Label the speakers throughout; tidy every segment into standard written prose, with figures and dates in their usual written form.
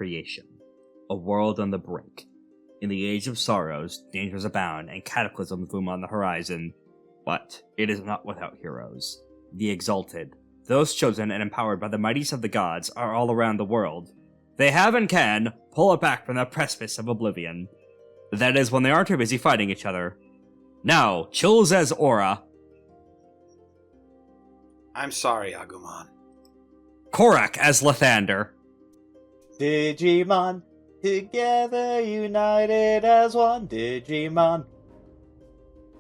Speaker 1: creation. A world on the brink. In the age of sorrows, dangers abound, and cataclysms loom on the horizon. But it is not without heroes. The exalted, those chosen and empowered by the mightiest of the gods, are all around the world. They have and can pull it back from the precipice of oblivion. That is when they aren't too busy fighting each other. Now, Chills as Aura.
Speaker 2: I'm sorry, Agumon.
Speaker 1: Korak as Lythander.
Speaker 3: Digimon, together united as one Digimon.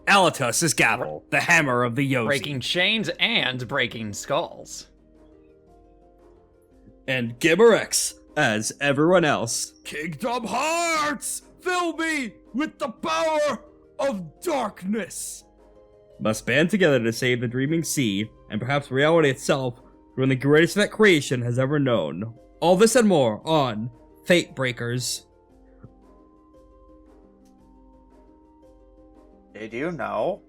Speaker 1: Alatos as Gavel, the hammer of the Yosi.
Speaker 4: Breaking chains and breaking skulls.
Speaker 1: And Gimmerex as everyone else. Kingdom Hearts! Fill me with the power of darkness! Must band together to save the dreaming sea, and perhaps reality itself, from the greatest that creation has ever known. All this and more on FateBreakers.
Speaker 3: Did you know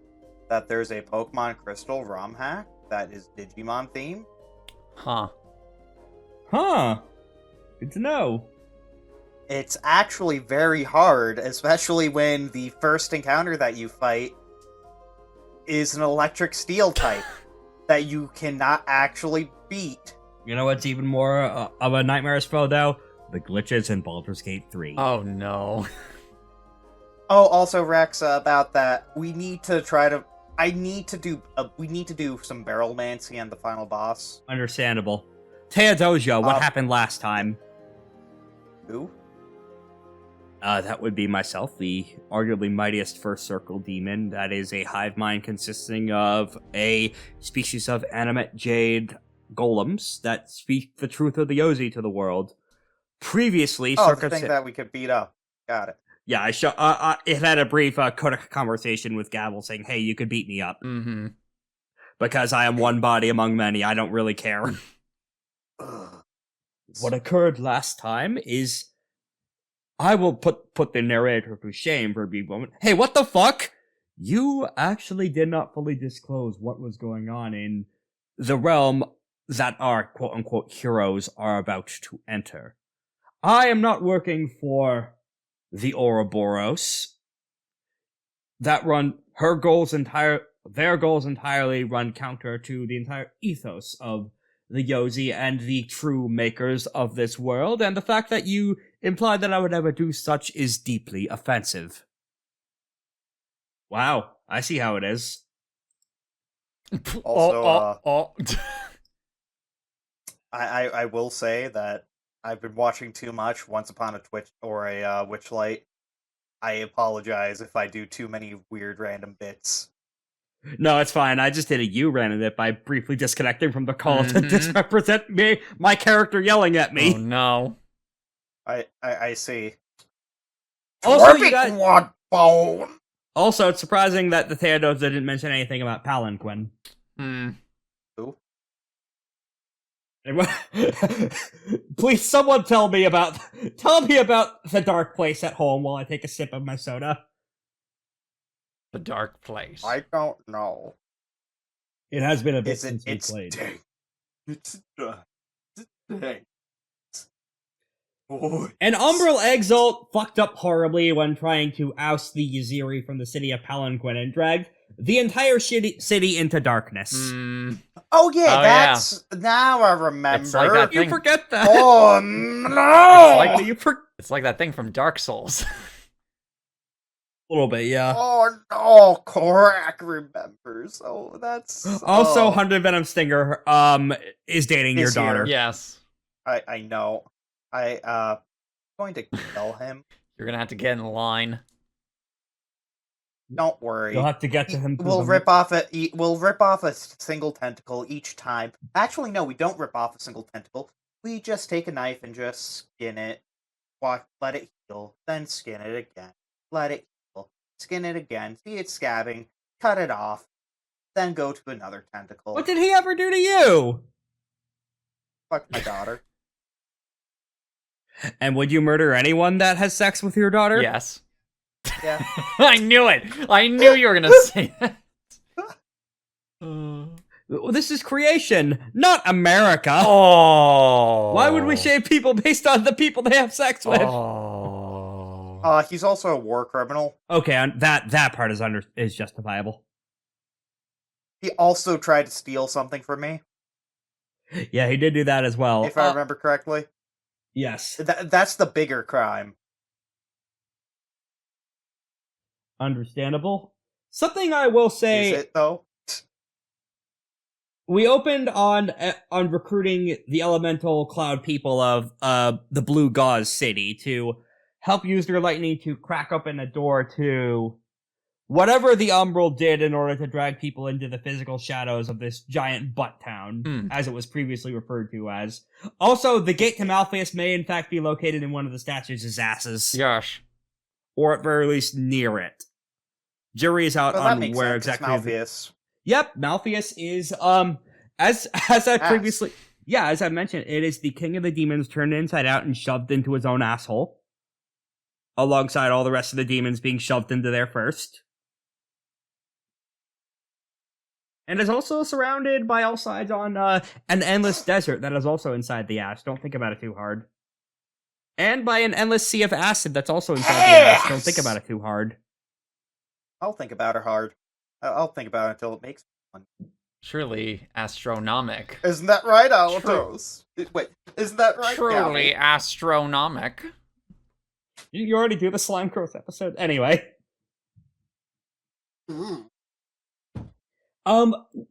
Speaker 3: that there's a Pokemon Crystal ROM hack that is Digimon themed?
Speaker 4: Huh.
Speaker 1: Good to know.
Speaker 3: It's actually very hard, especially when the first encounter that you fight is an electric steel type that you cannot actually beat.
Speaker 1: You know what's even more of a nightmare spell, though? The glitches in Baldur's Gate 3.
Speaker 4: Oh no.
Speaker 3: Oh, also Rex, about that, we need to do some barrelmancy on the final boss.
Speaker 1: Understandable. Teodosia, what happened last time?
Speaker 3: Who?
Speaker 1: That would be myself, the arguably mightiest first circle demon. That is a hive mind consisting of a species of animate jade golems that speak the truth of the Yosi to the world. Previously,
Speaker 3: the thing that we could beat up. Got it.
Speaker 1: Yeah, it had a brief codec conversation with Gavel saying, hey, you could beat me up.
Speaker 4: Mm-hmm.
Speaker 1: Because I am one body among many, I don't really care. What occurred last time is... I will put the narrator to shame for a brief moment. Hey, what the fuck? You actually did not fully disclose what was going on in the realm that our quote-unquote heroes are about to enter. I am not working for the Ouroboros. Their goals entirely run counter to the entire ethos of the Yosi and the true makers of this world, and the fact that you implied that I would never do such is deeply offensive. Wow, I see how it is.
Speaker 3: Also, I will say that I've been watching too much Once Upon a Twitch or a Witchlight. I apologize if I do too many weird random bits.
Speaker 1: No, it's fine. I just did a U random it by briefly disconnecting from the call to misrepresent my character yelling at me.
Speaker 4: Oh no.
Speaker 3: I see.
Speaker 1: Also, Also, it's surprising that the Theodos didn't mention anything about Palanquin.
Speaker 3: Who?
Speaker 1: Please, someone tell me about the dark place at home while I take a sip of my soda.
Speaker 4: The dark place.
Speaker 3: I don't know.
Speaker 1: It has been a bit since we played.
Speaker 3: It's dang.
Speaker 1: And Umbral Exalt fucked up horribly when trying to oust the Yaziri from the city of Palanquin and dragged the entire city into darkness.
Speaker 3: Oh yeah, now I remember.
Speaker 4: It's like that
Speaker 1: You
Speaker 4: thing.
Speaker 1: forget that.
Speaker 3: Oh no!
Speaker 4: It's like that thing from Dark Souls.
Speaker 1: A little bit, yeah.
Speaker 3: Oh no, Korak remembers. Oh, that's...
Speaker 1: Also, 100 Venom Stinger is dating your daughter.
Speaker 4: Yes.
Speaker 3: I know. I'm going to kill him.
Speaker 4: You're gonna have to get in line.
Speaker 3: Don't worry.
Speaker 1: You'll have to get to him.
Speaker 3: We'll rip off a single tentacle each time. Actually, no, we don't rip off a single tentacle. We just take a knife and just skin it. Let it heal. Then skin it again. Let it heal. Skin it again. See it scabbing. Cut it off. Then go to another tentacle.
Speaker 1: What did he ever do to you?
Speaker 3: Fuck my daughter.
Speaker 1: And would you murder anyone that has sex with your daughter?
Speaker 4: Yes.
Speaker 3: Yeah.
Speaker 4: I knew it. I knew you were gonna say that.
Speaker 1: This is creation, not America.
Speaker 4: Oh.
Speaker 1: Why would we shame people based on the people they have sex with?
Speaker 4: Oh.
Speaker 3: He's also a war criminal.
Speaker 1: Okay, that part is justifiable.
Speaker 3: He also tried to steal something from me,
Speaker 1: Yeah, he did do that as well.
Speaker 3: if I remember correctly.
Speaker 1: Yes.
Speaker 3: That's the bigger crime.
Speaker 1: Understandable. Something I will say,
Speaker 3: Is it, though?
Speaker 1: we opened on recruiting the elemental cloud people of the Blue Gauze City to help use their lightning to crack open a door to whatever the Umbral did in order to drag people into the physical shadows of this giant butt town, as it was previously referred to as. Also, the gate to Malfeas may in fact be located in one of the statues' asses.
Speaker 4: Gosh.
Speaker 1: Or at very least near it. Jury is out
Speaker 3: Well, that
Speaker 1: on
Speaker 3: makes
Speaker 1: where
Speaker 3: sense. It's
Speaker 1: exactly.
Speaker 3: Malfeas.
Speaker 1: Yep, Malfeas is as I previously as I mentioned, it is the king of the demons turned inside out and shoved into his own asshole. Alongside all the rest of the demons being shoved into there first. And is also surrounded by all sides on an endless desert that is also inside the ash. Don't think about it too hard. And by an endless sea of acid that's also inside the ash. Don't think about it too hard.
Speaker 3: I'll think about it hard. I'll think about it until it makes one.
Speaker 4: Surely astronomic.
Speaker 3: Isn't that right, Altos? Wait, isn't that right?
Speaker 4: Truly
Speaker 3: Gavel?
Speaker 4: astronomic.
Speaker 1: Didn't you already do the slime growth episode? Anyway.
Speaker 3: Mm.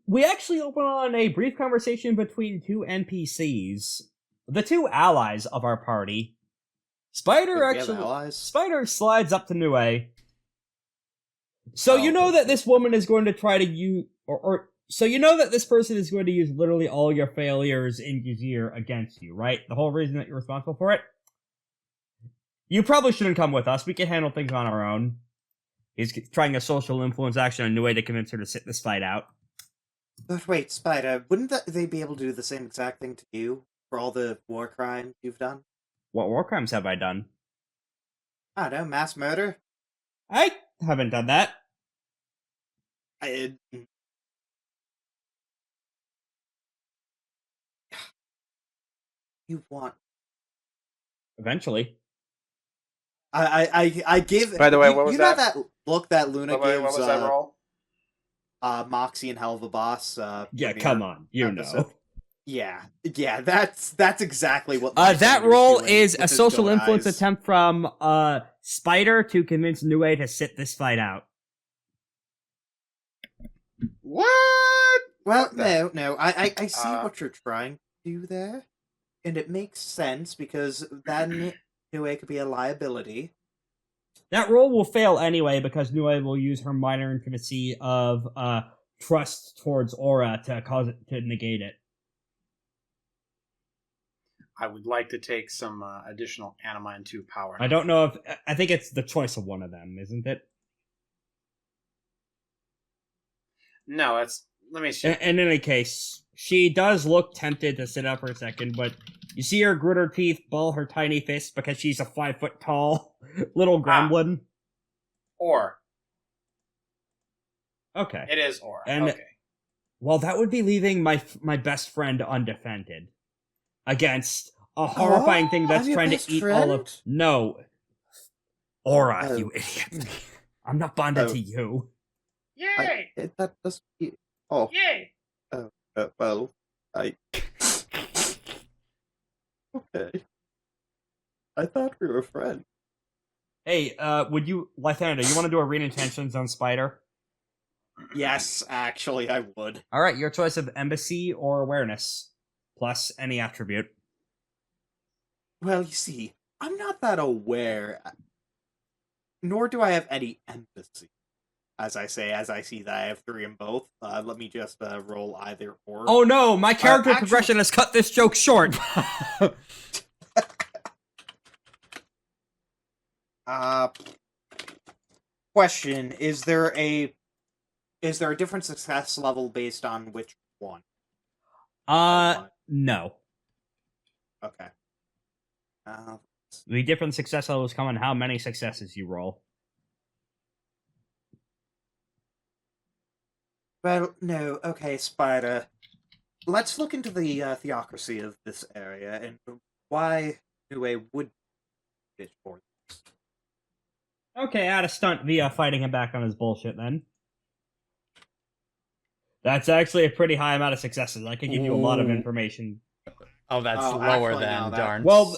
Speaker 1: We actually open on a brief conversation between two NPCs. The two allies of our party. Spider slides up to Nue. So you know that this woman is going to try to use, so you know that this person is going to use literally all your failures in Gazir against you, right? The whole reason that you're responsible for it? You probably shouldn't come with us. We can handle things on our own. He's trying a social influence action on Nue to convince her to sit this fight out.
Speaker 5: But wait, Spider, wouldn't they be able to do the same exact thing to you for all the war crimes you've done?
Speaker 1: What war crimes have I done?
Speaker 5: I don't know, mass murder?
Speaker 1: I haven't done that.
Speaker 5: You want...
Speaker 1: Eventually.
Speaker 5: I give...
Speaker 2: By the way, what was
Speaker 5: you know
Speaker 2: that?
Speaker 5: that look that Luna
Speaker 2: What
Speaker 5: gives
Speaker 2: was that roll?
Speaker 5: Moxie and Hell of a Boss?
Speaker 1: Yeah, come on. You
Speaker 5: episode.
Speaker 1: know.
Speaker 5: Yeah, that's exactly what...
Speaker 1: That roll is a
Speaker 5: with his
Speaker 1: social
Speaker 5: goat
Speaker 1: influence
Speaker 5: eyes.
Speaker 1: attempt from Spider to convince Nue to sit this fight out.
Speaker 2: What?
Speaker 5: Well,
Speaker 2: Fuck that.
Speaker 5: no, I see what you're trying to do there, and it makes sense because then Nue could be a liability.
Speaker 1: That roll will fail anyway because Nue will use her minor intimacy of trust towards Aura to cause it to negate it.
Speaker 2: I would like to take some additional Animine 2 power.
Speaker 1: I don't know if I think it's the choice of one of them, isn't it?
Speaker 2: No, it's... Let me see.
Speaker 1: In any case, she does look tempted to sit up for a second, but you see her grit her teeth, ball her tiny fist because she's a 5 foot tall little gremlin.
Speaker 2: Or.
Speaker 1: Okay.
Speaker 2: It is or.
Speaker 1: And-
Speaker 2: okay.
Speaker 1: Well, that would be leaving my best friend undefended against a horrifying thing that's
Speaker 5: I'm your
Speaker 1: trying to
Speaker 5: best
Speaker 1: eat
Speaker 5: friend?
Speaker 1: all of... No. Aura,
Speaker 5: Oh.
Speaker 1: you idiot. I'm not bonded
Speaker 5: Oh.
Speaker 1: to you.
Speaker 2: Yay!
Speaker 5: That does... Oh,
Speaker 2: Yay!
Speaker 5: well, I... Okay. I thought we were friends.
Speaker 1: Hey, would you... Lythander, you want to do arena intentions on Spider?
Speaker 3: Yes, actually, I would.
Speaker 1: Alright, your choice of embassy or awareness. Plus any attribute.
Speaker 5: Well, you see, I'm not that aware, nor do I have any empathy. As I see that I have 3 in both. Let me just roll either or.
Speaker 1: Oh no, my character
Speaker 5: actually-
Speaker 1: progression has cut this joke short!
Speaker 3: Question: Is there a different success level based on which one?
Speaker 1: No.
Speaker 3: Okay.
Speaker 1: The different success levels come on how many successes you roll.
Speaker 5: Well, no. Okay, Spider. Let's look into the theocracy of this area and why Nue would bitch for this.
Speaker 1: Okay, add a stunt via fighting him back on his bullshit then. That's actually a pretty high amount of successes. I could give you a lot of
Speaker 4: Ooh.
Speaker 1: information.
Speaker 4: Oh, that's
Speaker 5: Oh,
Speaker 4: lower
Speaker 5: actually,
Speaker 4: than
Speaker 5: no, that-
Speaker 4: darn.
Speaker 1: Well,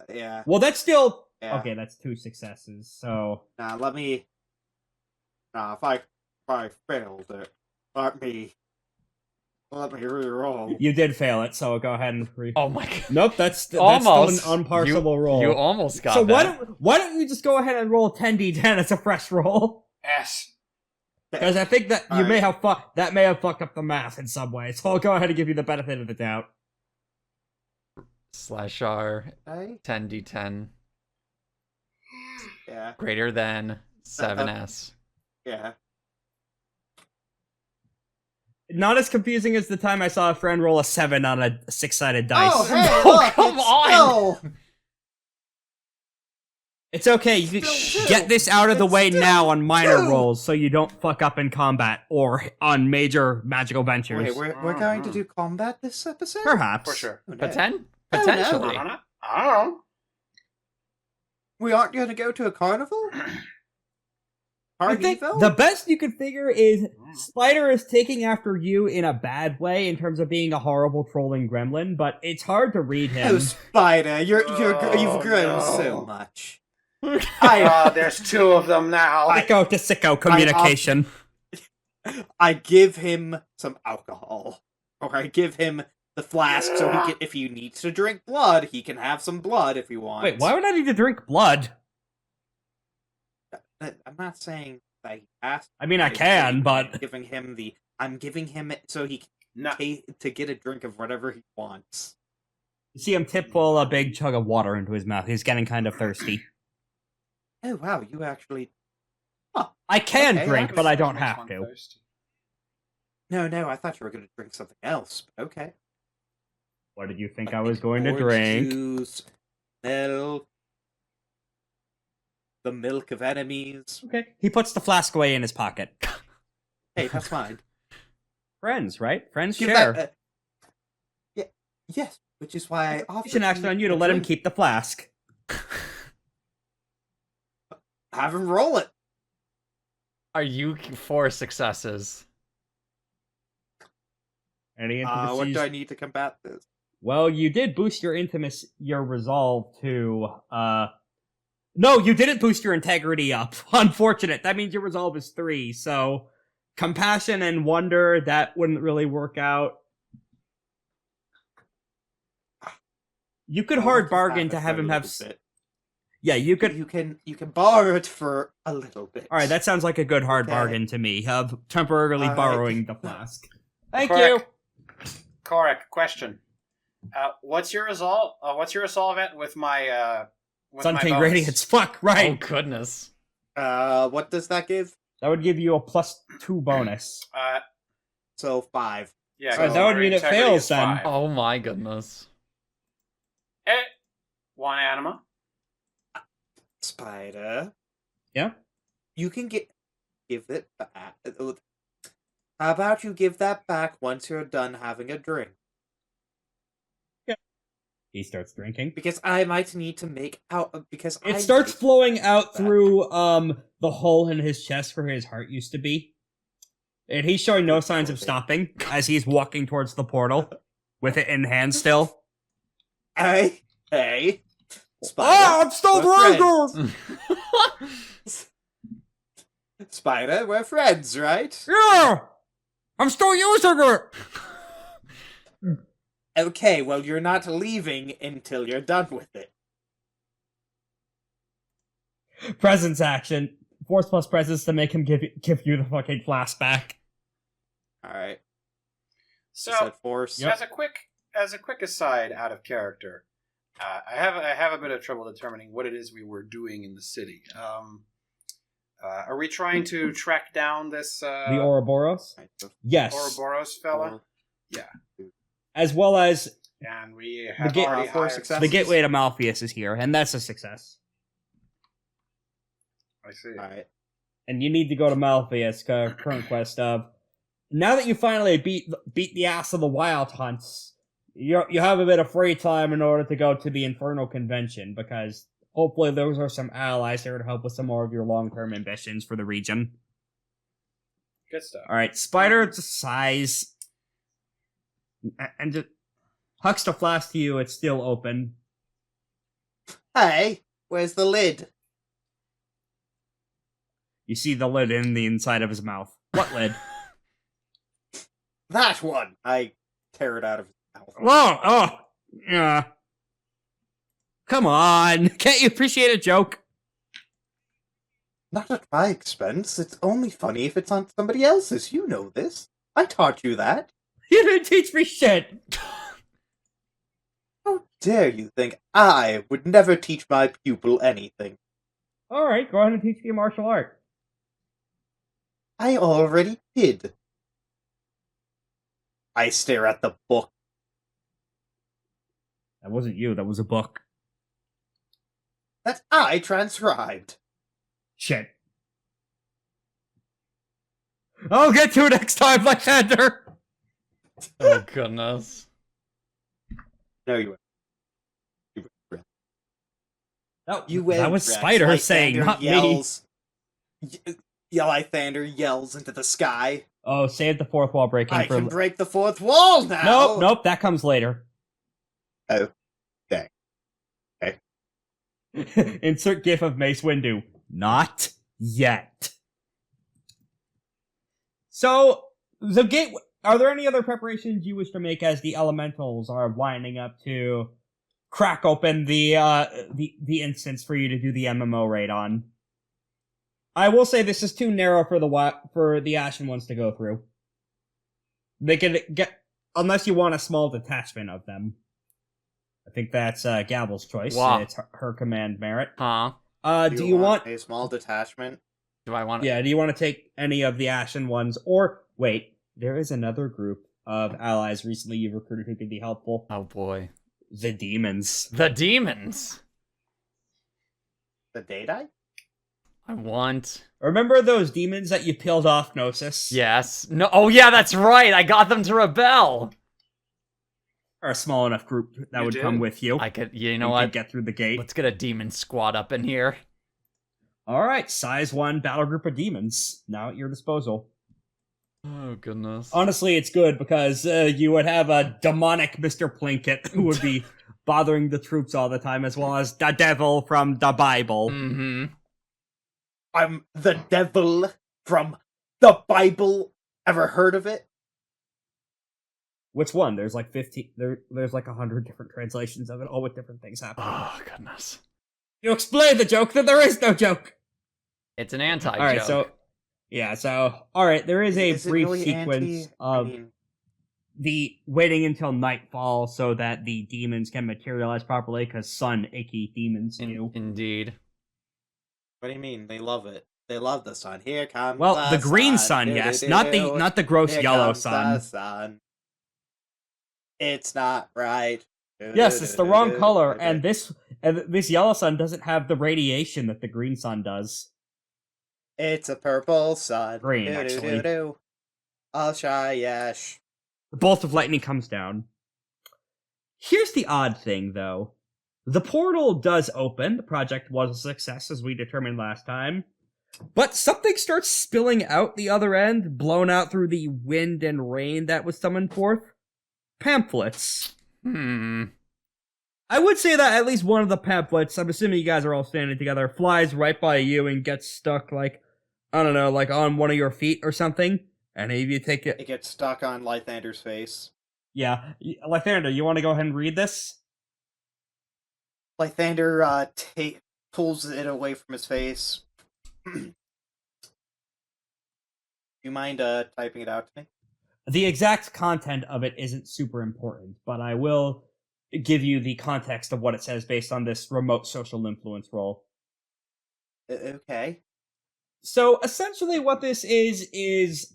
Speaker 5: Yeah.
Speaker 1: well, that's still
Speaker 5: Yeah.
Speaker 1: okay. That's 2 successes. So
Speaker 5: Now let me. If I failed it, let me re-roll.
Speaker 1: you did fail it. So go ahead and
Speaker 4: Oh my god.
Speaker 1: Nope, that's still
Speaker 4: Almost.
Speaker 1: an unparsable roll.
Speaker 4: You almost got
Speaker 1: so
Speaker 4: that.
Speaker 1: why don't you just go ahead and roll 10d10 as a fresh roll?
Speaker 2: S.
Speaker 1: Because I think that you
Speaker 5: Alright.
Speaker 1: may have fucked up the math in some way. So I'll go ahead and give you the benefit of the doubt.
Speaker 4: /R
Speaker 5: Okay.
Speaker 4: 10d10
Speaker 5: Yeah.
Speaker 4: greater than 7s.
Speaker 5: Yeah.
Speaker 1: Not as confusing as the time I saw a friend roll a 7 on a 6-sided dice.
Speaker 5: Oh, hey,
Speaker 4: Oh,
Speaker 5: look,
Speaker 4: come
Speaker 5: it's
Speaker 4: on!
Speaker 5: still-
Speaker 1: It's okay. You can
Speaker 5: Still two.
Speaker 1: get this out of the
Speaker 5: It's
Speaker 1: way
Speaker 5: still
Speaker 1: now on minor
Speaker 5: two.
Speaker 1: rolls, so you don't fuck up in combat or on major magical ventures.
Speaker 5: Wait, we're going to do combat this episode?
Speaker 1: Perhaps.
Speaker 2: For sure.
Speaker 5: Oh, no.
Speaker 4: Potentially.
Speaker 5: no.
Speaker 4: Potentially.
Speaker 2: I don't know.
Speaker 5: We aren't going to go to a carnival?
Speaker 1: I think
Speaker 5: Carnival?
Speaker 1: the best you could figure is Spider is taking after you in a bad way in terms of being a horrible trolling gremlin, but it's hard to read him.
Speaker 5: Oh, Spider, you've
Speaker 2: Oh,
Speaker 5: grown
Speaker 2: no.
Speaker 5: so much.
Speaker 2: There's 2 of them now.
Speaker 1: Sicko to sicko communication.
Speaker 5: I give him some alcohol, or I give him the flask so he can, if he needs to drink blood, he can have some blood if he wants.
Speaker 1: Wait, why would I need to drink blood?
Speaker 5: I'm not saying that he has to.
Speaker 1: I mean, I
Speaker 5: I'm
Speaker 1: can,
Speaker 5: saying
Speaker 1: but
Speaker 5: I'm giving him it so he can
Speaker 2: No.
Speaker 5: to get a drink of whatever he wants.
Speaker 1: you see him tip full a big chug of water into his mouth. He's getting kind of thirsty.
Speaker 5: Oh wow, you actually.
Speaker 1: I can
Speaker 5: Okay,
Speaker 1: drink,
Speaker 5: that
Speaker 1: but I
Speaker 2: Makes
Speaker 1: don't
Speaker 2: one
Speaker 1: have to.
Speaker 2: thirsty.
Speaker 5: No, I thought you were going to drink something else. But okay.
Speaker 1: What did you think I was going to
Speaker 5: Orange
Speaker 1: drink?
Speaker 5: Juice, milk, the milk of enemies.
Speaker 1: Okay. He puts the flask away in his pocket.
Speaker 5: Hey, that's fine.
Speaker 1: Friends, right? Friends
Speaker 5: Give
Speaker 1: share.
Speaker 5: that, yeah, yes, which is why I offered
Speaker 1: It's an action on you to
Speaker 5: a
Speaker 1: let him
Speaker 5: drink.
Speaker 1: keep the flask.
Speaker 5: Have him roll it.
Speaker 4: Are you 4 successes?
Speaker 1: Any
Speaker 5: What
Speaker 1: intimacies?
Speaker 5: do I need to combat this?
Speaker 1: Well, you did boost your your resolve to, No, you didn't boost your integrity up. Unfortunate. That means your resolve is 3, so... Compassion and wonder, that wouldn't really work out. You could
Speaker 5: I'll
Speaker 1: hard
Speaker 5: just
Speaker 1: bargain
Speaker 5: it
Speaker 1: to
Speaker 5: for
Speaker 1: have
Speaker 5: a
Speaker 1: him have...
Speaker 5: little bit.
Speaker 1: Yeah, you could...
Speaker 5: You can borrow it for a little bit.
Speaker 1: Alright, that sounds like a good hard
Speaker 5: Okay.
Speaker 1: bargain to me, of temporarily
Speaker 5: Alright.
Speaker 1: borrowing the flask. Thank
Speaker 2: Correct.
Speaker 1: you!
Speaker 2: Correct. Question. What's your resolve? What's your resolve at with my
Speaker 1: Sun
Speaker 2: my
Speaker 1: King
Speaker 2: bonus?
Speaker 1: Radiance, fuck,
Speaker 4: Oh
Speaker 1: right!
Speaker 4: goodness.
Speaker 5: What does that give?
Speaker 1: That would give you a +2 bonus.
Speaker 5: So 5.
Speaker 2: Yeah.
Speaker 1: Alright,
Speaker 2: 'cause
Speaker 1: that would
Speaker 2: your
Speaker 1: mean it
Speaker 2: integrity
Speaker 1: fails
Speaker 2: is
Speaker 1: then.
Speaker 2: 5.
Speaker 4: Oh my goodness.
Speaker 2: 1 anima.
Speaker 5: Spider.
Speaker 1: Yeah?
Speaker 5: You can give it back. How about you give that back once you're done having a drink?
Speaker 1: He starts drinking.
Speaker 5: Because I might need to make out. Because
Speaker 1: It
Speaker 5: I
Speaker 1: starts
Speaker 5: might-
Speaker 1: flowing out through the hole in his chest where his heart used to be. And he's showing no signs of stopping as he's walking towards the portal with it in hand still.
Speaker 5: Hey, Spider.
Speaker 1: Ah, I'm still
Speaker 5: we're
Speaker 1: drinking!
Speaker 5: Spider, we're friends, right?
Speaker 1: Yeah! I'm still using it!
Speaker 5: Okay, well, you're not leaving until you're done with it.
Speaker 1: Presence action. Force plus presence to make him give you the fucking flask back.
Speaker 5: Alright.
Speaker 2: So,
Speaker 5: Force.
Speaker 2: as a quick aside, out of character, I have a bit of trouble determining what it is we were doing in the city. Are we trying to track down this
Speaker 1: The Ouroboros? Yes.
Speaker 2: Ouroboros fella?
Speaker 1: As well as
Speaker 2: And we have
Speaker 1: ga-
Speaker 2: already
Speaker 5: four
Speaker 2: hired
Speaker 5: successes.
Speaker 1: the gateway to Malfeas is here, and that's a success.
Speaker 2: I see.
Speaker 5: Alright.
Speaker 1: And you need to go to Malfeas, current quest of now that you finally beat the ass of the wild hunts, you have a bit of free time in order to go to the Infernal Convention, because hopefully those are some allies here to help with some more of your long-term ambitions for the region.
Speaker 2: Good stuff.
Speaker 1: Alright, Spider just sighs and just hucks the flask to you. It's still open.
Speaker 3: Hey, where's the lid?
Speaker 1: You see the lid in the inside of his mouth. What lid?
Speaker 3: That one! I tear it out of his mouth.
Speaker 1: Oh, yeah. Come on, can't you appreciate a joke?
Speaker 3: Not at my expense. It's only funny if it's on somebody else's. You know this. I taught you that.
Speaker 1: You didn't teach me shit.
Speaker 3: How dare you think I would never teach my pupil anything?
Speaker 1: Alright, go ahead and teach me a martial art.
Speaker 3: I already did. I stare at the book.
Speaker 1: That wasn't you, that was a book.
Speaker 3: That I transcribed.
Speaker 1: Shit. I'll get to it next time, Lythander!
Speaker 4: Oh goodness.
Speaker 3: No, you won't.
Speaker 1: No,
Speaker 3: You
Speaker 1: that was
Speaker 3: Rex.
Speaker 1: Spider saying,
Speaker 3: Lythander
Speaker 1: not
Speaker 3: yells. Lythander yells into the sky.
Speaker 1: me. Oh, save the fourth wall breaking
Speaker 3: I
Speaker 1: for...
Speaker 3: can break the fourth wall now!
Speaker 1: Nope, that comes later.
Speaker 3: Oh. Okay.
Speaker 1: Insert gif of Mace Windu. Not yet. So, the gate... Are there any other preparations you wish to make as the elementals are lining up to crack open the instance for you to do the MMO raid on? I will say this is too narrow for the Ashen ones to go through. They can get... Unless you want a small detachment of them. I think that's Gavel's choice.
Speaker 4: Wow.
Speaker 1: It's her command merit.
Speaker 4: Huh?
Speaker 1: Do you want...
Speaker 3: a small detachment?
Speaker 4: Do I want?
Speaker 1: Yeah, do you want to take any of the Ashen ones? Or, wait, there is another group of allies recently you've recruited who could be helpful.
Speaker 4: Oh boy.
Speaker 1: The demons.
Speaker 4: The demons.
Speaker 3: The Daytime?
Speaker 4: I want.
Speaker 1: Remember those demons that you peeled off Gnosis?
Speaker 4: Yes. No. Oh yeah, that's right. I got them to rebel.
Speaker 1: Or a small enough group that
Speaker 2: You
Speaker 1: would
Speaker 2: did?
Speaker 1: come with you.
Speaker 4: I could. You know
Speaker 1: and
Speaker 4: what?
Speaker 1: could get through the gate.
Speaker 4: Let's get a demon squad up in here.
Speaker 1: Alright, size 1 battle group of demons. Now at your disposal.
Speaker 4: Oh goodness.
Speaker 1: Honestly, it's good because you would have a demonic Mr. Plinkett who would be bothering the troops all the time, as well as the devil from the Bible.
Speaker 4: Mm-hmm.
Speaker 3: I'm the devil from the Bible. Ever heard of it?
Speaker 1: Which one? There's like 15. There's like 100 different translations of it, all with different things happening.
Speaker 4: Oh goodness.
Speaker 1: You explain the joke, then there is no joke.
Speaker 4: It's an anti-joke.
Speaker 1: All right, so yeah, all right. There is a
Speaker 3: Is it
Speaker 1: brief
Speaker 3: really
Speaker 1: sequence of the waiting until nightfall so that the demons can materialize properly, because sun icky demons do.
Speaker 4: Indeed.
Speaker 3: What do you mean? They love it. They love the sun. Here comes
Speaker 1: Well, the green sun, yes, not the gross
Speaker 3: Here
Speaker 1: yellow
Speaker 3: comes
Speaker 1: sun.
Speaker 3: the sun. It's not right.
Speaker 1: Yes, it's the wrong color, and this yellow sun doesn't have the radiation that the green sun does.
Speaker 3: It's a purple sun.
Speaker 1: Green, actually.
Speaker 3: I'll shy, yes.
Speaker 1: The bolt of lightning comes down. Here's the odd thing, though. The portal does open. The project was a success, as we determined last time. But something starts spilling out the other end, blown out through the wind and rain that was summoned forth. Pamphlets. I would say that at least one of the pamphlets, I'm assuming you guys are all standing together, flies right by you and gets stuck, like, I don't know, like on one of your feet or something. And if you take it...
Speaker 3: It gets stuck on Lythander's face.
Speaker 1: Yeah. Lythander, you want to go ahead and read this?
Speaker 3: Lythander pulls it away from his face. Do you mind typing it out to me?
Speaker 1: The exact content of it isn't super important, but I will give you the context of what it says based on this remote social influence role.
Speaker 3: Okay.
Speaker 1: So, essentially what this is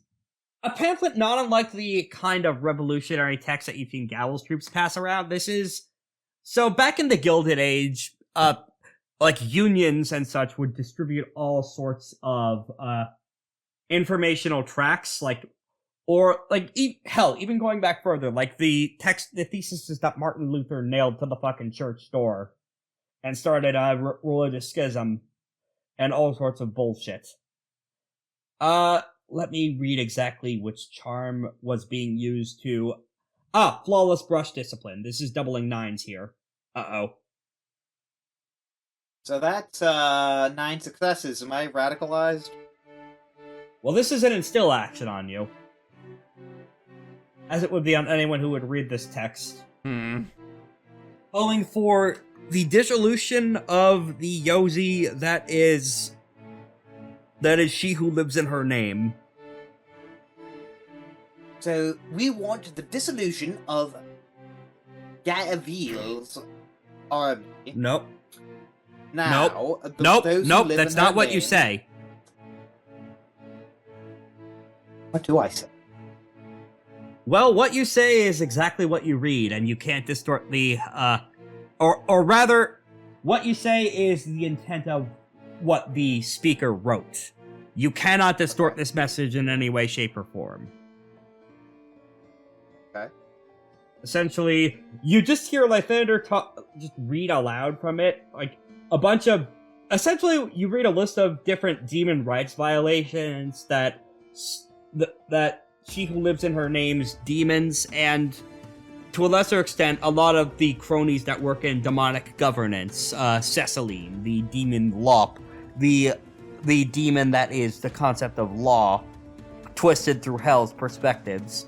Speaker 1: a pamphlet not unlike the kind of revolutionary text that you've seen Gavel's troops pass around. This is... So, back in the Gilded Age, like, unions and such would distribute all sorts of, informational tracts, like, Or, like, hell, even going back further, like, the thesis is that Martin Luther nailed to the fucking church door and started a religious schism and all sorts of bullshit. Let me read exactly which charm was being used to... flawless brush discipline. This is doubling 9s here. Uh-oh.
Speaker 3: So that's 9 successes. Am I radicalized?
Speaker 1: Well, this is an instill action on you. As it would be on anyone who would read this text. Calling for the dissolution of the Yozi that is she who lives in her name.
Speaker 3: So we want the dissolution of Gavel's army.
Speaker 1: Nope.
Speaker 3: Now,
Speaker 1: Nope,
Speaker 3: those who
Speaker 1: nope,
Speaker 3: live
Speaker 1: that's
Speaker 3: in her
Speaker 1: not what you
Speaker 3: name-
Speaker 1: say.
Speaker 3: What do I say?
Speaker 1: Well, what you say is exactly what you read, and you can't distort the, or rather, what you say is the intent of what the speaker wrote. You cannot distort this message in any way, shape, or form.
Speaker 3: Okay.
Speaker 1: Essentially, you just hear Lythander just read aloud from it, like, a bunch of... Essentially, you read a list of different demon rights violations that she who lives in her name's demons, and to a lesser extent, a lot of the cronies that work in demonic governance. Cecelyne, the demon law, the demon that is the concept of law, twisted through hell's perspectives.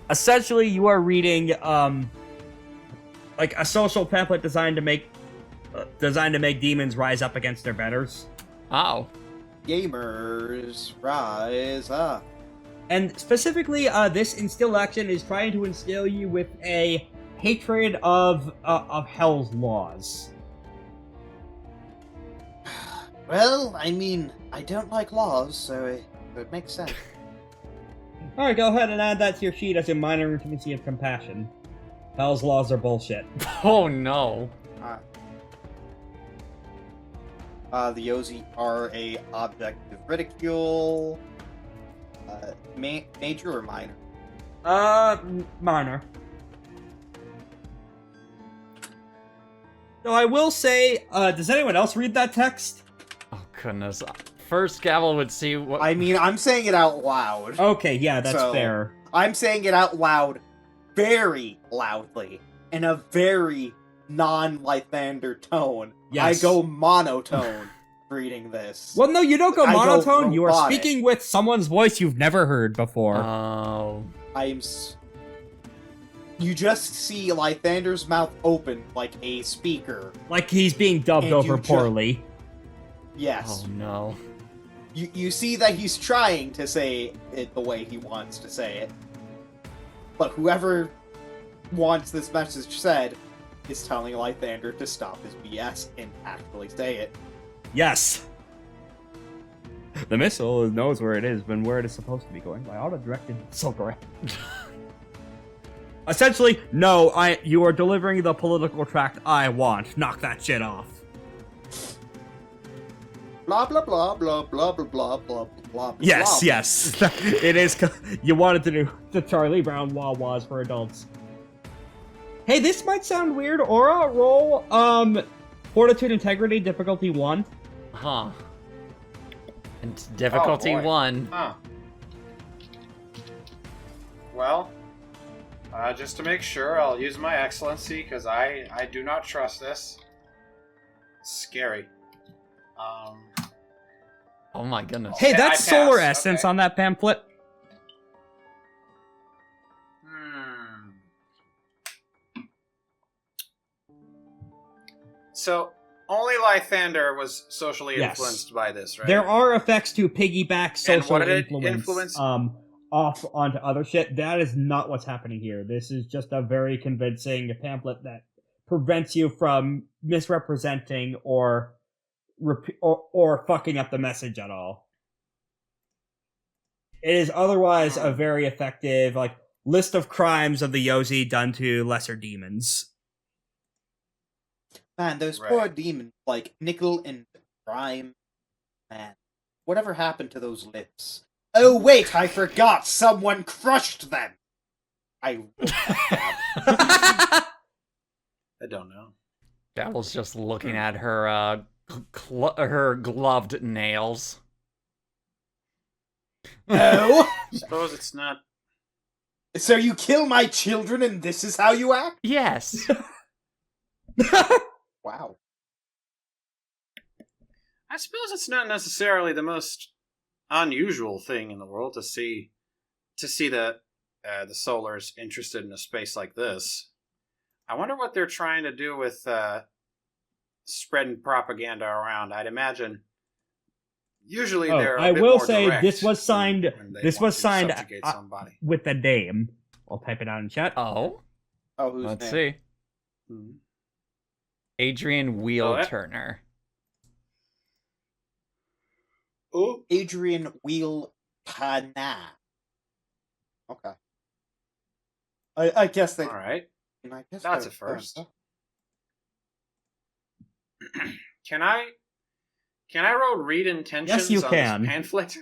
Speaker 1: Essentially, you are reading, like a social pamphlet designed to make demons rise up against their betters.
Speaker 4: Oh.
Speaker 3: Gamers, rise up.
Speaker 1: And specifically, this instill action is trying to instill you with a hatred of hell's laws.
Speaker 3: Well, I mean, I don't like laws, so it makes sense.
Speaker 1: Alright, go ahead and add that to your sheet as a minor intimacy of compassion. Hell's laws are bullshit.
Speaker 4: Oh no.
Speaker 3: The Yozi are a object of ridicule. Major or minor?
Speaker 1: Minor. So I will say, does anyone else read that text?
Speaker 4: Oh goodness. First, Gavel would see what...
Speaker 3: I mean, I'm saying it out loud.
Speaker 1: Okay, yeah, that's
Speaker 3: So-
Speaker 1: fair.
Speaker 3: I'm saying it out loud, very loudly, in a very non-Lythander tone.
Speaker 1: Yes.
Speaker 3: I go monotone reading this.
Speaker 1: Well, no, you don't go
Speaker 3: I go
Speaker 1: monotone. You are
Speaker 3: robotic.
Speaker 1: speaking with someone's voice you've never heard before.
Speaker 4: Oh.
Speaker 3: You just see Lythander's mouth open like a speaker.
Speaker 1: Like he's being dubbed
Speaker 3: And
Speaker 1: over
Speaker 3: you
Speaker 1: poorly.
Speaker 3: Yes.
Speaker 4: Oh no.
Speaker 3: You see that he's trying to say it the way he wants to say it. But whoever wants this message said is telling Lythander to stop his BS and actually say it.
Speaker 1: Yes. The missile knows where it is and where it is supposed to be going by auto-directed missile grab. Essentially, no, you are delivering the political tract I want. Knock that shit off.
Speaker 3: Blah blah blah blah blah blah blah blah blah.
Speaker 1: Yes,
Speaker 3: blah.
Speaker 1: yes. It is. You wanted to do the Charlie Brown Wah-Wahs for adults. Hey, this might sound weird. Aura, roll, Fortitude Integrity, difficulty 1.
Speaker 4: Huh. And difficulty
Speaker 2: Oh, boy.
Speaker 4: 1.
Speaker 2: Huh. Well, just to make sure, I'll use my excellency, because I do not trust this. It's scary.
Speaker 4: Oh my goodness.
Speaker 1: Hey,
Speaker 2: Okay,
Speaker 1: that's
Speaker 2: I
Speaker 1: solar
Speaker 2: pass,
Speaker 1: essence
Speaker 2: okay.
Speaker 1: on that pamphlet.
Speaker 2: So, only Lythander was socially
Speaker 1: Yes.
Speaker 2: influenced by this, right?
Speaker 1: There are effects to piggyback social
Speaker 2: what did it
Speaker 1: influence,
Speaker 2: influence?
Speaker 1: Off onto other shit. That is not what's happening here. This is just a very convincing pamphlet that prevents you from misrepresenting or fucking up the message at all. It is otherwise a very effective, like, list of crimes of the Yozi done to lesser demons.
Speaker 3: Man, those
Speaker 2: Right.
Speaker 3: poor demons like Nickel and Prime. Man, whatever happened to those lips?
Speaker 5: Oh wait, I forgot. Someone crushed them. I.
Speaker 2: I don't know.
Speaker 4: Gavel's just looking at her her gloved nails.
Speaker 5: Oh,
Speaker 2: Suppose it's not.
Speaker 5: so you kill my children, and this is how you act?
Speaker 4: Yes.
Speaker 5: Wow.
Speaker 2: I suppose it's not necessarily the most unusual thing in the world to see the Solars interested in a space like this. I wonder what they're trying to do with spreading propaganda around. I'd imagine usually they're. A
Speaker 1: I
Speaker 2: bit
Speaker 1: will
Speaker 2: more
Speaker 1: say
Speaker 2: direct
Speaker 1: this was signed.
Speaker 2: when they
Speaker 1: This
Speaker 2: want
Speaker 1: was
Speaker 2: to
Speaker 1: signed
Speaker 2: subjugate somebody.
Speaker 1: with the name. I'll type it out in chat.
Speaker 4: Oh,
Speaker 5: Oh, who's
Speaker 4: let's
Speaker 5: name?
Speaker 4: see.
Speaker 2: Hmm.
Speaker 4: Adrian Wheel Turner.
Speaker 2: Oh,
Speaker 5: Adrian Wheel Pana. Okay. I guess they.
Speaker 2: all right.
Speaker 5: I guess
Speaker 2: That's
Speaker 5: they're-
Speaker 2: a first. Can I roll read intentions
Speaker 1: you
Speaker 2: on
Speaker 1: can.
Speaker 2: this pamphlet?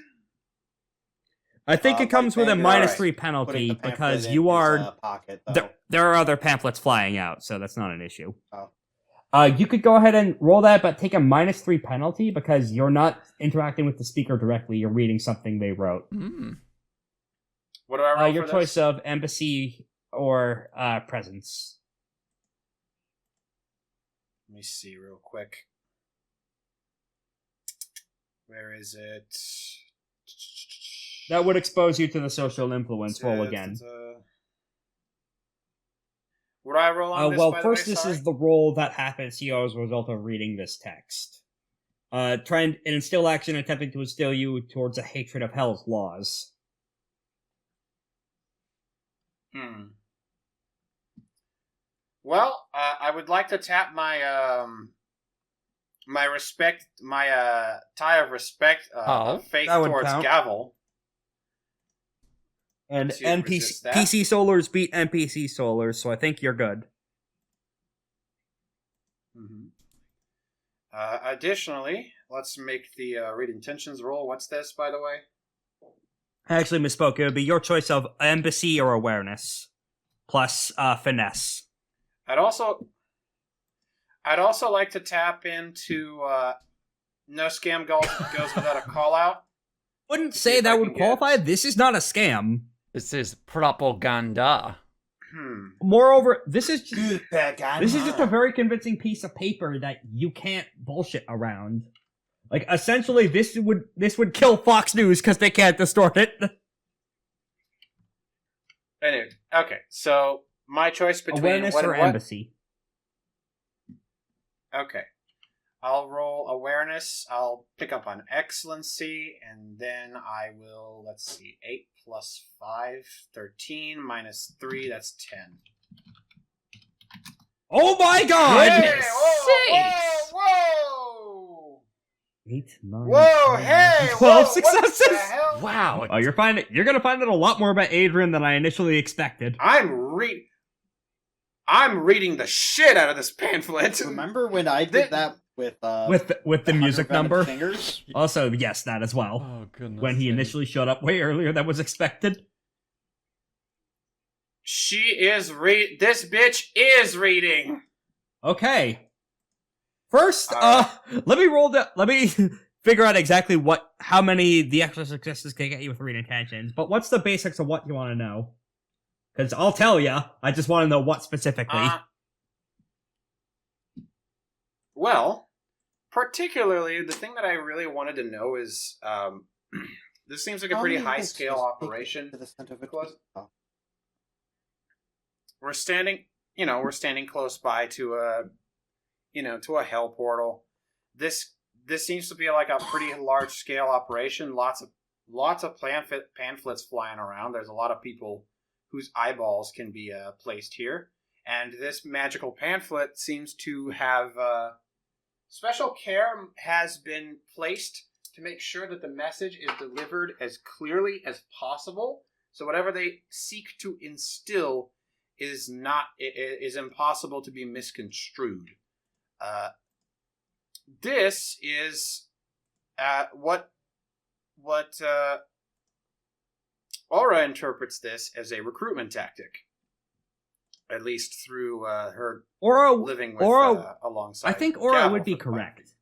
Speaker 1: I think it comes with a
Speaker 5: Lythander,
Speaker 1: minus
Speaker 2: alright.
Speaker 1: 3
Speaker 5: Putting
Speaker 1: penalty
Speaker 5: the pamphlet
Speaker 1: because
Speaker 5: in
Speaker 1: you
Speaker 5: his,
Speaker 1: are.
Speaker 5: pocket, though.
Speaker 1: There are other pamphlets flying out, so that's not an issue.
Speaker 5: Oh.
Speaker 1: You could go ahead and roll that, but take a minus 3 penalty because you're not interacting with the speaker directly. You're reading something they wrote.
Speaker 4: Mm.
Speaker 2: What do I roll
Speaker 1: Your
Speaker 2: for
Speaker 1: choice
Speaker 2: this?
Speaker 1: of embassy or presence.
Speaker 2: Let me see real quick. Where is it?
Speaker 1: That would expose you to the social influence roll again.
Speaker 2: What do I roll on this,
Speaker 1: Well,
Speaker 2: by
Speaker 1: first,
Speaker 2: the way?
Speaker 1: this
Speaker 2: Sorry?
Speaker 1: is the roll that happens to you as a result of reading this text. Try and instill action attempting to instill you towards a hatred of hell's laws.
Speaker 2: Well, I would like to tap my tie of respect, faith
Speaker 1: that would
Speaker 2: towards
Speaker 1: count.
Speaker 2: Gavel.
Speaker 1: And
Speaker 2: To
Speaker 1: NPC
Speaker 2: resist that.
Speaker 1: PC Solars beat NPC Solars, so I think you're good.
Speaker 2: Additionally, let's make the read intentions roll. What's this, by the way?
Speaker 1: I actually misspoke. It would be your choice of embassy or awareness, plus finesse.
Speaker 2: I'd also like to tap into no scam goes without a call out.
Speaker 1: Wouldn't
Speaker 2: See
Speaker 1: say
Speaker 2: if I
Speaker 1: that
Speaker 2: can
Speaker 1: would
Speaker 2: get-
Speaker 1: qualify. This is not a scam.
Speaker 4: This is propaganda.
Speaker 1: Moreover, this is
Speaker 5: Good bad
Speaker 1: this is just a very convincing piece of paper that you can't bullshit around. Like essentially, this would kill Fox News because they can't distort it.
Speaker 2: Anyway, okay. So my choice between
Speaker 1: Awareness
Speaker 2: what
Speaker 1: or
Speaker 2: and what?
Speaker 1: embassy.
Speaker 2: Okay. I'll roll awareness. I'll pick up on excellency, and then I will, let's see, 8 plus 5, 13, minus 3, that's 10.
Speaker 1: Oh my god!
Speaker 2: Hey,
Speaker 4: Sakes!
Speaker 2: whoa!
Speaker 1: 8, 9,
Speaker 2: Whoa,
Speaker 1: 10,
Speaker 2: hey!
Speaker 1: 12
Speaker 2: What the
Speaker 1: successes!
Speaker 2: hell?
Speaker 4: Wow.
Speaker 1: Oh, you're gonna find out a lot more about Adrian than I initially expected.
Speaker 2: I'm reading the shit out of this pamphlet.
Speaker 5: Remember when I did that with
Speaker 1: With the music
Speaker 5: 100
Speaker 1: number.
Speaker 5: Fingers?
Speaker 1: Also, yes, that as well.
Speaker 4: Oh goodness.
Speaker 1: When he initially showed up way earlier than was expected.
Speaker 2: This bitch is reading.
Speaker 1: Okay. First,
Speaker 2: Alright.
Speaker 1: let me figure out exactly how many the extra successes can get you with read intentions. But what's the basics of what you want to know? Because I'll tell you. I just want to know what specifically.
Speaker 2: Well, particularly the thing that I really wanted to know is this seems like a pretty high scale operation.
Speaker 5: To the center of it.
Speaker 2: Close. We're standing close by to a hell portal. This seems to be like a pretty large scale operation. Lots of pamphlets flying around. There's a lot of people whose eyeballs can be placed here, and this magical pamphlet seems to have special care has been placed to make sure that the message is delivered as clearly as possible. So whatever they seek to instill is impossible to be misconstrued. This is what Aura interprets this as a recruitment tactic, at least through her
Speaker 1: Aura,
Speaker 2: living with alongside.
Speaker 1: I think Aura
Speaker 2: Gavel
Speaker 1: would be
Speaker 2: for the Palanquin.
Speaker 1: correct.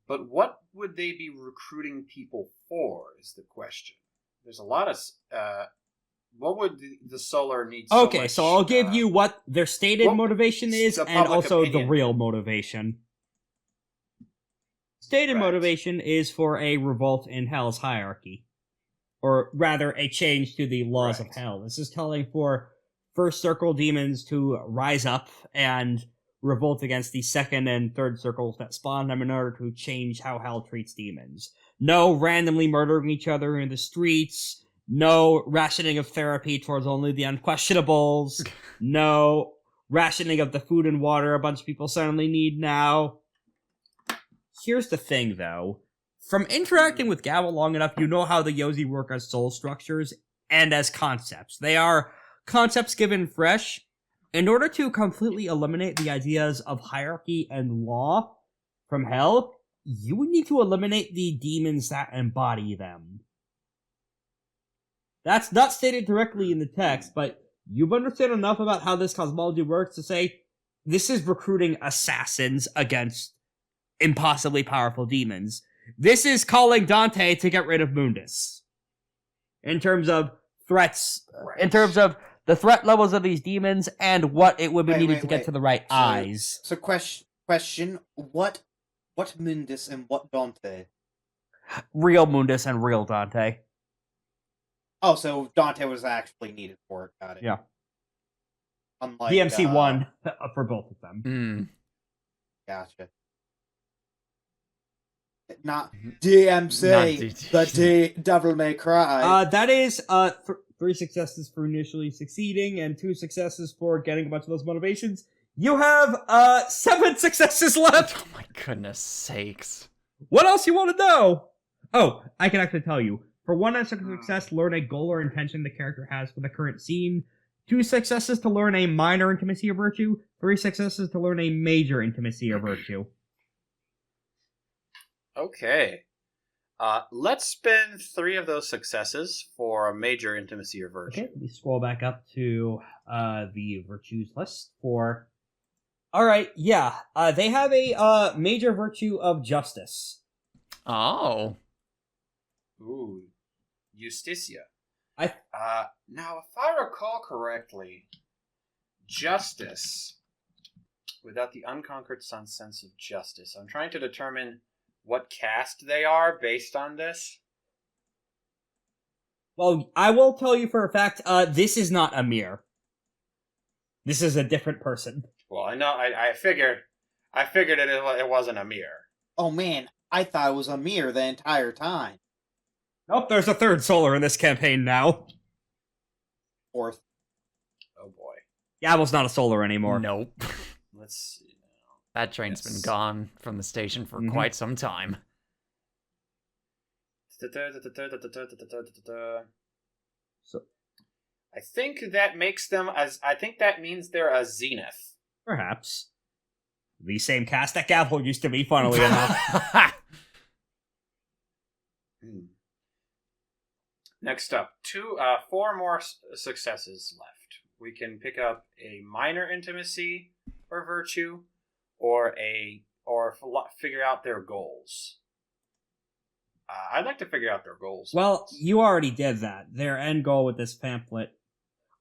Speaker 2: But what would they be recruiting people for is the question. There's a lot of... what would the Solar need so
Speaker 1: Okay,
Speaker 2: much,
Speaker 1: so I'll give you what their stated
Speaker 2: what
Speaker 1: motivation is
Speaker 2: the
Speaker 1: and
Speaker 2: public
Speaker 1: also
Speaker 2: opinion.
Speaker 1: the real motivation. Stated
Speaker 2: Right.
Speaker 1: motivation is for a revolt in Hell's hierarchy. Or rather, a change to the laws of
Speaker 2: Right.
Speaker 1: Hell. This is calling for first circle demons to rise up and revolt against the second and third circles that spawn them in order to change how Hell treats demons. No randomly murdering each other in the streets. No rationing of therapy towards only the unquestionables. No rationing of the food and water a bunch of people suddenly need now. Here's the thing, though. From interacting with Gavel long enough, you know how the Yozi work as soul structures and as concepts. They are concepts given fresh. In order to completely eliminate the ideas of hierarchy and law from Hell, you would need to eliminate the demons that embody them. That's not stated directly in the text, but you've understood enough about how this cosmology works to say this is recruiting assassins against impossibly powerful demons. This is calling Dante to get rid of Mundus. In terms of threats, in terms of the threat levels of these demons and what it would be needed to get to the right eyes.
Speaker 5: So question, what Mundus and what Dante?
Speaker 1: Real Mundus and real Dante.
Speaker 5: Oh, so Dante was actually needed for it. Got it.
Speaker 1: Yeah.
Speaker 5: Unlike
Speaker 1: DMC 1 for both of them.
Speaker 5: Gotcha. Not DMC, the Devil May Cry.
Speaker 1: That is 3 successes for initially succeeding and 2 successes for getting a bunch of those motivations. You have 7 successes left.
Speaker 4: Oh my goodness sakes.
Speaker 1: What else you want to know? Oh, I can actually tell you. For 1 unsuccessful success, learn a goal or intention the character has for the current scene. 2 successes to learn a minor intimacy or virtue. 3 successes to learn a major intimacy or virtue.
Speaker 2: Okay. Let's spend 3 of those successes for a major intimacy or virtue.
Speaker 1: Okay, let me scroll back up to the virtues list for... Alright, yeah. They have a major virtue of justice.
Speaker 4: Oh.
Speaker 2: Ooh. Justicia.
Speaker 1: I
Speaker 2: Now, if I recall correctly, justice, without the unconquered sun's sense of justice, I'm trying to determine what caste they are based on this.
Speaker 1: Well, I will tell you for a fact, this is not Amir. This is a different person.
Speaker 2: Well, I know. I figured it wasn't Amir.
Speaker 5: Oh man, I thought it was Amir the entire time.
Speaker 1: Nope, there's a 3rd Solar in this campaign now.
Speaker 5: 4th.
Speaker 2: Oh boy.
Speaker 1: Gavel's not a Solar anymore.
Speaker 4: Nope.
Speaker 2: Let's see now.
Speaker 4: That train's been gone from the station for quite some time.
Speaker 1: So,
Speaker 2: I think that makes them as. I think that means they're a zenith.
Speaker 1: perhaps. The same cast that Gavel used to be, funnily enough.
Speaker 2: Next up, 4 more successes left. We can pick up a minor intimacy or virtue, or figure out their goals. I'd like to figure out their goals.
Speaker 1: Well, you already did that. Their end goal with this pamphlet.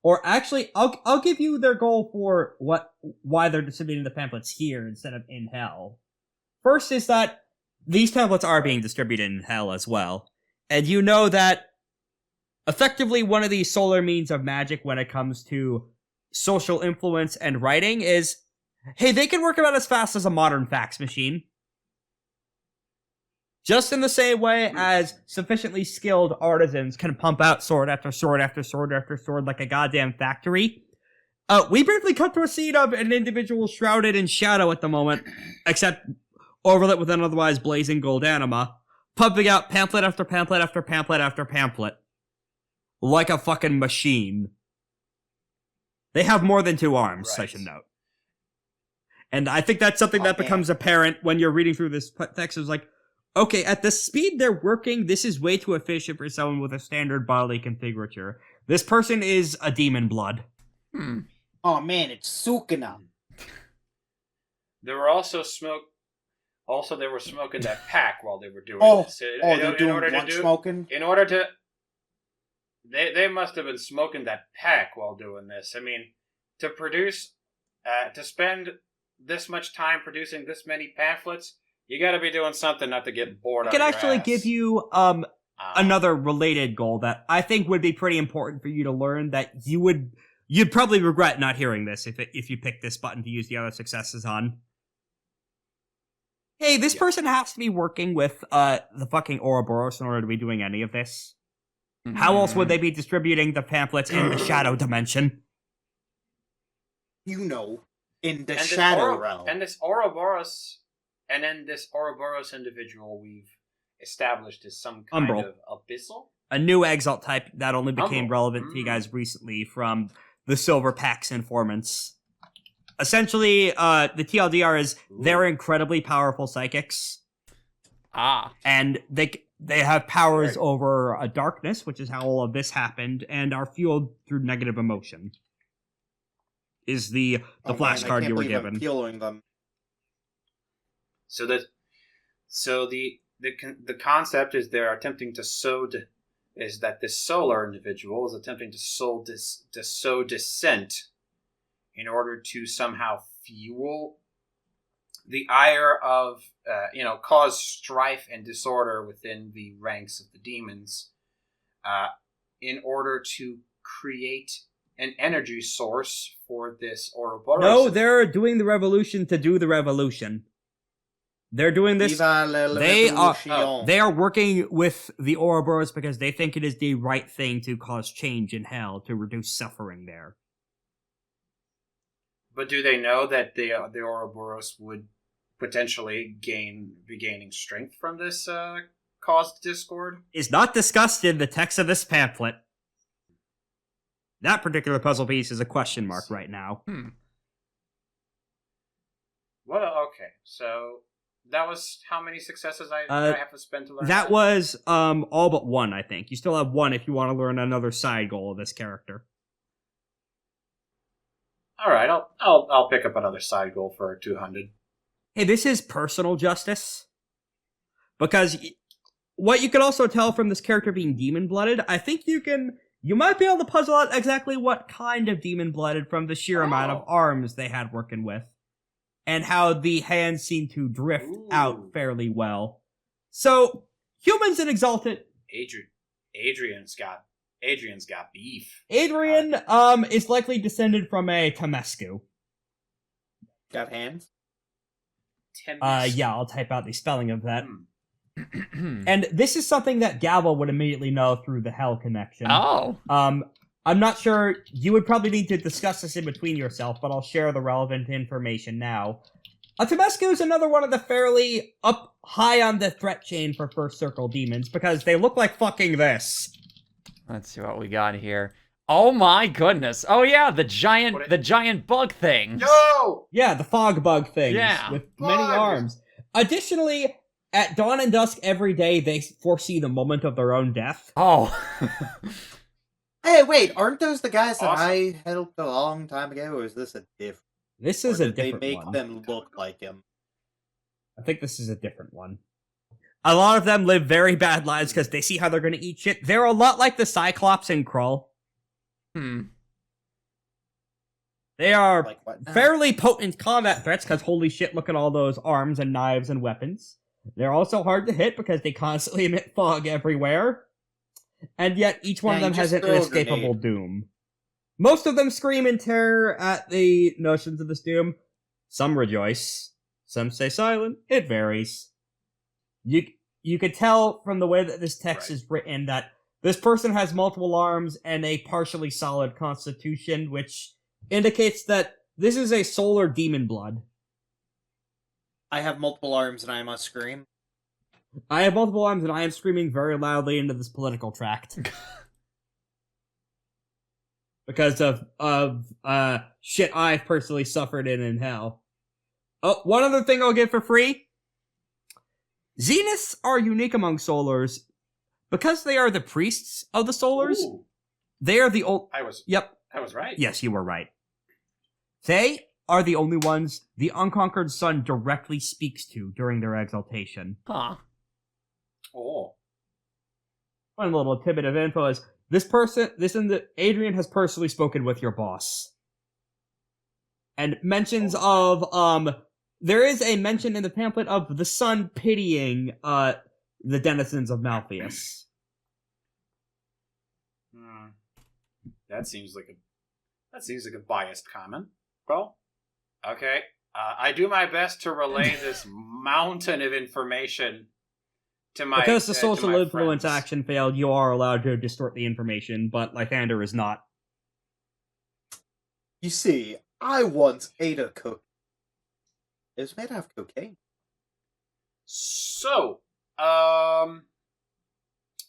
Speaker 1: Or actually, I'll give you their goal for why they're distributing the pamphlets here instead of in Hell. First is that these pamphlets are being distributed in Hell as well. And you know that effectively one of the solar means of magic when it comes to social influence and writing is, hey, they can work about as fast as a modern fax machine. Just in the same way as sufficiently skilled artisans can pump out sword after sword after sword after sword like a goddamn factory. We briefly cut to a scene of an individual shrouded in shadow at the moment, except overlit with an otherwise blazing gold anima, pumping out pamphlet after pamphlet after pamphlet after pamphlet. Like a fucking machine. They have more than 2 arms,
Speaker 2: Right.
Speaker 1: I should note. And I think that's something that becomes apparent when you're reading through this text. It's like, Okay, at the speed they're working, this is way too efficient for someone with a standard bodily configurature. This person is a demon blood.
Speaker 5: Oh man, it's Sukuna.
Speaker 2: There were also they were smoking that pack while they were doing this.
Speaker 5: They're doing blunt smoking?
Speaker 2: In order to... They must have been smoking that pack while doing this. I mean, to produce... to spend this much time producing this many pamphlets, you gotta be doing something not to get bored
Speaker 1: I
Speaker 2: on
Speaker 1: could
Speaker 2: your
Speaker 1: actually
Speaker 2: ass.
Speaker 1: give you another related goal that I think would be pretty important for you to learn that you'd probably regret not hearing this if you pick this button to use the other successes on. Hey, this person has to be working with the fucking Ouroboros in order to be doing any of this. How else would they be distributing the pamphlets in the shadow dimension?
Speaker 3: You know, in the
Speaker 2: And
Speaker 3: shadow realm.
Speaker 2: And this Ouroboros, and then this Ouroboros individual we've established as some kind
Speaker 1: Umbral.
Speaker 2: of abyssal?
Speaker 1: A new exalt type that only became
Speaker 2: Umbral.
Speaker 1: relevant to you guys recently from the Silver Pack's informants. Essentially, the TLDR is they're incredibly powerful psychics. And they have powers over a darkness, which is how all of this happened, and are fueled through negative emotion. Is the flashcard you were given.
Speaker 3: Healing them.
Speaker 2: So the concept is they're attempting to is that this solar individual is attempting to sow dissent in order to somehow fuel the ire of cause strife and disorder within the ranks of the demons, in order to create an energy source for this Ouroboros.
Speaker 1: No, they're doing the revolution to do the revolution. They're doing this. They are working with the Ouroboros because they think it is the right thing to cause change in hell, to reduce suffering there.
Speaker 2: But do they know that the Ouroboros would potentially be gaining strength from this caused discord?
Speaker 1: Is not discussed in the text of this pamphlet. That particular puzzle piece is a question mark right now.
Speaker 2: Well, okay, so that was how many successes I have to spend to learn
Speaker 1: that? Was all but one, I think. You still have one if you want to learn another side goal of this character.
Speaker 2: All right, I'll pick up another side goal for 200.
Speaker 1: Hey, this is personal justice. Because what you can also tell from this character being demon-blooded, I think you might be able to puzzle out exactly what kind of demon-blooded from the sheer amount of arms they had working with. And how the hands seem to drift out fairly well. So, humans and Exalted...
Speaker 2: Adrian's got beef.
Speaker 1: Adrian is likely descended from a Temescu.
Speaker 3: Got hands?
Speaker 1: Yeah, I'll type out the spelling of that. And this is something that Gavel would immediately know through the Hell connection.
Speaker 4: Oh.
Speaker 1: I'm not sure, you would probably need to discuss this in between yourself, but I'll share the relevant information now. A Temescu is another one of the fairly up high on the threat chain for first circle demons, because they look like fucking this.
Speaker 4: Let's see what we got here. Oh my goodness. Oh yeah, the giant bug thing.
Speaker 2: No!
Speaker 1: Yeah, the fog bug things with many arms. Additionally, at dawn and dusk every day, they foresee the moment of their own death.
Speaker 4: Oh.
Speaker 3: Hey, wait, aren't those the guys that
Speaker 2: Awesome.
Speaker 3: I helped a long time ago, or is this a different?
Speaker 1: This is a
Speaker 3: Did they
Speaker 1: different
Speaker 3: make
Speaker 1: one.
Speaker 3: them look like him?
Speaker 1: I think this is a different one. A lot of them live very bad lives because they see how they're going to eat shit. They're a lot like the Cyclops in Krull. They are
Speaker 3: Like what now?
Speaker 1: fairly potent combat threats because holy shit, look at all those arms and knives and weapons. They're also hard to hit because they constantly emit fog everywhere. And yet each one
Speaker 3: Yeah,
Speaker 1: of them
Speaker 3: you
Speaker 1: has
Speaker 3: just
Speaker 1: an
Speaker 3: throw a
Speaker 1: inescapable
Speaker 3: grenade.
Speaker 1: doom. Most of them scream in terror at the notions of this doom. Some rejoice. Some stay silent. It varies. You could tell from the way that this text is written that this person has multiple arms and a partially solid constitution, which indicates that this is a solar demon blood.
Speaker 3: I have multiple arms and I must scream.
Speaker 1: I have multiple arms and I am screaming very loudly into this political tract. Because of shit I've personally suffered in hell. Oh, one other thing I'll give for free. Zeniths are unique among Solars because they are the priests of the Solars.
Speaker 2: Ooh,
Speaker 1: They are the old.
Speaker 2: I was right.
Speaker 1: Yes, you were right. They are the only ones the unconquered sun directly speaks to during their exaltation.
Speaker 4: Huh.
Speaker 2: Oh.
Speaker 1: One little tidbit of info is Adrian has personally spoken with your boss. And mentions of, there is a mention in the pamphlet of the sun pitying, the denizens of Malfeas.
Speaker 2: That seems like a biased comment. Well, okay. I do my best to relay this mountain of information to my
Speaker 1: Because the social
Speaker 2: to my
Speaker 1: influence
Speaker 2: friends.
Speaker 1: action failed, you are allowed to distort the information, but Lythander is not.
Speaker 5: You see, I once ate a cookie. It was made out of cocaine.
Speaker 2: So,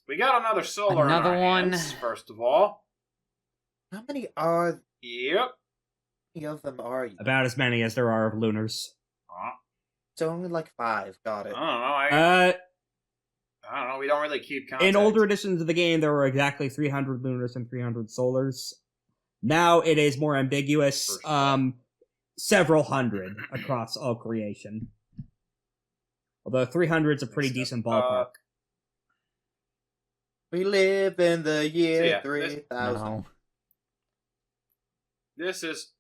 Speaker 2: we got another solar.
Speaker 4: Another
Speaker 2: in our
Speaker 4: one.
Speaker 2: hands, first of all.
Speaker 5: How many are
Speaker 2: Yep.
Speaker 5: many of them are you?
Speaker 1: About as many as there are of lunars.
Speaker 5: It's only like 5. Got
Speaker 2: I
Speaker 5: it.
Speaker 2: don't know.
Speaker 1: Uh,
Speaker 2: I don't know. We don't really keep contact.
Speaker 1: in older editions of the game, there were exactly 300 lunars and 300 solars. Now it is more ambiguous. Several hundred across all creation. Although 300 is a pretty decent ballpark.
Speaker 5: We live in the year
Speaker 2: So, yeah,
Speaker 5: 3000.
Speaker 4: No.
Speaker 2: This is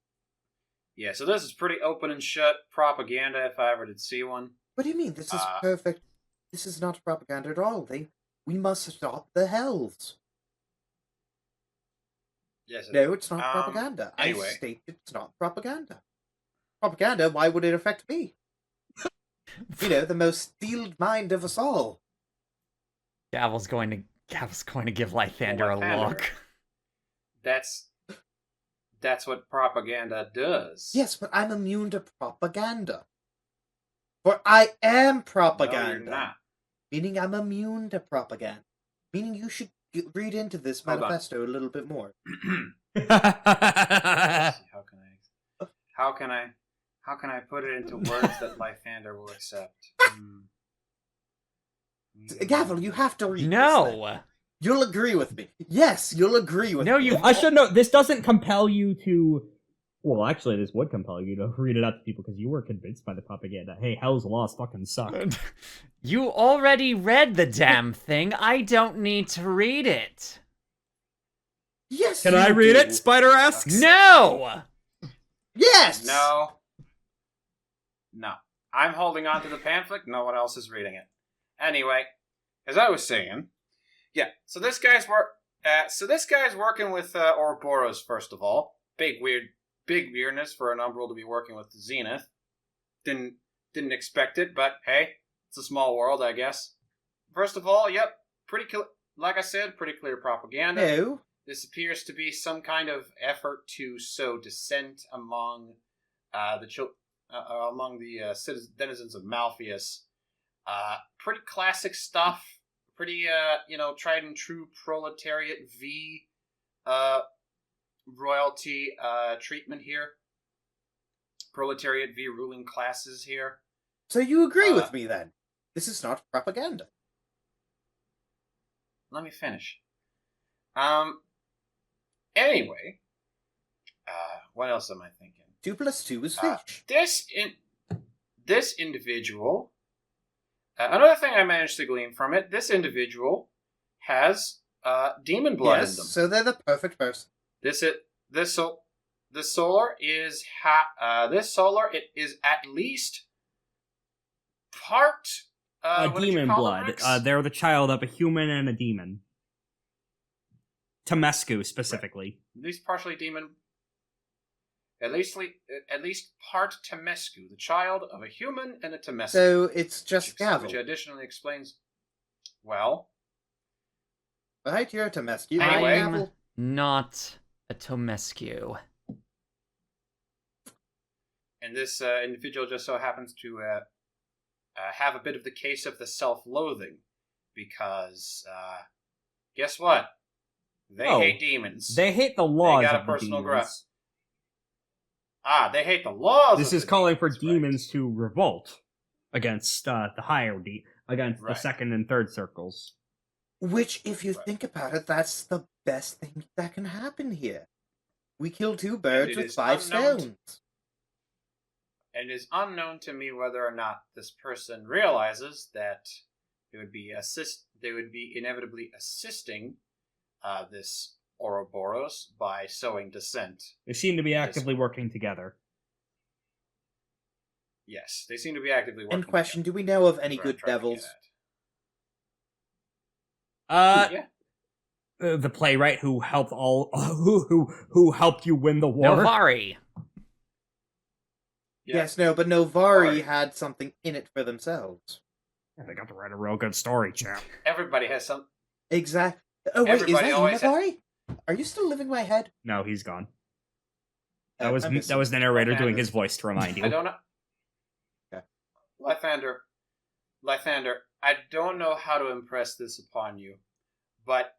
Speaker 2: pretty open and shut propaganda if I ever did see one.
Speaker 5: What do you mean? This is perfect. This is not propaganda at all. We must stop the hells.
Speaker 2: Yes.
Speaker 5: No, it's not propaganda.
Speaker 2: anyway.
Speaker 5: I state it's not propaganda. Propaganda? Why would it affect me? You know, the most steeled mind of us all.
Speaker 4: Gavel's going to give Lythander a
Speaker 2: Lythander.
Speaker 4: look.
Speaker 2: That's what propaganda does.
Speaker 5: Yes, but I'm immune to propaganda. For I am propaganda.
Speaker 2: No, you're not.
Speaker 5: Meaning I'm immune to propaganda. Meaning you should read into this
Speaker 2: Hold on.
Speaker 5: manifesto a little bit more.
Speaker 2: Let's see, how can I put it into words that Lythander will accept?
Speaker 5: Gavel, you have to read this.
Speaker 4: No.
Speaker 5: You'll agree with me. Yes, you'll agree with
Speaker 4: No,
Speaker 5: me.
Speaker 4: you.
Speaker 1: I should note, this doesn't compel you to... Well, actually, this would compel you to read it out to people because you were convinced by the propaganda. Hey, Hell's Laws fucking suck.
Speaker 4: You already read the damn thing. I don't need to read it.
Speaker 5: Yes,
Speaker 1: Can
Speaker 5: you
Speaker 1: I read
Speaker 5: do.
Speaker 1: it? Spider asks.
Speaker 4: No.
Speaker 5: Yes!
Speaker 2: No. I'm holding on to the pamphlet. No one else is reading it. Anyway, as I was saying, yeah. So this guy's working with Ouroboros. First of all, big weirdness for an Umbral to be working with the Zenith. Didn't expect it, but hey, it's a small world, I guess. First of all, yep, like I said, pretty clear propaganda.
Speaker 5: No.
Speaker 2: This appears to be some kind of effort to sow dissent among denizens of Malfeas. Pretty classic stuff. Pretty, tried and true proletariat v royalty treatment here. Proletariat v ruling classes here.
Speaker 5: So you agree with me then? This is not propaganda.
Speaker 2: Let me finish. Anyway, what else am I thinking?
Speaker 5: 2 + 2 is fish.
Speaker 2: This individual. Another thing I managed to glean from it: this individual has demon blood in
Speaker 5: Yes,
Speaker 2: them.
Speaker 5: so they're the perfect person.
Speaker 2: This solar is it is at least part what did you
Speaker 1: Demon
Speaker 2: call them,
Speaker 1: blood.
Speaker 2: Rex?
Speaker 1: They're the child of a human and a demon. Temescu, specifically.
Speaker 2: At least partially demon. At least part Temescu, the child of a human and a Temescu.
Speaker 5: So it's just Gavel.
Speaker 2: Which additionally explains. Well,
Speaker 5: Right, you're a Temescu.
Speaker 2: Anyway.
Speaker 4: I'm not a Tomescu.
Speaker 2: and this individual just so happens to have a bit of the case of the self-loathing, because guess what? They hate demons.
Speaker 1: They hate the laws
Speaker 2: got a
Speaker 1: of the
Speaker 2: personal
Speaker 1: demons.
Speaker 2: grudge. They hate the laws.
Speaker 1: This
Speaker 2: of
Speaker 1: is
Speaker 2: the
Speaker 1: calling for
Speaker 2: demons, right.
Speaker 1: demons to revolt against the higher against the
Speaker 2: Right.
Speaker 1: second and third circles.
Speaker 3: Which, if you
Speaker 2: Right.
Speaker 3: think about it, that's the best thing that can happen here. We kill 2 birds
Speaker 2: it
Speaker 3: with
Speaker 2: is
Speaker 3: 5
Speaker 2: unknown
Speaker 3: stones.
Speaker 2: And it is unknown to me whether or not this person realizes that they would be inevitably assisting this Ouroboros by sowing dissent.
Speaker 1: They seem to be actively working together.
Speaker 2: Yes, they seem to be actively working.
Speaker 3: And question, do we know of any
Speaker 2: together.
Speaker 3: good
Speaker 2: That's what I'm trying to
Speaker 3: devils?
Speaker 2: get at. Yeah.
Speaker 1: The playwright who helped who helped you win the war.
Speaker 4: Novari.
Speaker 2: Yeah.
Speaker 3: Yes, no, but Novari had something in it for themselves.
Speaker 1: Yeah, they got to write a real good story, champ.
Speaker 2: Everybody has some.
Speaker 3: Exactly. Oh, wait,
Speaker 2: Everybody
Speaker 3: is that you,
Speaker 2: always
Speaker 3: Novari? Are you still living in my head?
Speaker 1: No, he's gone.
Speaker 3: Oh,
Speaker 1: That was
Speaker 3: I missed
Speaker 1: that was the
Speaker 3: it.
Speaker 1: narrator
Speaker 2: Lythander.
Speaker 1: doing his voice to remind you.
Speaker 2: I don't know.
Speaker 3: Okay.
Speaker 2: Lythander, I don't know how to impress this upon you, but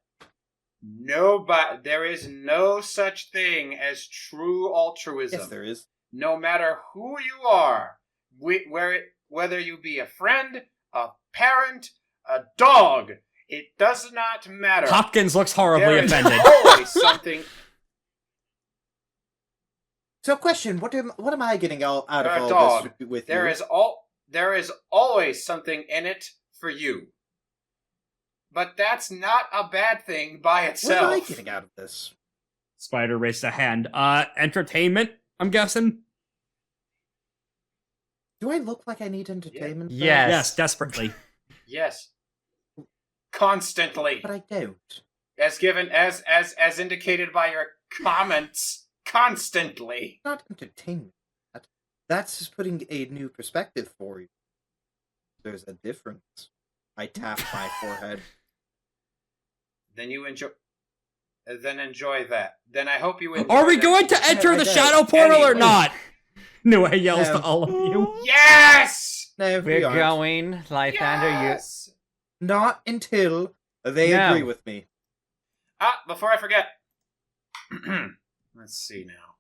Speaker 2: there is no such thing as true altruism.
Speaker 3: Yes, there is.
Speaker 2: No matter who you are, whether you be a friend, a parent, a dog, it does not matter.
Speaker 1: Hopkins looks horribly
Speaker 2: There is
Speaker 1: offended.
Speaker 2: always something.
Speaker 3: So, question: What am I getting out of all
Speaker 2: dog.
Speaker 3: this with
Speaker 2: There
Speaker 3: you?
Speaker 2: is always something in it for you. But that's not a bad thing by
Speaker 3: What
Speaker 2: itself.
Speaker 3: am I getting out of this?
Speaker 1: Spider raised a hand. Entertainment, I'm guessing?
Speaker 3: Do I look like I need entertainment? though?
Speaker 4: Yes.
Speaker 1: Yes, desperately.
Speaker 2: Yes. Constantly.
Speaker 3: But I don't.
Speaker 2: As indicated by your comments, constantly.
Speaker 3: Not entertainment. That's just putting a new perspective for you. There's a difference. I tap my forehead.
Speaker 2: Then enjoy that. Then I hope you enjoy
Speaker 1: Are we
Speaker 2: that.
Speaker 1: going to enter
Speaker 3: I
Speaker 1: the
Speaker 3: don't.
Speaker 1: shadow portal or
Speaker 2: Anyway.
Speaker 1: not? Nua yells
Speaker 3: No.
Speaker 1: to all of you.
Speaker 2: Yes!
Speaker 3: No,
Speaker 4: We're
Speaker 3: we aren't.
Speaker 4: going, Lythander.
Speaker 2: Yes!
Speaker 3: Not until they
Speaker 4: No.
Speaker 3: agree with me.
Speaker 2: Before I forget. Let's see now.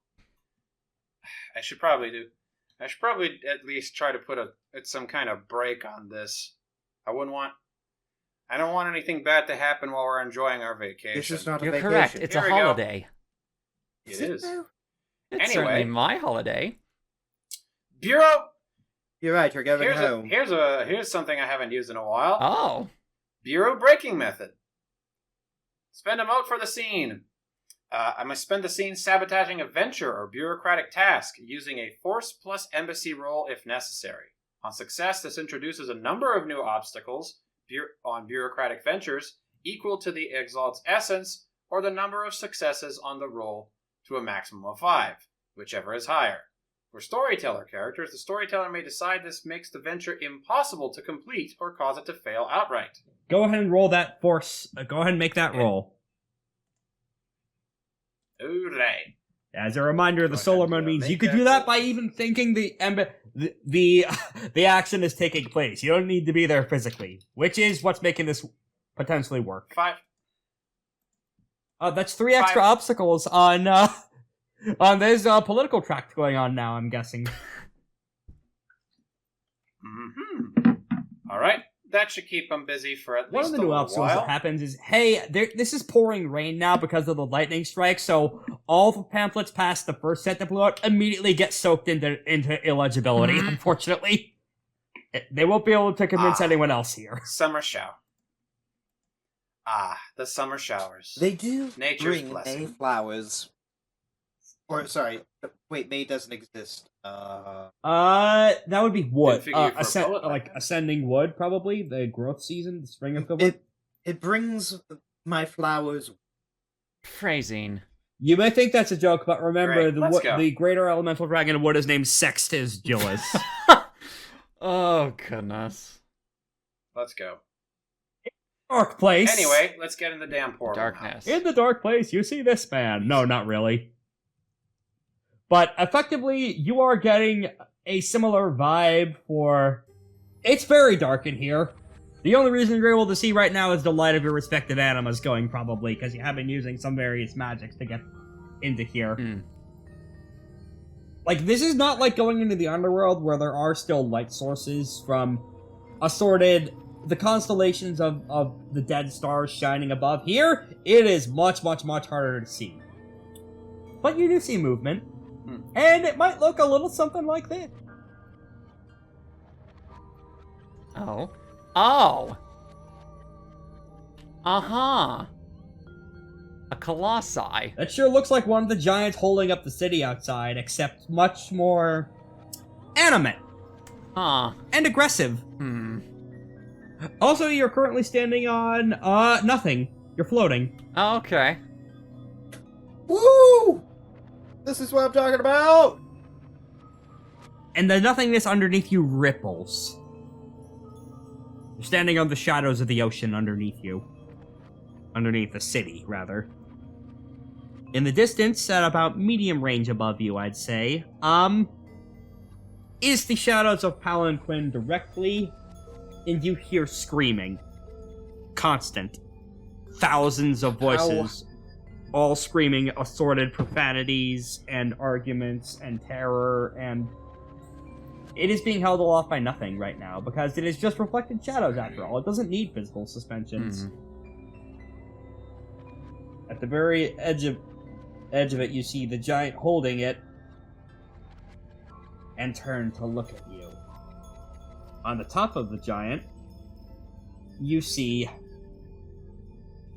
Speaker 2: I should probably at least try to put some kind of break on this. I don't want anything bad to happen while we're enjoying our vacation.
Speaker 3: This is not a
Speaker 4: You're
Speaker 3: vacation.
Speaker 4: correct. It's
Speaker 2: Here
Speaker 4: a
Speaker 2: we go.
Speaker 4: holiday.
Speaker 2: It is.
Speaker 3: though?
Speaker 4: It's
Speaker 2: Anyway.
Speaker 4: certainly my holiday.
Speaker 2: Bureau.
Speaker 3: You're right. You're going home.
Speaker 2: Here's something I haven't used in a while.
Speaker 4: Oh.
Speaker 2: Bureau breaking method. Spend a mote for the scene. I must spend the scene sabotaging a venture or bureaucratic task using a force plus embassy roll if necessary. On success, this introduces a number of new obstacles on bureaucratic ventures equal to the exalt's essence or the number of successes on the roll to a maximum of 5, whichever is higher. For storyteller characters, the storyteller may decide this makes the venture impossible to complete or cause it to fail outright.
Speaker 1: Go ahead and roll that force. Go ahead and make that roll.
Speaker 2: Hooray.
Speaker 1: As a reminder, the
Speaker 2: Go ahead
Speaker 1: solar
Speaker 2: and,
Speaker 1: mode means
Speaker 2: make
Speaker 1: you could
Speaker 2: that
Speaker 1: do that
Speaker 2: roll.
Speaker 1: by even thinking the action is taking place. You don't need to be there physically, which is what's making this potentially work.
Speaker 2: 5.
Speaker 1: That's 3 extra
Speaker 2: 5.
Speaker 1: obstacles on this political track going on now, I'm guessing.
Speaker 2: Mm-hmm. All right. That should keep them busy for at
Speaker 1: One
Speaker 2: least
Speaker 1: of the
Speaker 2: a
Speaker 1: new
Speaker 2: little
Speaker 1: obstacles
Speaker 2: while.
Speaker 1: that happens is, hey, this is pouring rain now because of the lightning strike, so all the pamphlets past the first set that blew out immediately get soaked into illegibility, unfortunately. They won't be able to convince anyone else here.
Speaker 2: Summer shower. The summer showers.
Speaker 3: They do
Speaker 2: Nature's
Speaker 3: bring
Speaker 2: blessing.
Speaker 3: May flowers. Or, sorry, wait, May doesn't exist.
Speaker 1: That would be wood.
Speaker 2: Didn't figure you for a poet like that.
Speaker 1: Ascending wood, probably. The growth season, the spring equivalent.
Speaker 3: It brings my flowers.
Speaker 4: Phrasing.
Speaker 1: You may think that's a joke, but remember,
Speaker 2: Great, let's go.
Speaker 1: the greater elemental dragon of wood is named Sextus Gillis.
Speaker 4: Oh, goodness.
Speaker 2: Let's go.
Speaker 1: Dark place.
Speaker 2: Anyway, let's get in the damn portal. now.
Speaker 4: Darkness.
Speaker 1: In the dark place, you see this man. No, not really. But effectively, you are getting a similar vibe for... It's very dark in here. The only reason you're able to see right now is the light of your respective animas going, probably, because you have been using some various magics to get into here.
Speaker 4: Mm.
Speaker 1: Like, this is not like going into the underworld where there are still light sources from assorted the constellations of the dead stars shining above. Here, it is much, much, much harder to see. But you do see movement. And it might look a little something like this.
Speaker 4: Oh. Oh! Uh-huh. A colossi.
Speaker 1: That sure looks like one of the giants holding up the city outside, except much more animate.
Speaker 4: Huh.
Speaker 1: And aggressive. Also, you're currently standing on, nothing. You're floating.
Speaker 4: Oh, okay.
Speaker 5: Woo! This is what I'm talking about!
Speaker 1: And the nothingness underneath you ripples. You're standing on the shadows of the ocean underneath you. Underneath the city, rather. In the distance, at about medium range above you, I'd say, is the shadows of Palanquin directly, and you hear screaming. Constant. Thousands of voices. All screaming assorted profanities and arguments and terror, and it is being held aloft by nothing right now, because it is just reflected shadows after all. It doesn't need physical suspensions. At the very edge of it, you see the giant holding it, and turn to look at you. On the top of the giant, you see,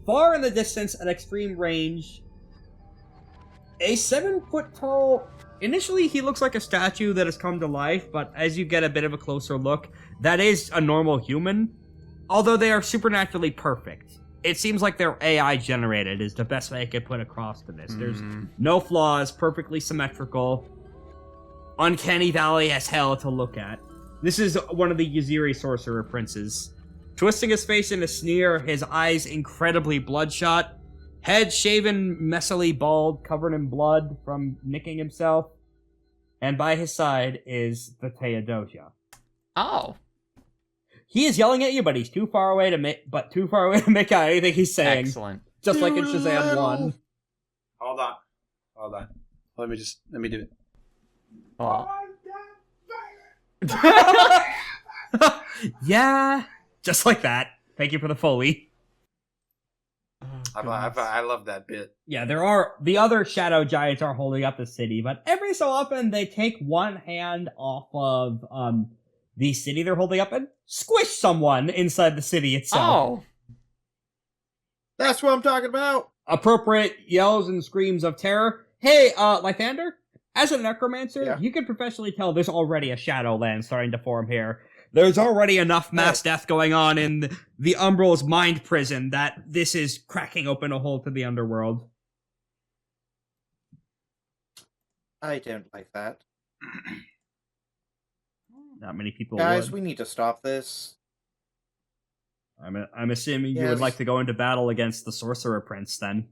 Speaker 1: far in the distance at extreme range, a 7-foot-tall... Initially, he looks like a statue that has come to life, but as you get a bit of a closer look, that is a normal human, although they are supernaturally perfect. It seems like they're AI generated, is the best way I could put across to this. There's no flaws, perfectly symmetrical, uncanny valley as hell to look at. This is one of the Yaziri sorcerer princes. Twisting his face in a sneer, his eyes incredibly bloodshot, head shaven, messily bald, covered in blood from nicking himself, and by his side is the Theodosia.
Speaker 4: Oh.
Speaker 1: He is yelling at you, but he's too far away to make out anything he's saying.
Speaker 4: Excellent.
Speaker 1: Just like in Shazam 1.
Speaker 2: Hold on. Let me do it.
Speaker 4: Oh.
Speaker 1: Yeah, just like that. Thank you for the Foley.
Speaker 2: I love that bit.
Speaker 1: Yeah, the other shadow giants are holding up the city, but every so often they take one hand off of the city they're holding up and squish someone inside the city itself.
Speaker 4: Oh.
Speaker 5: That's what I'm talking about!
Speaker 1: Appropriate yells and screams of terror. Hey, Lythander, as a necromancer, you can professionally tell there's already a Shadowland starting to form here. There's already enough mass death going on in the Umbral's mind prison that this is cracking open a hole to the underworld.
Speaker 3: I don't like that.
Speaker 1: Not many people
Speaker 3: Guys,
Speaker 1: would.
Speaker 3: we need to stop this.
Speaker 1: I'm assuming you would like to go into battle against the Sorcerer Prince, then.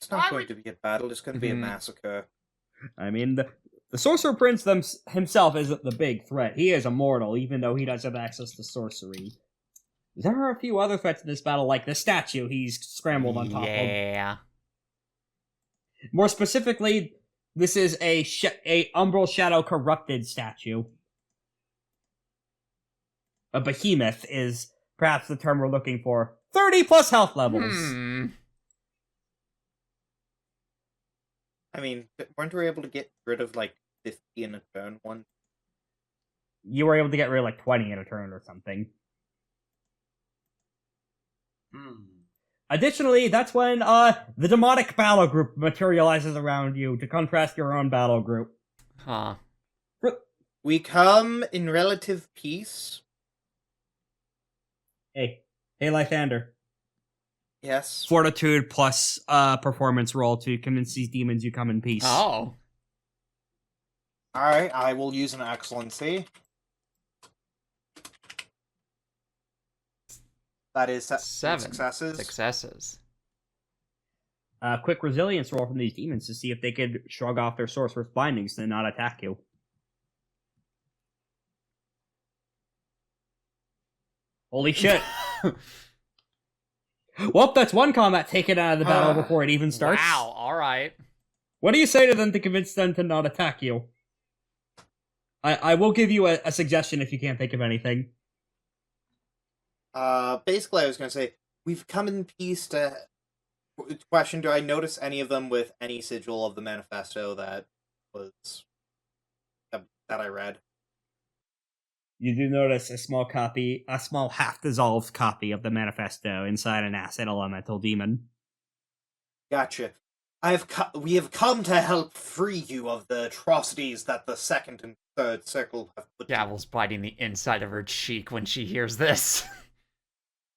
Speaker 3: It's not going to be a battle, it's going to be a massacre.
Speaker 1: I mean, the Sorcerer Prince himself isn't the big threat. He is immortal, even though he does have access to sorcery. There are a few other threats in this battle, like the statue he's scrambled on top of.
Speaker 4: Yeah.
Speaker 1: More specifically, this is a Umbral Shadow corrupted statue. A behemoth is perhaps the term we're looking for. 30 plus health levels.
Speaker 3: I mean, weren't we able to get rid of, 50 in a turn one?
Speaker 1: You were able to get rid of, 20 in a turn or something. Additionally, that's when, the demonic battle group materializes around you to contrast your own battle group.
Speaker 4: Huh.
Speaker 3: We come in relative peace.
Speaker 1: Hey, Lythander.
Speaker 3: Yes.
Speaker 1: Fortitude plus performance roll to convince these demons you come in peace.
Speaker 4: Oh.
Speaker 3: Alright, I will use an excellency. That is
Speaker 4: 7
Speaker 3: successes.
Speaker 4: Successes.
Speaker 1: Quick resilience roll from these demons to see if they could shrug off their sorcerer's bindings and not attack you. Holy shit. Well, that's one combat taken out of the battle before it even starts.
Speaker 4: Wow, alright.
Speaker 1: What do you say to them to convince them to not attack you? I will give you a suggestion if you can't think of anything.
Speaker 5: Basically, I was going to say, we've come in peace to... Question, do I notice any of them with any sigil of the manifesto that was... that I read?
Speaker 1: You do notice a small half-dissolved copy of the manifesto inside an acid elemental demon.
Speaker 5: Gotcha. We have come to help free you of the atrocities that the second and third circle have put.
Speaker 4: Gavel's biting the inside of her cheek when she hears this.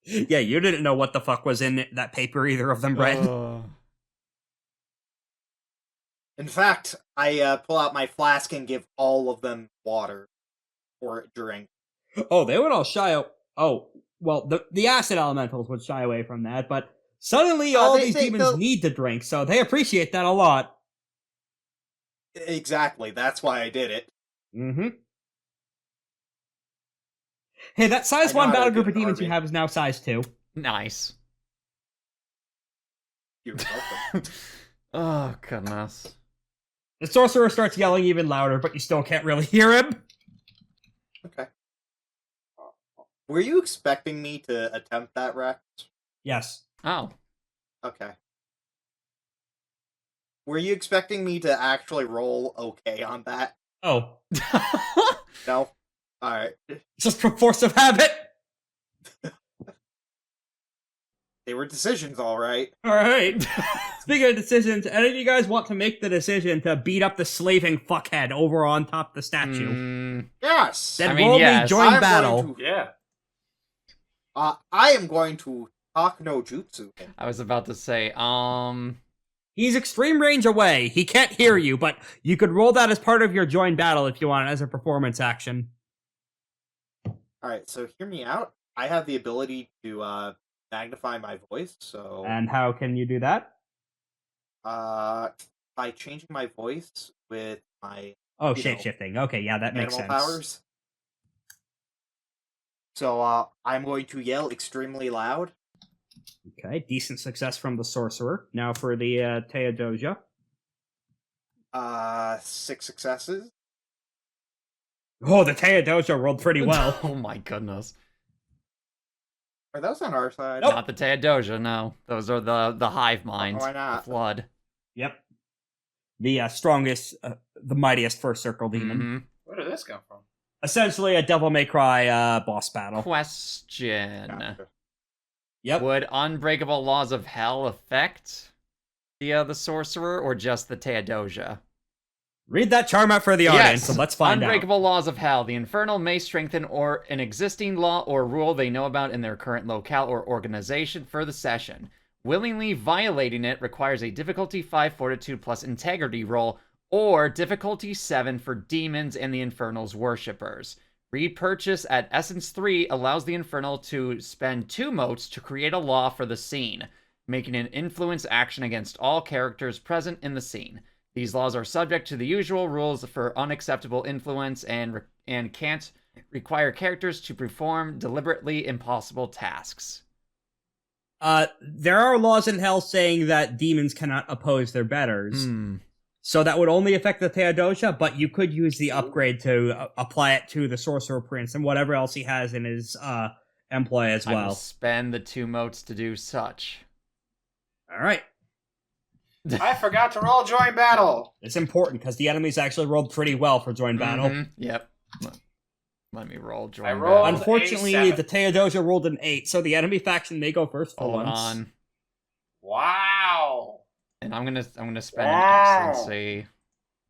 Speaker 1: Yeah, you didn't know what the fuck was in that paper either of them read.
Speaker 5: In fact, I pull out my flask and give all of them water or drink.
Speaker 1: Oh, they would all shy out. Oh, well, the acid elementals would shy away from that, but suddenly all these demons need to drink, so they appreciate that a lot.
Speaker 5: Exactly, that's why I did it.
Speaker 1: Mm-hmm. Hey, that size 1 battle group of demons you have is now size 2.
Speaker 4: Nice.
Speaker 5: You're welcome.
Speaker 4: Oh, goodness.
Speaker 1: The sorcerer starts yelling even louder, but you still can't really hear him.
Speaker 5: Okay. Were you expecting me to attempt that, Rex?
Speaker 1: Yes.
Speaker 4: Oh.
Speaker 5: Okay. Were you expecting me to actually roll okay on that?
Speaker 1: Oh.
Speaker 5: No? Alright.
Speaker 1: Just from force of habit.
Speaker 5: They were decisions, alright.
Speaker 1: Alright. Speaking of decisions, any of you guys want to make the decision to beat up the slaving fuckhead over on top of the statue?
Speaker 5: Yes!
Speaker 1: Then roll me join battle.
Speaker 2: Yeah.
Speaker 5: I am going to talk no jutsu him.
Speaker 4: I was about to say,
Speaker 1: He's extreme range away. He can't hear you, but you could roll that as part of your join battle if you want, as a performance action.
Speaker 5: Alright, so hear me out. I have the ability to magnify my voice, so...
Speaker 1: And how can you do that?
Speaker 5: By changing my voice with my...
Speaker 1: Oh, shape-shifting. Okay, yeah, that makes sense.
Speaker 5: Powers. So, I'm going to yell extremely loud.
Speaker 1: Okay, decent success from the sorcerer. Now for the Theodosia.
Speaker 5: 6 successes.
Speaker 1: Oh, the Theodosia rolled pretty well.
Speaker 4: Oh my goodness.
Speaker 5: Are those on our side?
Speaker 1: Nope.
Speaker 4: Not the Theodosia, no. Those are the hive minds.
Speaker 5: Why not?
Speaker 4: The flood.
Speaker 1: Yep. The strongest, the mightiest first circle demon.
Speaker 4: Mm-hmm.
Speaker 2: Where did this come from?
Speaker 1: Essentially a Devil May Cry boss battle.
Speaker 4: Question.
Speaker 5: Gotcha.
Speaker 1: Yep.
Speaker 4: Would unbreakable laws of hell affect the sorcerer or just the Theodosia?
Speaker 1: Read that charm out for the audience, and let's find
Speaker 4: Unbreakable laws of hell. The Infernal may strengthen or an existing law or rule they know about in their current locale or organization for the session. Willingly violating it requires a difficulty 5 fortitude plus integrity roll, or difficulty 7 for demons and the Infernal's worshippers. Repurchase at Essence 3 allows the Infernal to spend 2 motes to create a law for the scene, making an influence action against all characters present in the scene. These laws are subject to the usual rules for unacceptable influence and can't require characters to perform deliberately impossible tasks.
Speaker 1: There are laws in hell saying that demons cannot oppose their betters. So that would only affect the Theodosia, but you could use the upgrade to apply it to the Sorcerer Prince and whatever else he has in his employ as well.
Speaker 4: I will spend the 2 motes to do such.
Speaker 1: Alright.
Speaker 2: I forgot to roll join battle.
Speaker 1: It's important because the enemies actually rolled pretty well for join battle.
Speaker 4: Yep. Let me roll join
Speaker 2: I rolled
Speaker 4: battle.
Speaker 1: Unfortunately, the Theodosia rolled an 8, so the enemy faction may go first for
Speaker 4: Hold
Speaker 1: once.
Speaker 4: on.
Speaker 2: Wow.
Speaker 4: And I'm gonna spend an excellency.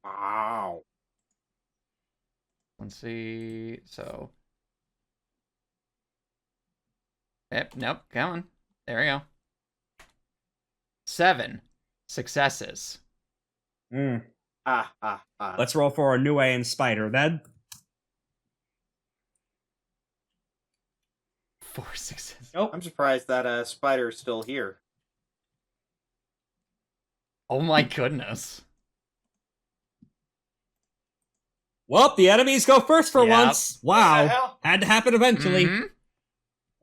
Speaker 5: Wow.
Speaker 4: Let's see. So. Yep. Nope. Come on. There we go. 7 successes.
Speaker 1: Let's roll for a Nue and Spider then.
Speaker 4: 4 successes.
Speaker 1: Nope.
Speaker 5: I'm surprised that Spider is still here.
Speaker 4: Oh my goodness.
Speaker 1: Well, the enemies go first for
Speaker 4: Yep.
Speaker 1: once.
Speaker 2: What the
Speaker 1: Wow.
Speaker 2: hell?
Speaker 1: Had to happen eventually.
Speaker 4: Mhm.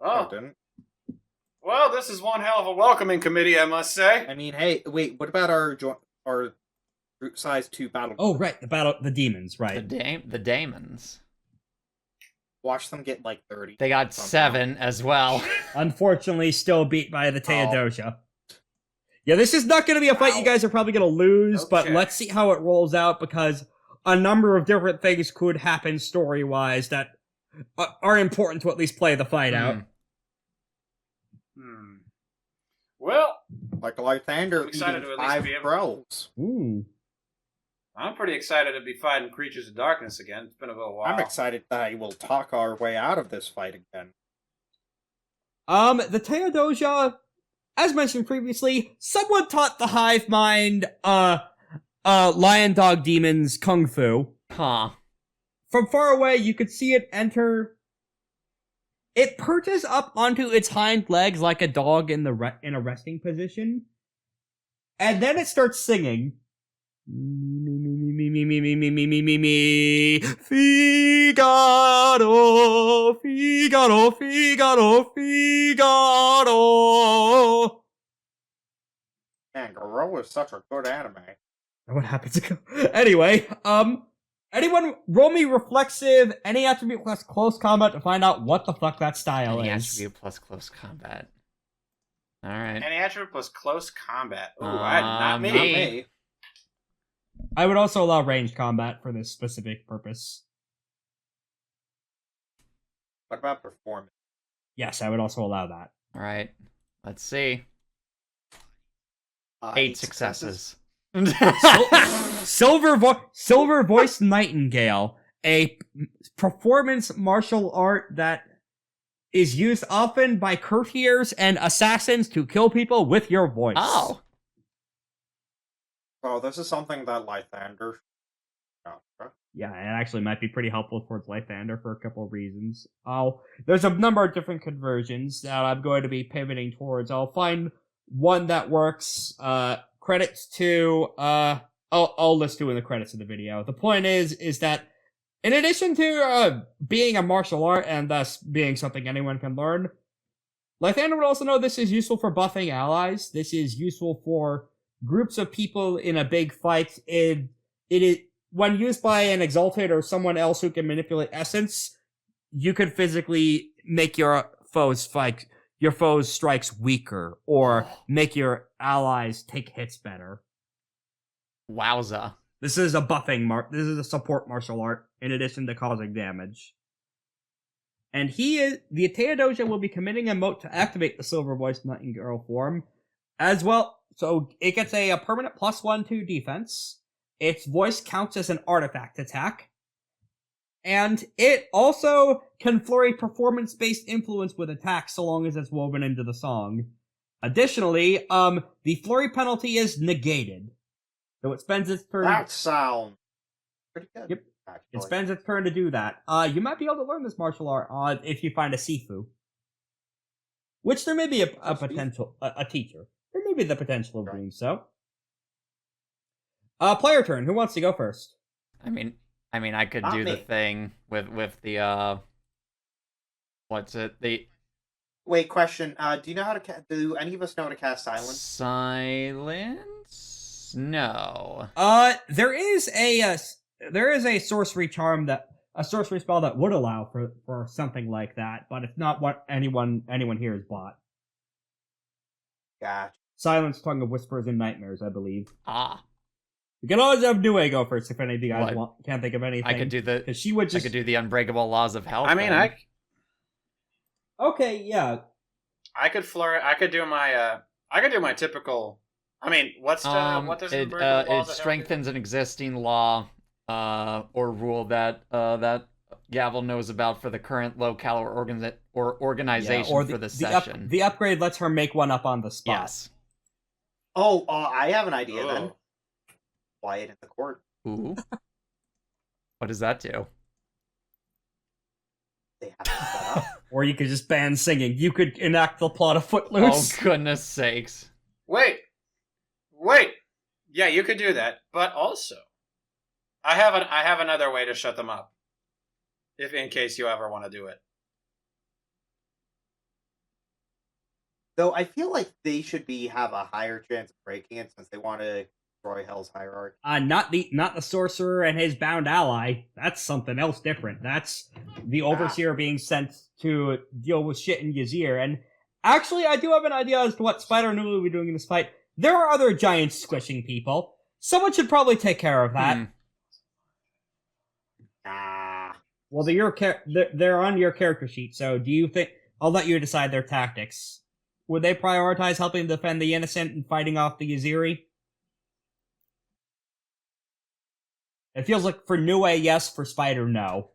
Speaker 2: Oh,
Speaker 5: Didn't.
Speaker 2: well, this is one hell of a welcoming committee, I must say.
Speaker 5: I mean, hey, wait. What about our Brute size 2 battle.
Speaker 1: Oh, right, the demons, right.
Speaker 4: The daemons.
Speaker 5: Watch them get like 30.
Speaker 4: They got
Speaker 5: somehow.
Speaker 4: 7 as well.
Speaker 1: Unfortunately, still beat by the Teodosia. Yeah, this is not going to be a fight you guys are probably going to lose, but
Speaker 2: Okay.
Speaker 1: let's see how it rolls out, because a number of different things could happen story-wise that are important to at least play the fight out.
Speaker 2: Well,
Speaker 5: Like Lythander
Speaker 2: I'm excited
Speaker 5: eating
Speaker 2: to at least
Speaker 5: 5
Speaker 2: be able-
Speaker 5: crows.
Speaker 1: Ooh.
Speaker 2: I'm pretty excited to be fighting creatures of darkness again. It's been a little while.
Speaker 5: I'm excited that we'll talk our way out of this fight again.
Speaker 1: The Teodosia, as mentioned previously, someone taught the hive mind, lion dog demons kung fu.
Speaker 4: Huh.
Speaker 1: From far away, you could see it enter. It perches up onto its hind legs like a dog in in a resting position, and then it starts singing. Me, Figaro, Figaro, Figaro, Figaro.
Speaker 5: Man, Garo is such a good anime.
Speaker 1: What happened to go? Anyway, anyone roll me reflexive, any attribute plus close combat to find out what the fuck that style
Speaker 4: Any
Speaker 1: is.
Speaker 4: attribute plus close combat. Alright.
Speaker 2: Any attribute plus close combat. Ooh,
Speaker 4: Me.
Speaker 2: not me.
Speaker 5: Not me.
Speaker 1: I would also allow ranged combat for this specific purpose.
Speaker 5: What about performance?
Speaker 1: Yes, I would also allow that.
Speaker 4: Alright. Let's see.
Speaker 5: 8
Speaker 4: 8 successes.
Speaker 1: Silver Voice Nightingale, a performance martial art that is used often by courtiers and assassins to kill people with your voice.
Speaker 4: Oh.
Speaker 5: Oh, this is something that Lythander.
Speaker 1: Yeah, it actually might be pretty helpful towards Lythander for a couple of reasons. There's a number of different conversions that I'm going to be pivoting towards. I'll find one that works. Credits to, I'll list 2 in the credits of the video. The point is that in addition to being a martial art and thus being something anyone can learn, Lythander would also know this is useful for buffing allies. This is useful for groups of people in a big fight. It is, when used by an exalted or someone else who can manipulate essence, you could physically make your foes strikes weaker, or make your allies take hits better.
Speaker 4: Wowza.
Speaker 1: This is a this is a support martial art, in addition to causing damage. And the Teodosia will be committing a mote to activate the Silver Voice Nightingale form, as well. So it gets a permanent +1 to defense. Its voice counts as an artifact attack. And it also can flurry performance-based influence with attacks so long as it's woven into the song. Additionally, the flurry penalty is negated. So it spends its turn...
Speaker 5: That sounds pretty good.
Speaker 1: Yep.
Speaker 5: Actually.
Speaker 1: It spends its turn to do that. You might be able to learn this martial art if you find a Sifu. Which there may be a potential... a teacher. There may be the potential of doing so. Player turn. Who wants to go first?
Speaker 4: I mean, I could
Speaker 5: Not
Speaker 4: do the
Speaker 5: me.
Speaker 4: thing with the what's it? The
Speaker 5: Wait, question. Do you know how to do any of us know how to cast silence?
Speaker 4: silence? No.
Speaker 1: There is a sorcery charm a sorcery spell that would allow for something like that, but it's not what anyone here has bought.
Speaker 5: Gotcha.
Speaker 1: Silence, Tongue of Whispers, and Nightmares, I believe.
Speaker 4: Ah,
Speaker 1: You can always have Due go first if any of you guys
Speaker 4: What?
Speaker 1: can't think of anything.
Speaker 4: I could do the
Speaker 1: because she would
Speaker 4: I
Speaker 1: just.
Speaker 4: could do the unbreakable laws of hell.
Speaker 2: I mean,
Speaker 4: thing.
Speaker 1: Okay, yeah.
Speaker 2: I could flurry. I could do my typical. I mean, what does
Speaker 4: it strengthens an existing law or rule that Gavel knows about for the current locale or organization
Speaker 1: or
Speaker 4: for the session.
Speaker 1: The upgrade lets her make one up on the spot.
Speaker 4: Yes.
Speaker 5: Oh, I have an idea then.
Speaker 2: Oh.
Speaker 5: Quiet in the court.
Speaker 4: Ooh. What does that do?
Speaker 5: They have to set up.
Speaker 1: Or you could just ban singing. You could enact the plot of
Speaker 4: Oh
Speaker 1: Footloose.
Speaker 4: goodness sakes!
Speaker 2: Wait. Yeah, you could do that, but also, I have another way to shut them up. If in case you ever want to do it.
Speaker 5: Though I feel like they should have a higher chance of breaking it since they want to
Speaker 3: destroy Hell's hierarchy.
Speaker 1: Not the sorcerer and his bound ally. That's something else different. That's the overseer being sent to deal with shit in Yazir. And actually, I do have an idea as to what Spider and Dolam will be doing in this fight. There are other giants squishing people. Someone should probably take care of that. Well, they're on your character sheet, so do you think... I'll let you decide their tactics. Would they prioritize helping defend the innocent and fighting off the Yaziri? It feels like for Nue, yes. For Spider, no.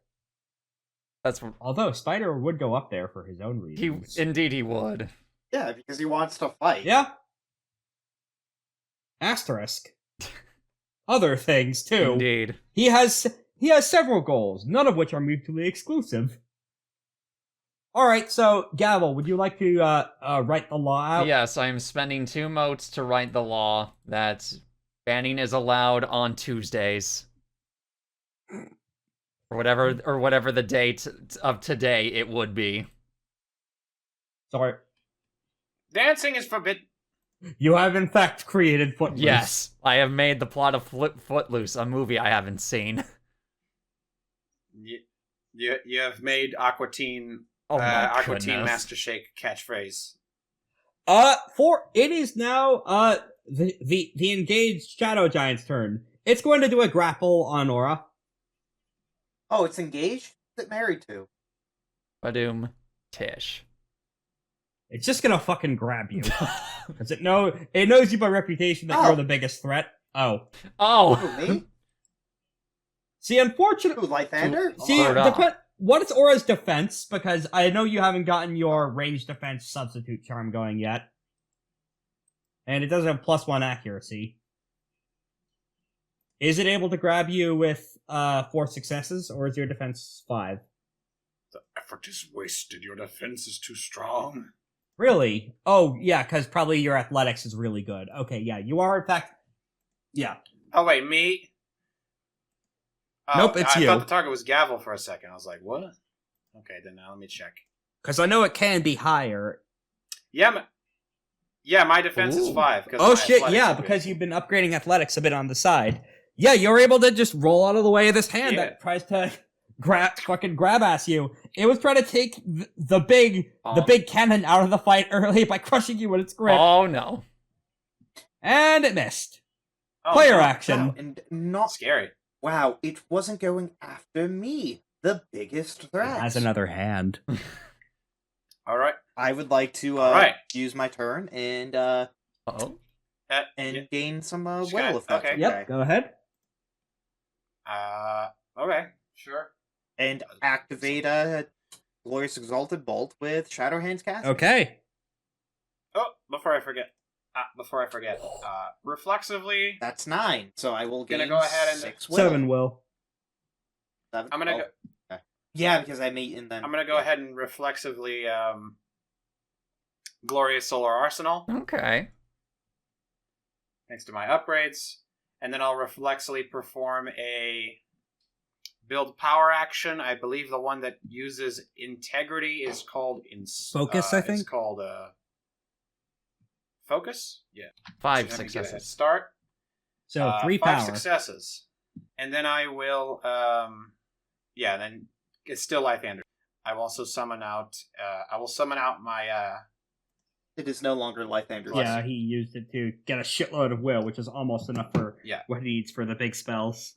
Speaker 4: That's what...
Speaker 1: Although Spider would go up there for his own reasons.
Speaker 4: Indeed he would.
Speaker 3: Yeah, because he wants to fight.
Speaker 1: Yeah. Asterisk. Other things, too.
Speaker 4: Indeed.
Speaker 1: He has several goals, none of which are mutually exclusive. Alright, so, Gavel, would you like to write the law out?
Speaker 4: Yes, I am spending 2 motes to write the law that banning is allowed on Tuesdays. Or whatever the date of today it would be.
Speaker 1: Sorry.
Speaker 2: Dancing is forbidden.
Speaker 1: You have in fact created Footloose.
Speaker 4: Yes, I have made the plot of Footloose, a movie I haven't seen.
Speaker 2: You have made Aqua Teen... Aqua Teen Master Shake catchphrase.
Speaker 1: It is now the engaged Shadow Giant's turn. It's going to do a grapple on Aura.
Speaker 3: Oh, it's engaged? What's it married to?
Speaker 4: Badoom. Tish.
Speaker 1: It's just gonna fucking grab you. Because it knows you by reputation that you're the biggest threat. Oh.
Speaker 3: Who, me?
Speaker 1: See, unfortunately...
Speaker 3: Who, Lythander?
Speaker 1: See, what is Aura's defense? Because I know you haven't gotten your ranged defense substitute charm going yet. And it doesn't have +1 accuracy. Is it able to grab you with 4 successes, or is your defense 5?
Speaker 2: The effort is wasted. Your defense is too strong.
Speaker 1: Really? Oh, yeah, because probably your athletics is really good. Okay, yeah, you are, in fact... Yeah.
Speaker 2: Oh, wait, me? Oh,
Speaker 1: Nope, it's you.
Speaker 2: I thought the target was Gavel for a second. I was like, what? Okay, then now let me check.
Speaker 1: Because I know it can be higher.
Speaker 2: Yeah, my defense is 5.
Speaker 1: Oh, shit, yeah, because you've been upgrading athletics a bit on the side. Yeah, you're able to just roll out of the way of this hand that tries to grab ass you. It was trying to take the big cannon out of the fight early by crushing you with its grip.
Speaker 4: Oh, no.
Speaker 1: And it missed.
Speaker 2: Oh,
Speaker 1: Player
Speaker 2: no.
Speaker 1: action.
Speaker 3: Wow, and not
Speaker 2: Scary.
Speaker 3: Wow, it wasn't going after me, the biggest threat.
Speaker 1: It has another hand.
Speaker 2: All right.
Speaker 3: I would like to use my turn and gain some will if that's okay.
Speaker 1: Yep, go ahead.
Speaker 2: Okay, sure.
Speaker 3: And activate a Glorious Exalted Bolt with Shadowhand's cast.
Speaker 1: Okay.
Speaker 2: Oh, before I forget, reflexively.
Speaker 3: That's 9, so I will gain
Speaker 2: Gonna go ahead and
Speaker 3: 6 will.
Speaker 1: 7 will.
Speaker 3: 7?
Speaker 2: I'm gonna go.
Speaker 3: Okay. Yeah, because I made and then
Speaker 2: I'm gonna go ahead and reflexively Glorious Solar Arsenal
Speaker 4: Okay.
Speaker 2: next to my upgrades, and then I'll reflexively perform a build power action. I believe the one that uses integrity is called
Speaker 1: Focus, I think?
Speaker 2: It's called Focus? Yeah.
Speaker 4: 5
Speaker 2: So let me get a head
Speaker 4: successes.
Speaker 2: start.
Speaker 1: So 3
Speaker 2: 5
Speaker 1: power.
Speaker 2: successes. And then I will then it's still Lythander. I will also summon out my
Speaker 3: it is no longer Lythander's.
Speaker 1: Yeah, he used it to get a shitload of will, which is almost enough for what he needs for the big spells.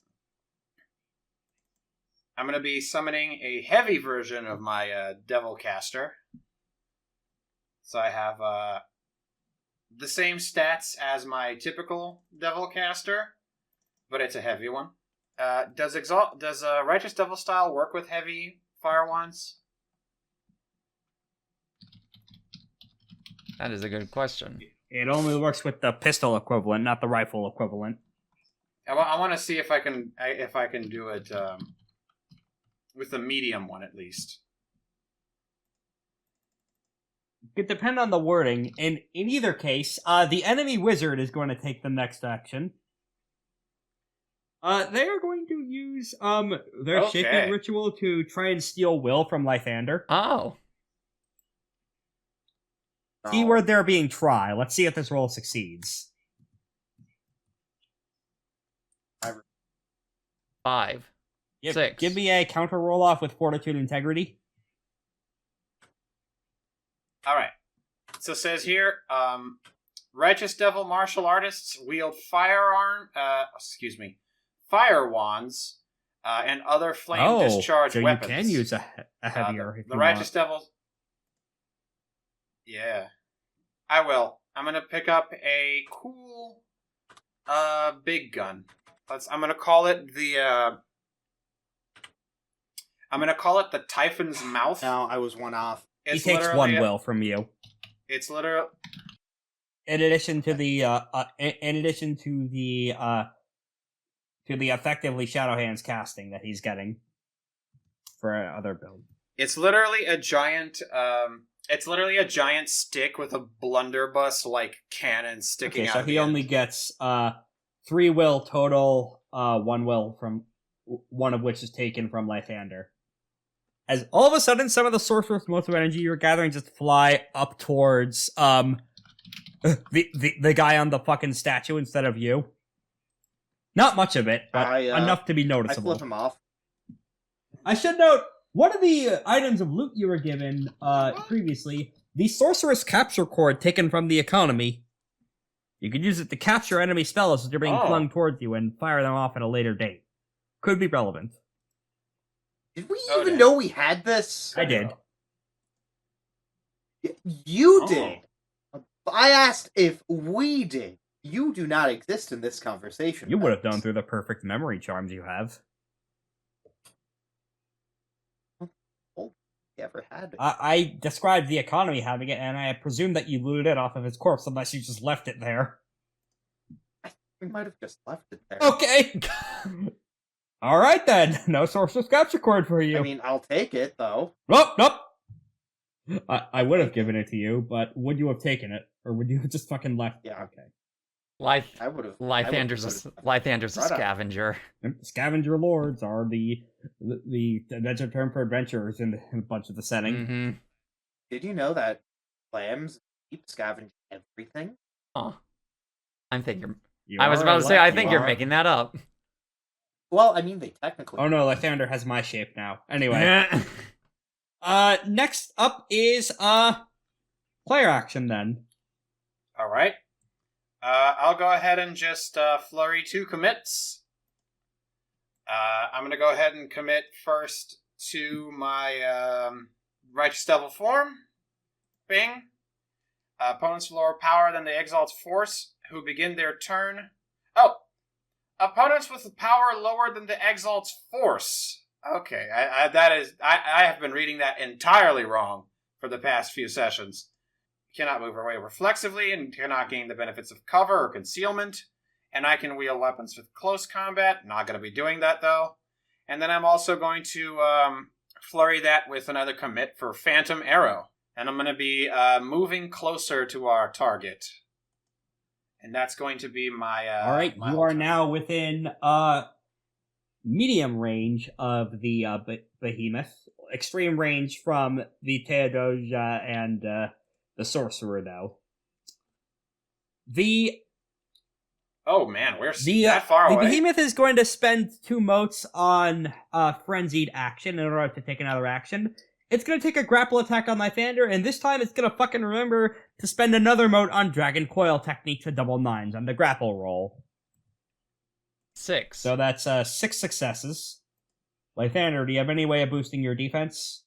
Speaker 2: I'm going to be summoning a heavy version of my Devil Caster. So I have the same stats as my typical Devil Caster, but it's a heavy one. Does Righteous Devil Style work with heavy fire wands?
Speaker 4: That is a good question.
Speaker 1: It only works with the pistol equivalent, not the rifle equivalent.
Speaker 2: I want to see if I can do it with the medium one at least.
Speaker 1: It could depend on the wording, and in either case, the enemy wizard is going to take the next action. They are going to use their shaking ritual to try and steal will from Lythander.
Speaker 4: Oh.
Speaker 1: Keyword there being try. Let's see if this roll succeeds.
Speaker 4: 5. 6.
Speaker 1: Give me a counter roll off with fortitude and integrity.
Speaker 2: All right. So it says here, righteous devil martial artists wield fire wands, and other flame discharge
Speaker 1: so
Speaker 2: weapons.
Speaker 1: You can use a heavier.
Speaker 2: The righteous devil. Yeah, I will. I'm gonna pick up a cool, big gun. I'm gonna call it the. I'm gonna call it the Typhon's Mouth.
Speaker 5: No, I was one off.
Speaker 1: He takes 1 will from you.
Speaker 2: It's literally.
Speaker 1: In addition to the effectively Shadow Hands casting that he's getting for other build.
Speaker 2: It's literally a giant. It's literally a giant stick with a blunderbuss like cannon sticking out.
Speaker 1: So he only gets 3 will total. 1 will from one of which is taken from Lythander. As all of a sudden, some of the sorcerer's motes of energy you're gathering just fly up towards the guy on the fucking statue instead of you. Not much of it, but enough to be noticeable.
Speaker 5: I flip him off.
Speaker 1: I should note, one of the items of loot you were given previously, the sorceress capture cord taken from the economy. You could use it to capture enemy spells as they're being flung towards you and fire them off at a later date. Could be relevant.
Speaker 3: Did we even know we had this?
Speaker 1: I did.
Speaker 3: You did. I asked if we did. You do not exist in this conversation.
Speaker 1: You would have done through the perfect memory charms you have.
Speaker 3: Ever had it.
Speaker 1: I described the economy having it, and I presume that you looted it off of its corpse, unless you just left it there.
Speaker 3: We might have just left it there.
Speaker 1: Okay! Alright then, no sorcerer's capture cord for you.
Speaker 3: I mean, I'll take it, though.
Speaker 1: Nope! I would have given it to you, but would you have taken it? Or would you have just fucking left it?
Speaker 3: Yeah.
Speaker 1: Okay.
Speaker 3: I would have.
Speaker 4: Lythander's a scavenger.
Speaker 1: Scavenger lords are the adventure term for adventurers in a bunch of the setting.
Speaker 4: Mm-hmm.
Speaker 3: Did you know that clams keep scavenge everything?
Speaker 4: Huh. I was about to say, I think you're making that up.
Speaker 3: Well, I mean, they technically.
Speaker 1: Oh no, Lythander has my shape now. Anyway. Next up is player action then.
Speaker 2: All right. I'll go ahead and just flurry 2 commits. I'm going to go ahead and commit first to my Righteous Devil form. Bing. Opponents with lower power than the Exalt's force who begin their turn. Oh! Opponents with power lower than the Exalt's force. Okay, I have been reading that entirely wrong for the past few sessions. Cannot move away reflexively and cannot gain the benefits of cover or concealment. And I can wield weapons with close combat. Not going to be doing that, though. And then I'm also going to flurry that with another commit for Phantom Arrow. And I'm going to be moving closer to our target. And that's going to be my...
Speaker 1: Alright, you are now within medium range of the behemoth. Extreme range from the Theodosia and... the sorcerer, though.
Speaker 2: Oh man, we're that far away.
Speaker 1: The behemoth is going to spend 2 motes on frenzied action in order to take another action. It's going to take a grapple attack on Lythander, and this time it's going to fucking remember to spend another mote on Dragon Coil technique to double 9s on the grapple roll.
Speaker 4: 6.
Speaker 1: So that's 6 successes. Lythander, do you have any way of boosting your defense?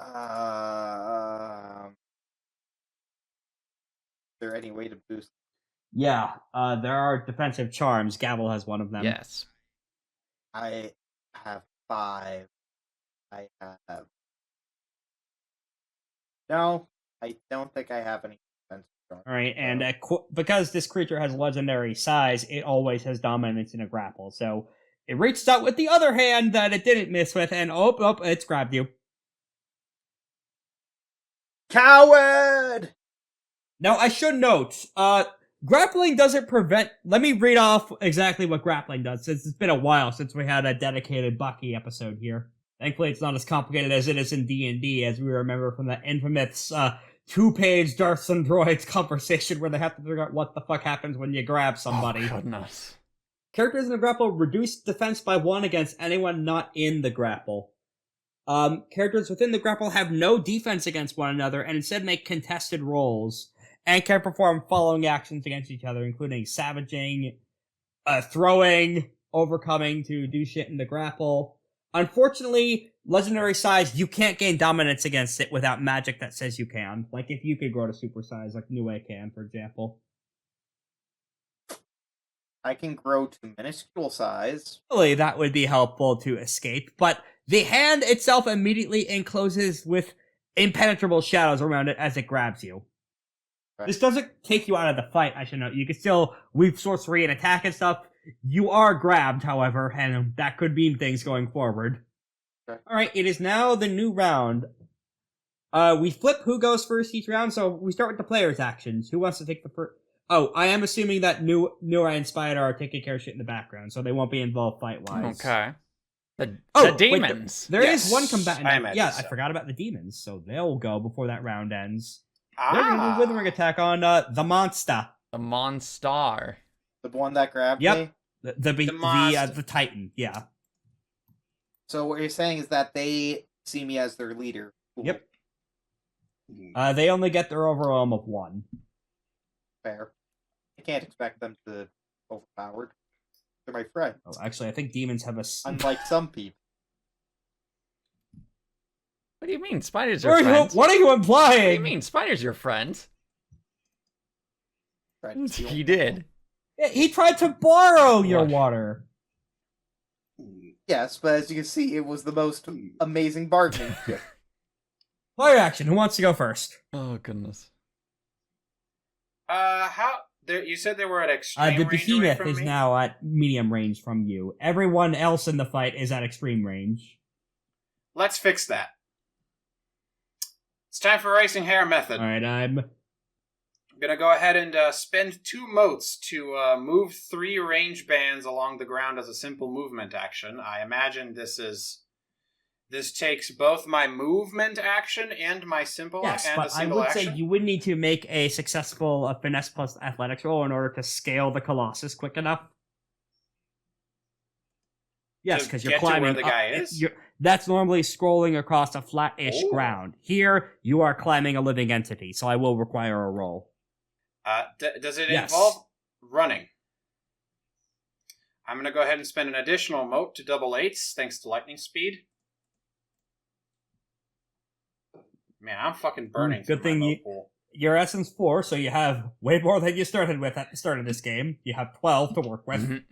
Speaker 3: Is there any way to boost?
Speaker 1: Yeah, there are defensive charms. Gavel has one of them.
Speaker 4: Yes.
Speaker 3: I have 5. I have... No, I don't think I have any defensive charms.
Speaker 1: Alright, and because this creature has legendary size, it always has dominance in a grapple. So it reached out with the other hand that it didn't miss with, and it's grabbed you.
Speaker 3: Coward!
Speaker 1: Now, I should note, grappling doesn't prevent... Let me read off exactly what grappling does, since it's been a while since we had a dedicated Bucky episode here. Thankfully, it's not as complicated as it is in D&D, as we remember from the infamous 2-page Darths and Droids conversation where they have to figure out what the fuck happens when you grab somebody.
Speaker 4: Oh, goodness.
Speaker 1: Characters in the grapple reduce defense by 1 against anyone not in the grapple. Characters within the grapple have no defense against one another and instead make contested rolls and can perform following actions against each other, including savaging, throwing, overcoming to do shit in the grapple. Unfortunately, legendary size, you can't gain dominance against it without magic that says you can. Like if you could grow to super size, like Nue can, for example.
Speaker 3: I can grow to minuscule size.
Speaker 1: Really, that would be helpful to escape, but the hand itself immediately encloses with impenetrable shadows around it as it grabs you.
Speaker 3: Right.
Speaker 1: This doesn't take you out of the fight, I should note. You can still weave sorcery and attack and stuff. You are grabbed, however, and that could mean things going forward.
Speaker 3: Okay.
Speaker 1: Alright, it is now the new round. We flip who goes first each round, so we start with the player's actions. Who wants to take the first? Oh, I am assuming that Nura and Spider are taking care of shit in the background, so they won't be involved fight-wise.
Speaker 4: Okay. The
Speaker 1: Wait,
Speaker 4: demons.
Speaker 1: there is
Speaker 2: Yes,
Speaker 1: one combatant.
Speaker 2: I imagine
Speaker 1: Yeah,
Speaker 2: so.
Speaker 1: I forgot about the demons, so they'll go before that round ends. They're going to do withering attack on the monster.
Speaker 4: The Monstar.
Speaker 3: The one that grabbed
Speaker 1: Yep.
Speaker 3: me.
Speaker 1: The Titan, yeah.
Speaker 3: So what you're saying is that they see me as their leader. Cool.
Speaker 1: Yep. They only get their overwhelm of 1.
Speaker 3: Fair. I can't expect them to overpowered. They're my friends.
Speaker 1: Oh, actually, I think demons have a...
Speaker 3: Unlike some people.
Speaker 4: What do you mean? Spider's your friend?
Speaker 1: What are you implying?
Speaker 4: What do you mean? Spider's your friend?
Speaker 3: Tried to steal
Speaker 4: He
Speaker 3: them.
Speaker 4: did.
Speaker 1: Yeah, he tried to borrow your
Speaker 4: What?
Speaker 1: water.
Speaker 3: Yes, but as you can see, it was the most amazing bargaining chip.
Speaker 1: Player action. Who wants to go first?
Speaker 4: Oh, goodness.
Speaker 2: How? You said they were at extreme
Speaker 1: The
Speaker 2: range away
Speaker 1: behemoth
Speaker 2: from
Speaker 1: is
Speaker 2: me?
Speaker 1: now at medium range from you. Everyone else in the fight is at extreme range.
Speaker 2: Let's fix that. It's time for racing hair method.
Speaker 1: Alright, I'm
Speaker 2: gonna go ahead and spend 2 motes to move 3 range bands along the ground as a simple movement action. I imagine this takes both my movement action and my simple
Speaker 1: Yes,
Speaker 2: and a
Speaker 1: but I
Speaker 2: single
Speaker 1: would
Speaker 2: action.
Speaker 1: say you would need to make a successful finesse plus athletics roll in order to scale the Colossus quick enough. Yes,
Speaker 2: To
Speaker 1: because you're
Speaker 2: get to
Speaker 1: climbing
Speaker 2: where the
Speaker 1: up-
Speaker 2: guy is?
Speaker 1: That's normally scrolling across a flat-ish
Speaker 2: Ooh.
Speaker 1: ground. Here, you are climbing a living entity, so I will require a roll.
Speaker 2: Does it
Speaker 1: Yes.
Speaker 2: involve running? I'm gonna go ahead and spend an additional mote to double 8s thanks to lightning speed. Man, I'm fucking burning.
Speaker 1: Good
Speaker 2: through my
Speaker 1: thing
Speaker 2: mote
Speaker 1: you-
Speaker 2: pool.
Speaker 1: Your essence 4, so you have way more than you started with at the start of this game. You have 12 to work with.
Speaker 4: Mhm.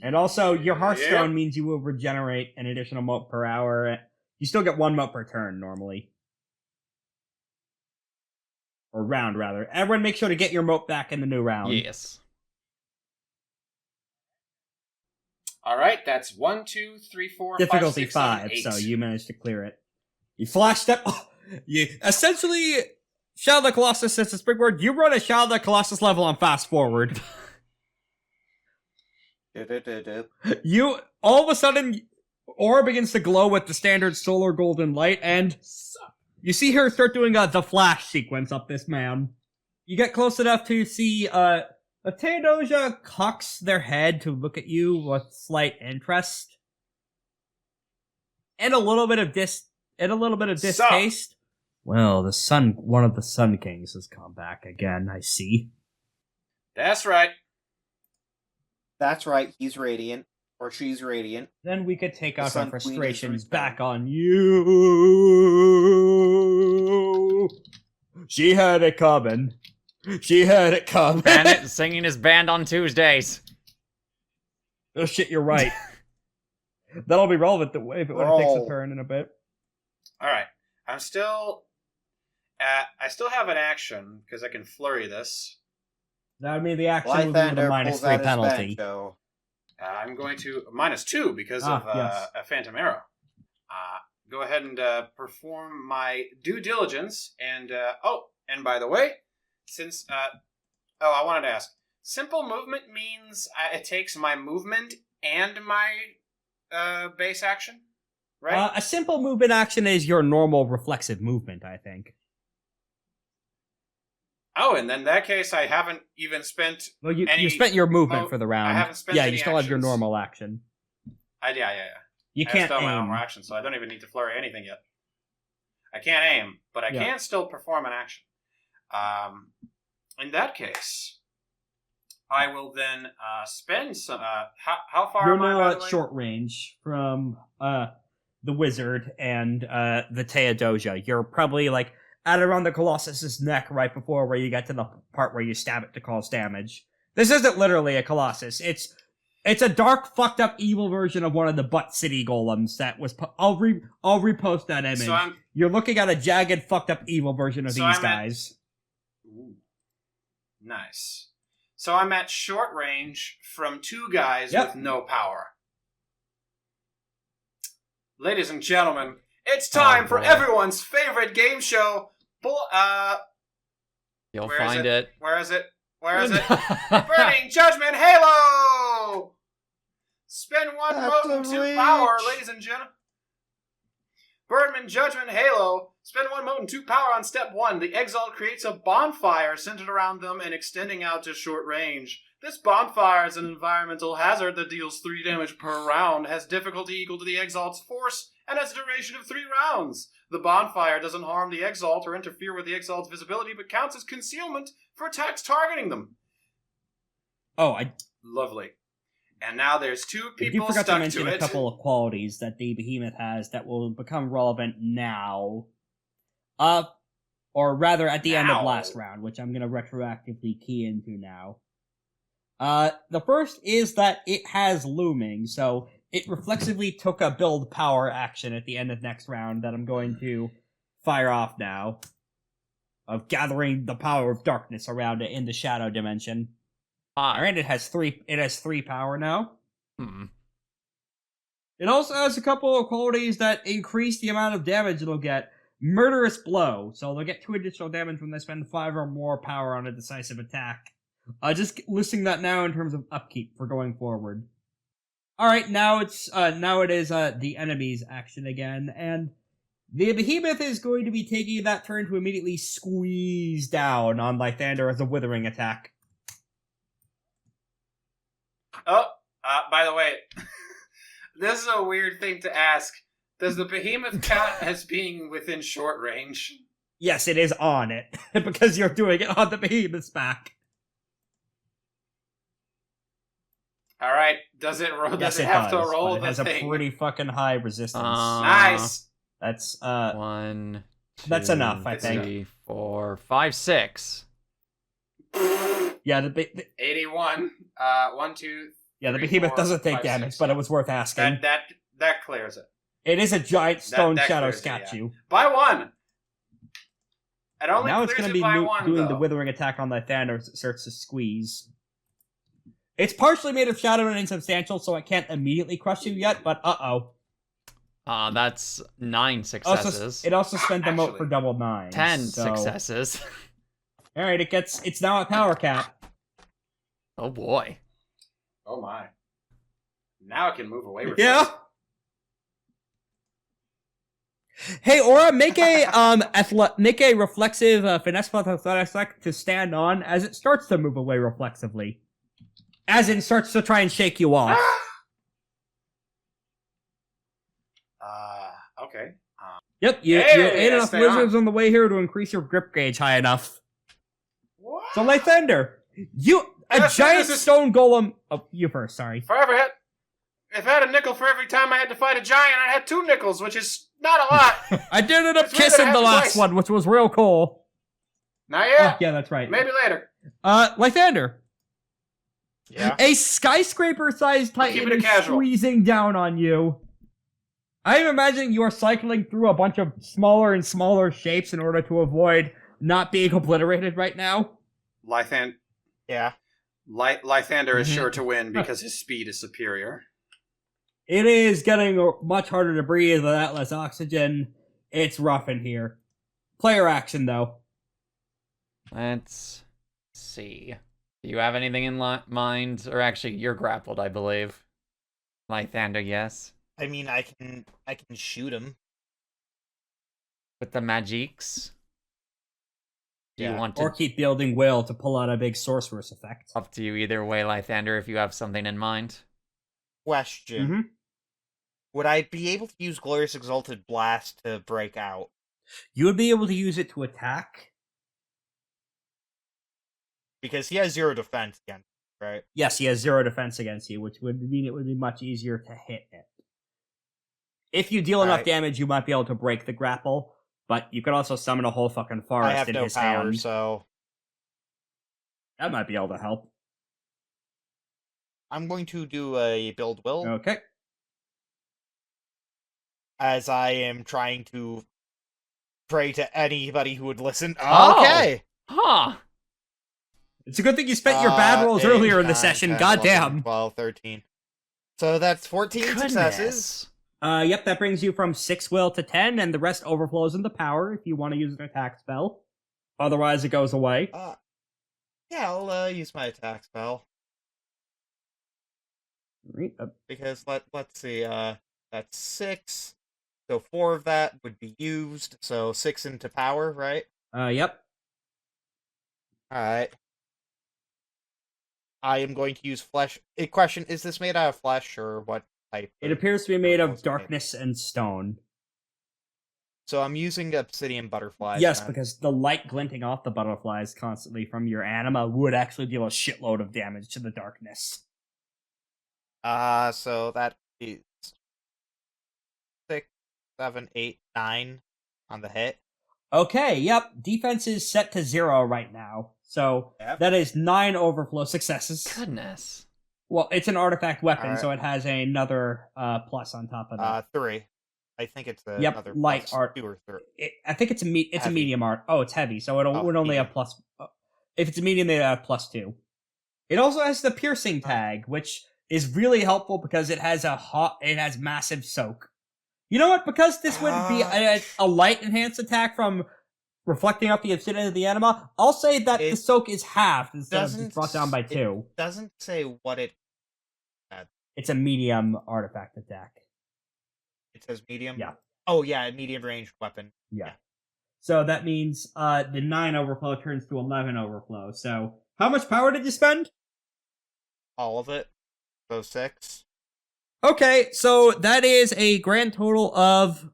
Speaker 1: And also, your Hearthstone
Speaker 2: Yep.
Speaker 1: means you will regenerate an additional mote per hour. You still get 1 mote per turn, normally. Or round, rather. Everyone make sure to get your mote back in the new round.
Speaker 4: Yes.
Speaker 2: All right, that's 1, 2, 3, 4, 5,
Speaker 1: Difficulty
Speaker 2: 6, 7,
Speaker 1: 5,
Speaker 2: 8.
Speaker 1: so you managed to clear it. You flashed up... you essentially... Shadow of the Colossus is a springboard. You run a Shadow of the Colossus level on fast forward. You... All of a sudden... Aura begins to glow with the standard solar golden light, and... You see her start doing the flash sequence up this man. You get close enough to see, Theodosia cocks their head to look at you with slight interest. And a little bit of distaste. Well, one of the Sun Kings has come back again, I see.
Speaker 2: That's right.
Speaker 3: That's right, he's radiant. Or she's radiant.
Speaker 1: Then we could take
Speaker 3: The
Speaker 1: out our
Speaker 3: Sun Queen is
Speaker 1: frustrations
Speaker 3: returned.
Speaker 1: back on you. She had it coming. She had it coming.
Speaker 4: Bandit singing his band on Tuesdays.
Speaker 1: Oh shit, you're right. That'll be relevant when it takes a
Speaker 3: Roll.
Speaker 1: turn in a bit.
Speaker 2: All right. I'm still. I still have an action because I can flurry this.
Speaker 1: That would mean the action would be with a
Speaker 3: Lythander pulls out
Speaker 1: -3
Speaker 3: his
Speaker 1: penalty.
Speaker 3: banjo.
Speaker 2: I'm going to -2 because of
Speaker 1: yes.
Speaker 2: a phantom arrow. Go ahead and perform my due diligence. And and by the way, since I wanted to ask, simple movement means it takes my movement and my base action, right?
Speaker 1: A simple movement action is your normal reflexive movement, I think.
Speaker 2: Oh, and in that case, I haven't even spent.
Speaker 1: Well, you
Speaker 2: any
Speaker 1: spent your movement
Speaker 2: mo-
Speaker 1: for the round.
Speaker 2: I haven't spent
Speaker 1: Yeah,
Speaker 2: any
Speaker 1: you still have your
Speaker 2: actions.
Speaker 1: normal action.
Speaker 2: Yeah.
Speaker 1: You
Speaker 2: I
Speaker 1: can't
Speaker 2: still have my
Speaker 1: aim.
Speaker 2: normal action, so I don't even need to flurry anything yet. I can't aim, but I
Speaker 1: Yeah.
Speaker 2: can still perform an action. In that case, I will then spend some. How far
Speaker 1: You're
Speaker 2: am I?
Speaker 1: now
Speaker 2: By the
Speaker 1: at
Speaker 2: way?
Speaker 1: short range from the wizard and the Theodosia. You're probably like at around the Colossus's neck right before where you get to the part where you stab it to cause damage. This isn't literally a Colossus. It's a dark, fucked up, evil version of one of the Butt City golems that was. I'll repost that image.
Speaker 2: So
Speaker 1: You're looking at a jagged, fucked up, evil version of
Speaker 2: So
Speaker 1: these
Speaker 2: I'm at-
Speaker 1: guys.
Speaker 2: Ooh, nice. So I'm at short range from two guys
Speaker 1: Yep.
Speaker 2: with no power. Ladies and gentlemen, it's time for
Speaker 4: boy.
Speaker 2: everyone's favorite game show.
Speaker 4: You'll
Speaker 2: Where is
Speaker 4: find
Speaker 2: it?
Speaker 4: it.
Speaker 2: Where is it? Where is it? Burning Judgment Halo! Spend one
Speaker 3: That's
Speaker 2: mote and
Speaker 3: a
Speaker 2: 2
Speaker 3: reach.
Speaker 2: power, ladies and gentlemen. Burning Judgment Halo. Spend one mote and 2 power on step 1. The Exalt creates a bonfire centered around them and extending out to short range. This bonfire is an environmental hazard that deals 3 damage per round, has difficulty equal to the Exalt's force, and has a duration of 3 rounds. The bonfire doesn't harm the Exalt or interfere with the Exalt's visibility, but counts as concealment for attacks targeting them.
Speaker 1: Oh, I
Speaker 2: Lovely. And now there's 2
Speaker 1: you
Speaker 2: people
Speaker 1: forgot to
Speaker 2: stuck
Speaker 1: mention
Speaker 2: to
Speaker 1: a
Speaker 2: it.
Speaker 1: couple of qualities that the behemoth has that will become relevant now. Or rather at the end of
Speaker 2: Now.
Speaker 1: last round, which I'm gonna retroactively key into now. The first is that it has looming, so it reflexively took a build power action at the end of next round that I'm going to fire off now. Of gathering the power of darkness around it in the shadow dimension. Alright, it has 3 power now. It also has a couple of qualities that increase the amount of damage it'll get. Murderous Blow, so they'll get 2 additional damage when they spend 5 or more power on a decisive attack. Just listing that now in terms of upkeep for going forward. Alright, now it is the enemy's action again, and the behemoth is going to be taking that turn to immediately squeeze down on Lythander as a withering attack.
Speaker 2: Oh, by the way, this is a weird thing to ask. Does the behemoth count as being within short range?
Speaker 1: Yes, it is on it, because you're doing it on the behemoth's back.
Speaker 2: Alright, does it
Speaker 1: Yes, it
Speaker 2: have
Speaker 1: does,
Speaker 2: to roll
Speaker 1: but it
Speaker 2: the
Speaker 1: has
Speaker 2: thing?
Speaker 1: a pretty fucking high resistance.
Speaker 2: Nice!
Speaker 1: That's,
Speaker 4: 1, 2,
Speaker 1: That's enough, I think.
Speaker 4: 3, 4, 5, 6.
Speaker 1: yeah, the
Speaker 2: 81. 1, 2,
Speaker 1: yeah, the
Speaker 2: 3,
Speaker 1: behemoth
Speaker 2: 4,
Speaker 1: doesn't take
Speaker 2: 5,
Speaker 1: damage,
Speaker 2: 6,
Speaker 1: but it was worth asking.
Speaker 2: that clears it.
Speaker 1: It is a giant stone
Speaker 2: that
Speaker 1: shadow
Speaker 2: clears it,
Speaker 1: statue.
Speaker 2: By 1! It only
Speaker 1: Now it's
Speaker 2: clears
Speaker 1: going to
Speaker 2: it
Speaker 1: be
Speaker 2: by 1,
Speaker 1: doing
Speaker 2: though.
Speaker 1: the withering attack on Lythander as it starts to squeeze. It's partially made of shadow and insubstantial, so it can't immediately crush you yet, but uh-oh.
Speaker 4: That's 9 successes.
Speaker 1: It also spent the moat
Speaker 2: Actually,
Speaker 1: for double 9.
Speaker 4: 10
Speaker 1: so...
Speaker 4: successes.
Speaker 1: Alright, it's now at power cap.
Speaker 4: Oh boy.
Speaker 2: Oh my. Now it can move away with
Speaker 1: Yeah.
Speaker 2: it.
Speaker 1: Hey, Aura, make a reflexive finesse plus athletics check to stand on as it starts to move away reflexively. As in, starts to try and shake you off.
Speaker 2: Okay.
Speaker 1: Yep, you
Speaker 2: Hey,
Speaker 1: ate enough
Speaker 2: stay on.
Speaker 1: wizards on the way here to increase your grip gauge high enough.
Speaker 2: What?
Speaker 1: So, Lythander, a
Speaker 2: Yes,
Speaker 1: giant
Speaker 2: this is-
Speaker 1: stone golem. Oh, you first, sorry.
Speaker 2: If I had a nickel for every time I had to fight a giant, I had 2 nickels, which is not a lot.
Speaker 1: I did end up
Speaker 2: It's weird that
Speaker 1: kissing
Speaker 2: it
Speaker 1: the
Speaker 2: happened
Speaker 1: last
Speaker 2: twice.
Speaker 1: one, which was real cool.
Speaker 2: Not yet.
Speaker 1: Oh, yeah, that's right.
Speaker 2: Maybe later.
Speaker 1: Lythander,
Speaker 3: Yeah.
Speaker 1: a skyscraper-sized
Speaker 2: We'll keep
Speaker 1: titan
Speaker 2: it
Speaker 1: is
Speaker 2: casual.
Speaker 1: squeezing down on you. I'm imagining you are cycling through a bunch of smaller and smaller shapes in order to avoid not being obliterated right now.
Speaker 3: Yeah.
Speaker 2: Lythander is
Speaker 4: Mhm.
Speaker 2: sure to win because his speed is superior.
Speaker 1: It is getting much harder to breathe with that less oxygen. It's rough in here. Player action, though.
Speaker 4: Let's see. Do you have anything in mind? Or actually, you're grappled, I believe. Lythander, yes.
Speaker 3: I mean, I can shoot him.
Speaker 4: With the magiques. Do you want to?
Speaker 1: Or keep building will to pull out a big sorceress effect.
Speaker 4: Up to you either way, Lythander, if you have something in mind.
Speaker 3: Question.
Speaker 1: Mm-hmm.
Speaker 3: Would I be able to use Glorious Exalted Blast to break out?
Speaker 1: You would be able to use it to attack.
Speaker 3: Because he has 0 defense against it, right?
Speaker 1: Yes, he has 0 defense against you, which would mean it would be much easier to hit it. If you deal enough
Speaker 3: Alright.
Speaker 1: damage, you might be able to break the grapple, but you could also summon a whole fucking forest
Speaker 3: I have
Speaker 1: in
Speaker 3: no
Speaker 1: his
Speaker 3: power,
Speaker 1: hand.
Speaker 3: so
Speaker 1: That might be able to help.
Speaker 3: I'm going to do a build will,
Speaker 1: Okay.
Speaker 3: as I am trying to pray to anybody who would listen.
Speaker 4: Oh!
Speaker 3: Okay!
Speaker 4: Huh.
Speaker 1: It's a good thing you spent your bad rolls
Speaker 3: 8,
Speaker 1: earlier in the
Speaker 3: 9,
Speaker 1: session,
Speaker 3: 10,
Speaker 1: goddamn.
Speaker 3: 11, 12, 13. So that's 14 successes.
Speaker 4: Goodness.
Speaker 1: Yep, that brings you from 6 will to 10, and the rest overflows into power if you want to use an attack spell. Otherwise, it goes away.
Speaker 3: Yeah, I'll use my attack spell.
Speaker 1: Right,
Speaker 3: Because, let's see, that's 6. So 4 of that would be used, so 6 into power, right?
Speaker 1: yep.
Speaker 3: Alright. I am going to use flesh. A question, is this made out of flesh, or what type?
Speaker 1: It appears to be made of
Speaker 3: Okay.
Speaker 1: darkness and stone.
Speaker 3: So I'm using obsidian butterflies.
Speaker 1: Yes,
Speaker 3: then.
Speaker 1: because the light glinting off the butterflies constantly from your anima would actually deal a shitload of damage to the darkness.
Speaker 3: So that is 6, 7, 8, 9 on the hit.
Speaker 1: Okay, yep. Defense is set to 0 right now. So
Speaker 3: Yep.
Speaker 1: that is 9 overflow successes.
Speaker 4: Goodness.
Speaker 1: Well, it's an artifact weapon,
Speaker 3: Alright.
Speaker 1: so it has another plus on top of that.
Speaker 3: 3. I think it's
Speaker 1: Yep,
Speaker 3: another
Speaker 1: light
Speaker 3: plus
Speaker 1: art.
Speaker 3: 2 or 3.
Speaker 1: I think it's a
Speaker 3: Heavy.
Speaker 1: medium art. Oh, it's heavy, so it would only
Speaker 3: medium.
Speaker 1: have plus. If it's a medium, they have +2. It also has the piercing tag, which is really helpful because it has it has massive soak. You know what? Because this would be a light enhanced attack from reflecting off the obsidian of the anima, I'll say that the soak is halved instead of just brought down by 2.
Speaker 3: Doesn't say what it.
Speaker 1: It's a medium artifact attack.
Speaker 3: It says medium.
Speaker 1: Yeah.
Speaker 3: Oh yeah, medium ranged weapon.
Speaker 1: Yeah. So that means the 9 overflow turns to 11 overflow. So how much power did you spend?
Speaker 3: All of it. So 6.
Speaker 1: Okay, so that is a grand total of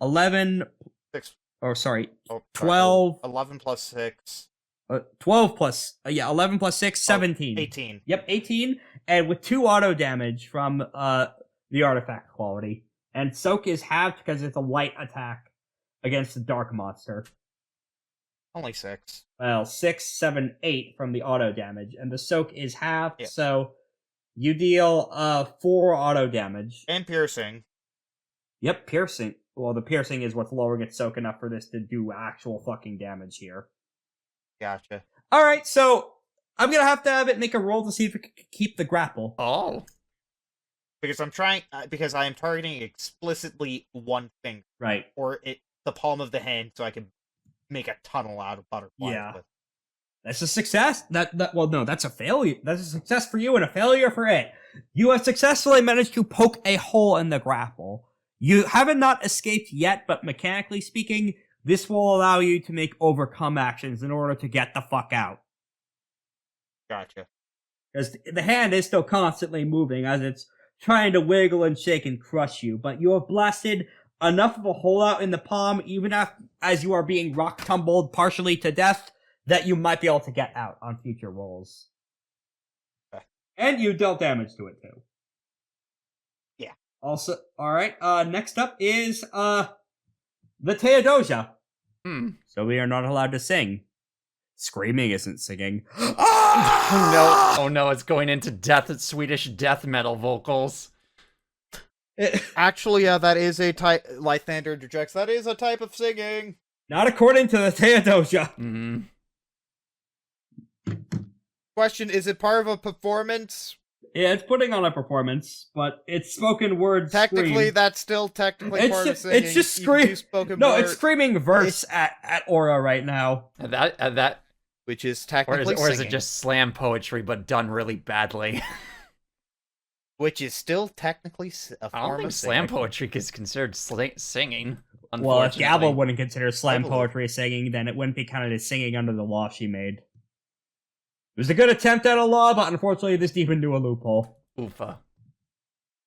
Speaker 1: 11.
Speaker 3: 6.
Speaker 1: Oh, sorry,
Speaker 3: Oh,
Speaker 1: 12.
Speaker 3: 11 plus 6.
Speaker 1: 12 plus 11 plus 6, 17.
Speaker 3: 18.
Speaker 1: Yep, 18, and with 2 auto damage from the artifact quality. And soak is halved because it's a light attack against the dark monster.
Speaker 3: Only 6.
Speaker 1: Well, 6, 7, 8 from the auto damage, and the soak is halved,
Speaker 3: Yep.
Speaker 1: so you deal 4 auto damage.
Speaker 3: And piercing.
Speaker 1: Yep, piercing. Well, the piercing is what's lowering its soak enough for this to do actual fucking damage here.
Speaker 3: Gotcha.
Speaker 1: Alright, so I'm gonna have to have it make a roll to see if it can keep the grapple.
Speaker 4: Oh.
Speaker 3: Because I'm trying. Because I am targeting explicitly one thing,
Speaker 1: Right.
Speaker 3: or the palm of the hand, so I can make a tunnel out of butterflies.
Speaker 1: Yeah.
Speaker 3: With.
Speaker 1: That's a success. Well, no, that's a failure. That's a success for you and a failure for it. You have successfully managed to poke a hole in the grapple. You haven't not escaped yet, but mechanically speaking, this will allow you to make overcome actions in order to get the fuck out.
Speaker 3: Gotcha.
Speaker 1: Because the hand is still constantly moving as it's trying to wiggle and shake and crush you, but you have blasted enough of a hole out in the palm, even as you are being rock tumbled partially to death, that you might be able to get out on future rolls.
Speaker 3: Okay.
Speaker 1: And you dealt damage to it too.
Speaker 3: Yeah.
Speaker 1: Also, alright, next up is, the Theodosia. So we are not allowed to sing. Screaming isn't singing.
Speaker 4: Oh no, it's going into Swedish death metal vocals.
Speaker 3: Actually, that is a type. Lythander interjects. That is a type of singing.
Speaker 1: Not according to the Theodosia.
Speaker 4: Mm.
Speaker 3: Question: is it part of a performance?
Speaker 1: Yeah, it's putting on a performance, but it's spoken word
Speaker 3: Technically,
Speaker 1: scream.
Speaker 3: that's still technically
Speaker 1: It's
Speaker 3: part
Speaker 1: just-
Speaker 3: of singing.
Speaker 1: it's just
Speaker 3: You can
Speaker 1: scream-
Speaker 3: do spoken
Speaker 1: No,
Speaker 3: word,
Speaker 1: it's screaming verse at Aura right now.
Speaker 4: That
Speaker 3: which is
Speaker 4: or
Speaker 3: technically
Speaker 4: is it
Speaker 3: singing.
Speaker 4: just slam poetry but done really badly?
Speaker 3: which is still technically a
Speaker 4: I don't
Speaker 3: form
Speaker 4: think
Speaker 3: of
Speaker 4: slam
Speaker 3: singing.
Speaker 4: poetry is considered singing.
Speaker 1: Well, if Gavel
Speaker 4: Unfortunately.
Speaker 1: wouldn't consider slam
Speaker 3: I believe-
Speaker 1: poetry singing, then it wouldn't be counted as singing under the law she made. It was a good attempt at a law, but unfortunately this demon knew a loophole.
Speaker 4: Oofa.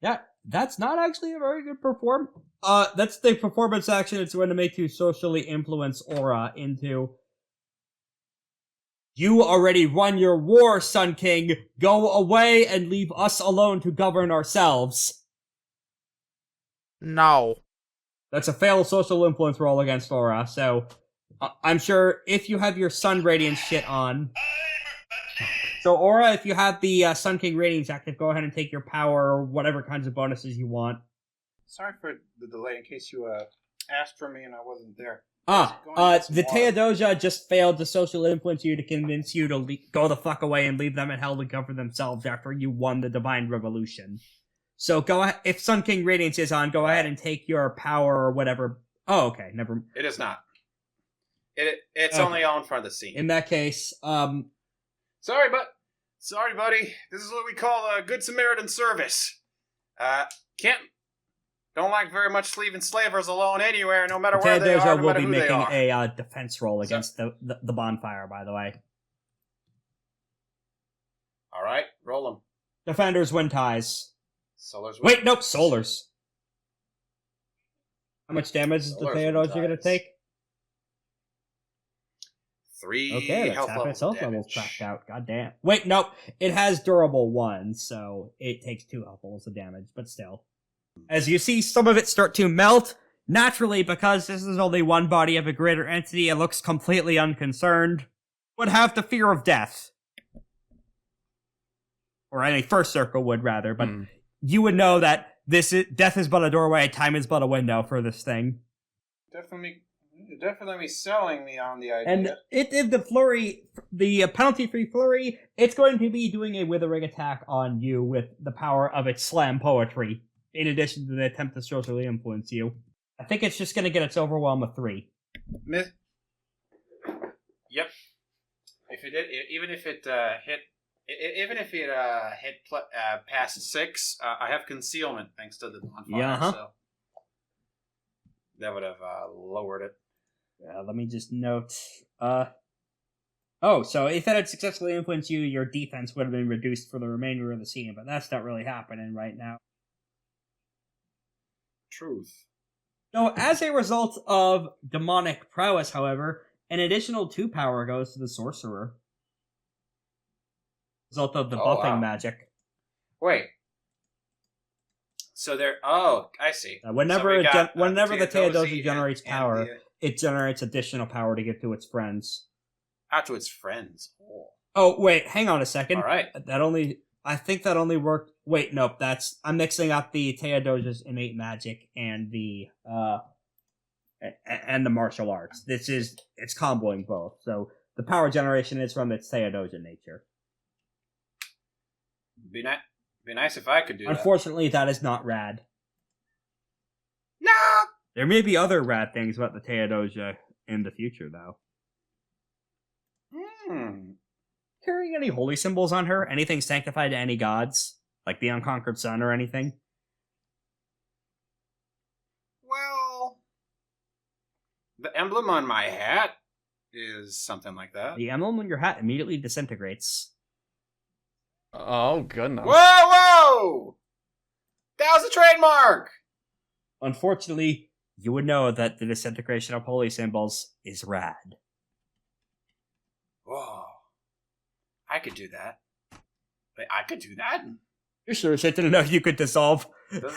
Speaker 1: Yeah, that's not actually a very good perform. That's the performance action it's going to make you socially influence Aura into. You already won your war, Sun King. Go away and leave us alone to govern ourselves.
Speaker 3: No.
Speaker 1: That's a failed social influence roll against Aura, so I'm sure if you have your Sun Radiance shit on. So Aura, if you have the Sun King Radiance active, go ahead and take your power or whatever kinds of bonuses you want.
Speaker 2: Sorry for the delay. In case you asked for me and I wasn't there.
Speaker 1: The Theodosia just failed to social influence you to convince you to go the fuck away and leave them in hell to govern themselves after you won the Divine Revolution. So go ahead, if Sun King Radiance is on, go ahead and take your power or whatever. Oh, okay, never.
Speaker 2: It is not. It's
Speaker 1: Okay.
Speaker 2: only on front of the scene.
Speaker 1: In that case,
Speaker 2: Sorry, buddy. This is what we call a good Samaritan service. Don't like very much leaving slavers alone anywhere, no matter where they are,
Speaker 1: Theodosia
Speaker 2: no
Speaker 1: will
Speaker 2: matter
Speaker 1: be
Speaker 2: who they
Speaker 1: making
Speaker 2: are.
Speaker 1: a defense roll against the bonfire, by the way.
Speaker 2: All right, roll them.
Speaker 1: Defenders win ties.
Speaker 2: Solars.
Speaker 1: Wait, nope, Solars. How much damage is the
Speaker 2: Solars win
Speaker 1: Theodosia going to
Speaker 2: ties.
Speaker 1: take?
Speaker 2: 3
Speaker 1: Okay, that's
Speaker 2: health
Speaker 1: half
Speaker 2: levels
Speaker 1: its health
Speaker 2: of
Speaker 1: levels
Speaker 2: damage.
Speaker 1: tracked out. God damn. Wait, nope. It has durable 1, so it takes 2 health levels of damage, but still. As you see some of it start to melt, naturally, because this is only one body of a greater entity, it looks completely unconcerned. Would have the fear of death. Or any first circle would, rather, but you would know that death is but a doorway, time is but a window for this thing.
Speaker 2: Definitely selling me on the idea.
Speaker 1: And if the flurry, the penalty-free flurry, it's going to be doing a withering attack on you with the power of its slam poetry, in addition to the attempt to socially influence you. I think it's just going to get its overwhelm of 3.
Speaker 2: Yep. If it did, even if it hit past 6, I have concealment thanks to the bonfire.
Speaker 1: Yeah, uh-huh.
Speaker 2: So that would have lowered it.
Speaker 1: Let me just note. So if that had successfully influenced you, your defense would have been reduced for the remainder of the scene, but that's not really happening right now.
Speaker 2: Truth.
Speaker 1: So, as a result of demonic prowess, however, an additional 2 power goes to the sorcerer. Result of the buffing magic.
Speaker 2: Wait. So there. Oh, I see.
Speaker 1: Whenever the Theodosia generates
Speaker 2: and
Speaker 1: power,
Speaker 2: the,
Speaker 1: it generates additional power to give to its friends.
Speaker 2: to its friends.
Speaker 1: Oh, wait, hang on a second.
Speaker 2: All right.
Speaker 1: I think that only worked. Wait, nope. I'm mixing up the Theodosia's innate magic and the martial arts. It's comboing both. So the power generation is from its Theodosia nature.
Speaker 2: Be nice if I could do that.
Speaker 1: Unfortunately, that is not rad.
Speaker 2: No.
Speaker 1: There may be other rad things about the Theodosia in the future, though. Carrying any holy symbols on her? Anything sanctified to any gods? Like the Unconquered Sun or anything?
Speaker 2: Well, the emblem on my hat is something like that.
Speaker 1: The emblem on your hat immediately disintegrates.
Speaker 4: Oh, goodness.
Speaker 2: Whoa! That was a trademark!
Speaker 1: Unfortunately, you would know that the disintegration of holy symbols is rad.
Speaker 2: Whoa. I could do that. Wait, I could do that?
Speaker 1: You sure as I didn't know you could dissolve
Speaker 2: Doesn't-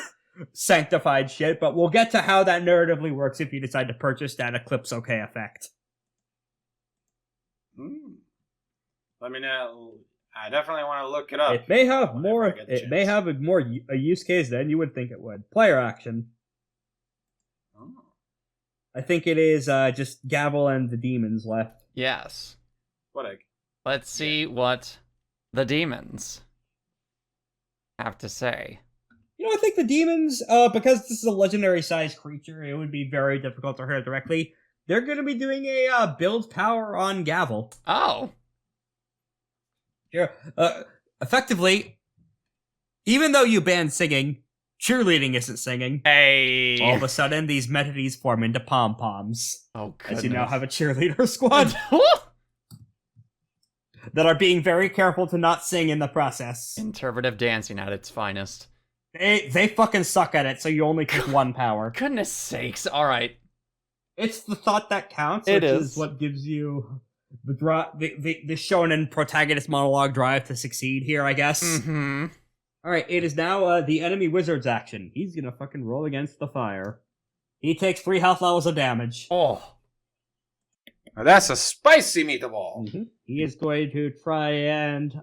Speaker 1: sanctified shit, but we'll get to how that narratively works if you decide to purchase that Eclipse OK effect.
Speaker 2: Let me know. I definitely want to look it up.
Speaker 1: It may have
Speaker 2: whenever
Speaker 1: more.
Speaker 2: I get the
Speaker 1: It may
Speaker 2: chance.
Speaker 1: have a use case than you would think it would. Player action.
Speaker 2: Oh.
Speaker 1: I think it is just Gavel and the demons left.
Speaker 4: Yes.
Speaker 2: What a...
Speaker 4: Let's see what the demons have to say.
Speaker 1: You know, I think the demons, because this is a legendary-sized creature, it would be very difficult to hurt directly. They're going to be doing a build power on Gavel.
Speaker 4: Oh.
Speaker 1: Sure. Effectively, Even though you banned singing, cheerleading isn't singing.
Speaker 4: Hey.
Speaker 1: All of a sudden, these entities form into pom-poms.
Speaker 4: Oh, goodness.
Speaker 1: As you now have a cheerleader squad that are being very careful to not sing in the process.
Speaker 4: Interpretive dancing at its finest.
Speaker 1: They fucking suck at it, so you only pick one power.
Speaker 4: Goodness sakes. All right.
Speaker 1: It's the thought that counts,
Speaker 4: It
Speaker 1: which
Speaker 4: is.
Speaker 1: is what gives you the shonen protagonist monologue drive to succeed here, I guess.
Speaker 4: Mm-hmm.
Speaker 1: Alright, it is now the enemy wizard's action. He's gonna fucking roll against the fire. He takes 3 health levels of damage.
Speaker 4: Oh.
Speaker 2: Now that's a spicy meatball.
Speaker 1: Mm-hmm. He is going to try and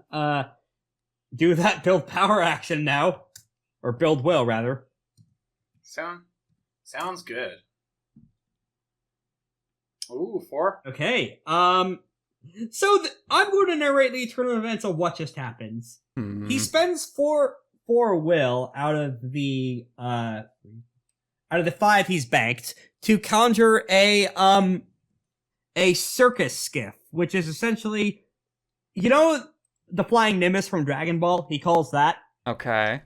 Speaker 1: do that build power action now. Or build will, rather.
Speaker 2: Sounds good. Ooh, 4.
Speaker 1: Okay, so I'm going to narrate the eternal events of what just happens.
Speaker 4: Hmm.
Speaker 1: He spends four will out of the 5 he's banked to conjure a circus skiff, which is essentially, you know, the flying Nimbus from Dragon Ball. He calls that.
Speaker 4: Okay.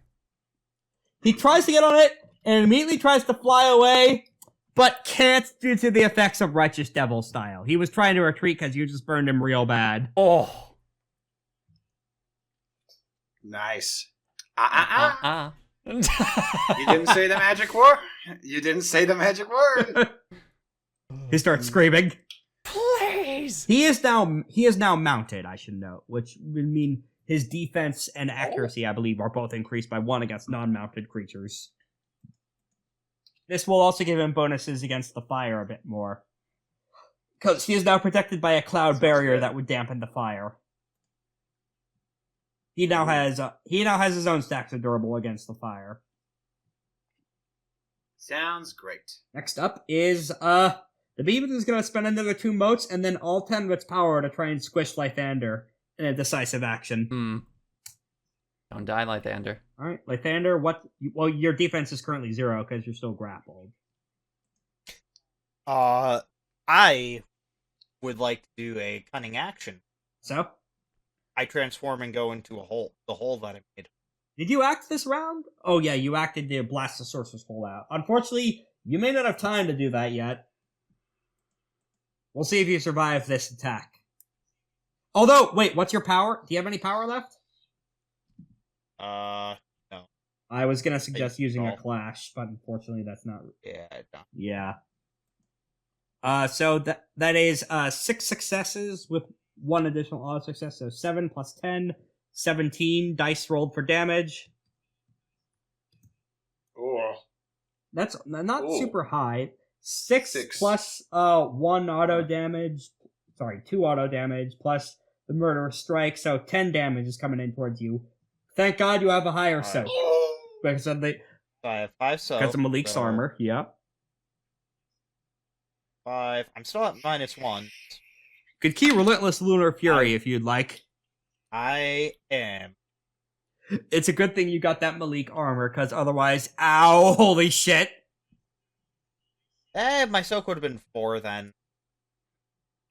Speaker 1: He tries to get on it and immediately tries to fly away, but can't due to the effects of Righteous Devil style. He was trying to retreat because you just burned him real bad.
Speaker 4: Oh.
Speaker 2: Nice.
Speaker 4: You
Speaker 2: You didn't say the magic word. You didn't say the magic word.
Speaker 1: He starts screaming.
Speaker 4: Please.
Speaker 1: He is now mounted, I should note, which would mean his defense and accuracy, I believe, are both increased by 1 against non-mounted creatures. This will also give him bonuses against the fire a bit more. Because he is now protected by a cloud barrier that would dampen the fire. He now has his own stacks of durable against the fire.
Speaker 2: Sounds great.
Speaker 1: Next up is the behemoth is going to spend another 2 motes and then all 10 of its power to try and squish Lythander in a decisive action.
Speaker 4: Don't die, Lythander.
Speaker 1: All right, Lythander. Your defense is currently 0 because you're still grappled.
Speaker 3: I would like to do a cunning action.
Speaker 1: So,
Speaker 3: I transform and go into the hole that I made.
Speaker 1: did you act this round? Oh yeah, you acted to blast the sorcerer's hole out. Unfortunately, you may not have time to do that yet. We'll see if you survive this attack. Although, wait, what's your power? Do you have any power left?
Speaker 3: No.
Speaker 1: I was gonna suggest using a
Speaker 3: don't.
Speaker 1: clash, but unfortunately that's not...
Speaker 3: Yeah, I don't.
Speaker 1: Yeah. So that is 6 successes with 1 additional auto success, so 7 plus 10, 17 dice rolled for damage.
Speaker 2: Oh.
Speaker 1: That's not
Speaker 2: Ooh.
Speaker 1: super high. 6 plus 1 auto damage. Sorry, 2 auto damage plus the murderous strike, so 10 damage is coming in towards you. Thank God you have a higher soak. Because of the
Speaker 3: So I have 5 soak.
Speaker 1: because of Malik's
Speaker 3: so
Speaker 1: armor. Yep.
Speaker 3: 5. I'm still at -1.
Speaker 1: Could key Relentless Lunar Fury if you'd like.
Speaker 3: I am.
Speaker 1: It's a good thing you got that Malik armor, because otherwise, ow, holy shit.
Speaker 3: My soak would have been 4 then.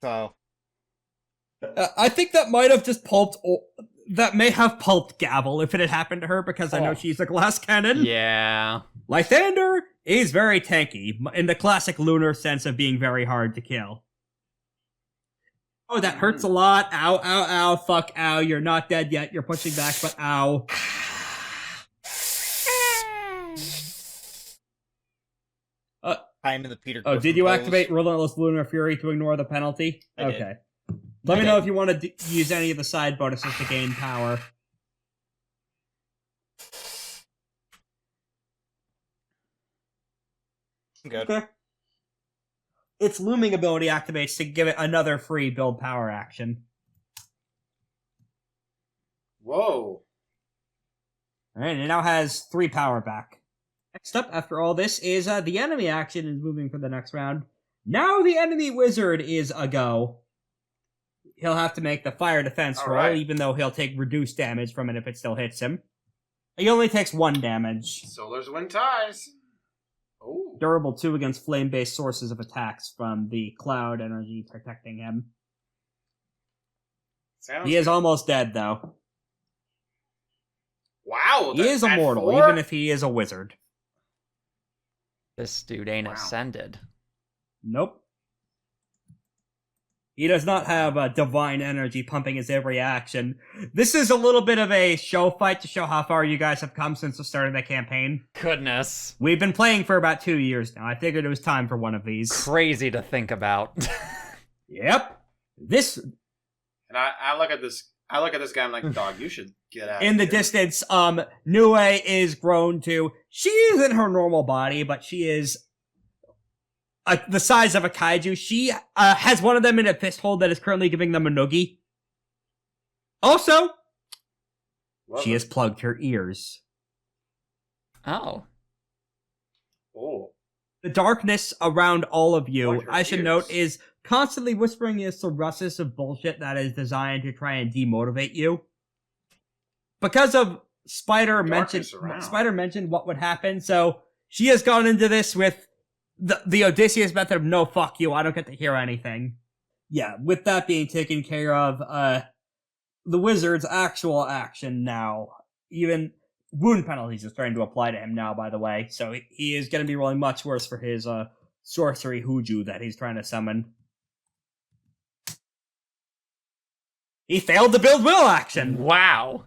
Speaker 3: So.
Speaker 1: I think that might have just pulped. That may have pulped Gavel if it had happened to her, because I know she's a glass cannon.
Speaker 4: Yeah.
Speaker 1: Lythander is very tanky, in the classic lunar sense of being very hard to kill. Oh, that hurts a lot. Ow, ow, ow, fuck, ow. You're not dead yet. You're pushing back, but ow.
Speaker 3: I'm in the Peter
Speaker 1: Oh,
Speaker 3: Griffin
Speaker 1: did you
Speaker 3: pose.
Speaker 1: activate Relentless Lunar Fury to ignore the penalty?
Speaker 3: I did.
Speaker 1: Okay. Let me know if you want to use any of the side bonuses to gain power.
Speaker 3: Good.
Speaker 1: Okay. Its looming ability activates to give it another free build power action.
Speaker 2: Whoa.
Speaker 1: Alright, it now has 3 power back. Next up, after all this, is the enemy action is moving for the next round. Now the enemy wizard is a go. He'll have to make the fire defense
Speaker 2: All
Speaker 1: roll,
Speaker 2: right.
Speaker 1: even though he'll take reduced damage from it if it still hits him. He only takes 1 damage.
Speaker 2: Solars win ties. Oh.
Speaker 1: Durable 2 against flame-based sources of attacks from the cloud energy protecting him.
Speaker 2: Sounds
Speaker 1: He is almost dead, though.
Speaker 2: Wow,
Speaker 1: He is
Speaker 2: at
Speaker 1: immortal,
Speaker 2: 4?
Speaker 1: even if he is a wizard.
Speaker 4: This dude ain't
Speaker 2: Wow.
Speaker 4: ascended.
Speaker 1: Nope. He does not have divine energy pumping his every action. This is a little bit of a show fight to show how far you guys have come since the start of the campaign.
Speaker 4: Goodness.
Speaker 1: We've been playing for about 2 years now. I figured it was time for one of these.
Speaker 4: Crazy to think about.
Speaker 1: Yep. This,
Speaker 2: And I look at this. I look at this guy. I'm like, dog, you should get out.
Speaker 1: in the
Speaker 2: of here.
Speaker 1: distance, Nue is grown to, she is in her normal body, but she is the size of a kaiju. She has one of them in a fist hold that is currently giving them a noogie. Also,
Speaker 2: Love
Speaker 1: she
Speaker 2: it.
Speaker 1: has plugged her ears.
Speaker 4: Oh.
Speaker 2: Oh,
Speaker 1: The darkness around all of you,
Speaker 2: Plugged her
Speaker 1: I should
Speaker 2: ears.
Speaker 1: note, is constantly whispering a surrussus of bullshit that is designed to try and demotivate you. Because of Spider
Speaker 2: Darkness around.
Speaker 1: mentioned what would happen, so she has gone into this with the Odysseus method of no, fuck you, I don't get to hear anything. Yeah, with that being taken care of, the wizard's actual action now, even wound penalties are starting to apply to him now, by the way, so he is going to be rolling much worse for his sorcery Huju that he's trying to summon. He failed to build will action.
Speaker 4: Wow.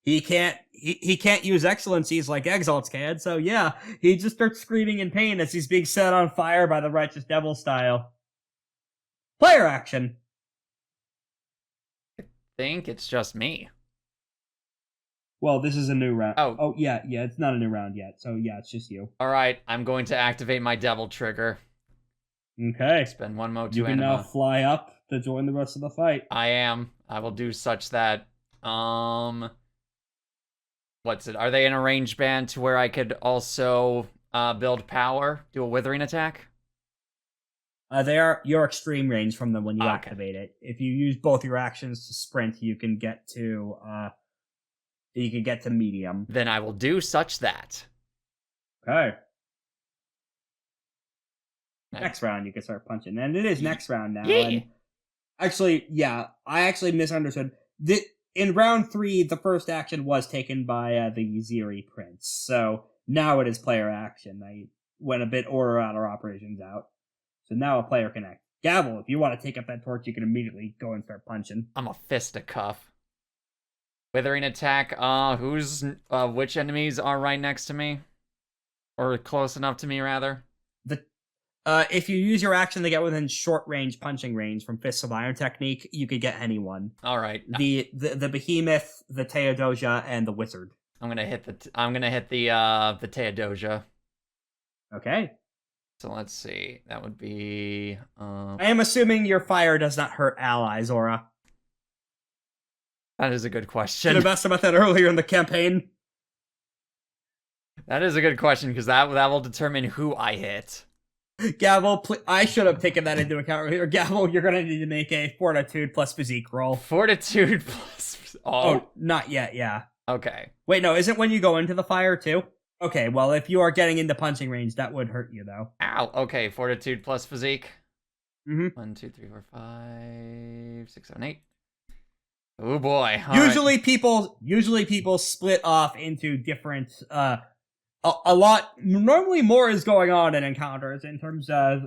Speaker 1: He can't use excellencies like Exalts can, so yeah, he just starts screaming in pain as he's being set on fire by the righteous devil style. Player action.
Speaker 4: Think it's just me.
Speaker 1: Well, this is a new round.
Speaker 4: Oh.
Speaker 1: Yeah, it's not a new round yet, so yeah, it's just you.
Speaker 4: Alright, I'm going to activate my devil trigger.
Speaker 1: Okay.
Speaker 4: Spend one mo
Speaker 1: You
Speaker 4: to
Speaker 1: can now
Speaker 4: anima.
Speaker 1: fly up to join the rest of the fight.
Speaker 4: I am. I will do such that, what's it? Are they in a range band to where I could also build power, do a withering attack?
Speaker 1: They are your extreme range from them when you
Speaker 4: Okay.
Speaker 1: activate it. If you use both your actions to sprint, you can get to medium.
Speaker 4: Then I will do such that.
Speaker 1: Okay.
Speaker 4: Nice.
Speaker 1: Next round you can start punching. And it is next round now.
Speaker 4: Yeah.
Speaker 1: And actually, yeah, I actually misunderstood. In round 3, the first action was taken by the Ziri Prince. So now it is player action. I went a bit order out of operations out. So now a player can act. Gavel, if you want to take up that torch, you can immediately go and start punching.
Speaker 4: I'm a fisticuff. Withering attack. Which enemies are right next to me? Or close enough to me, rather?
Speaker 1: If you use your action to get within short range punching range from Fists of Iron technique, you could get anyone.
Speaker 4: Alright.
Speaker 1: The behemoth, the Theodosia, and the wizard.
Speaker 4: I'm gonna hit the Theodosia.
Speaker 1: Okay.
Speaker 4: So let's see. That would be
Speaker 1: I am assuming your fire does not hurt allies, Aura.
Speaker 4: that is a good
Speaker 1: Should
Speaker 4: question.
Speaker 1: have asked about that earlier in the campaign.
Speaker 4: That is a good question, because that will determine who I hit.
Speaker 1: Gavel, I should have taken that into account earlier. Gavel, you're gonna need to make a fortitude plus physique roll.
Speaker 4: Fortitude plus
Speaker 1: Oh, not yet, yeah.
Speaker 4: Okay.
Speaker 1: Wait, no, isn't when you go into the fire too? Okay, well, if you are getting into punching range, that would hurt you, though.
Speaker 4: Ow. Okay, fortitude plus physique.
Speaker 1: Mhm.
Speaker 4: 1, 2, 3, 4, 5, 6, 7, 8. Oh boy. All
Speaker 1: Usually people split off into different a lot. Normally more is going on in encounters in terms of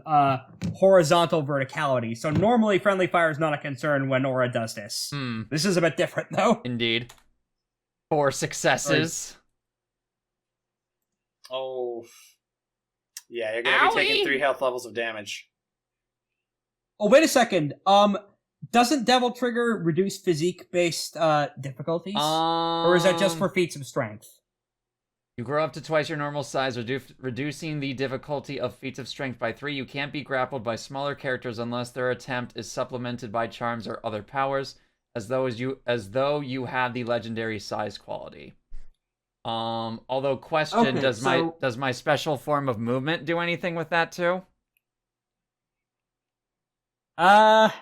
Speaker 1: horizontal verticality. So normally friendly fire is not a concern when Aura does this.
Speaker 4: right.
Speaker 1: This is a bit different though.
Speaker 4: Indeed. 4 successes.
Speaker 2: Oh. Yeah, you're gonna be taking
Speaker 4: Owie.
Speaker 2: 3 health levels of damage.
Speaker 1: Oh, wait a second. Doesn't Devil Trigger reduce physique based difficulties? Or is that just for feats of strength?
Speaker 4: You grow up to twice your normal size, reducing the difficulty of feats of strength by 3. You can't be grappled by smaller characters unless their attempt is supplemented by charms or other powers, as though you have the legendary size quality. Although question,
Speaker 1: Okay,
Speaker 4: does my special form of movement do anything with that too?
Speaker 1: Oh,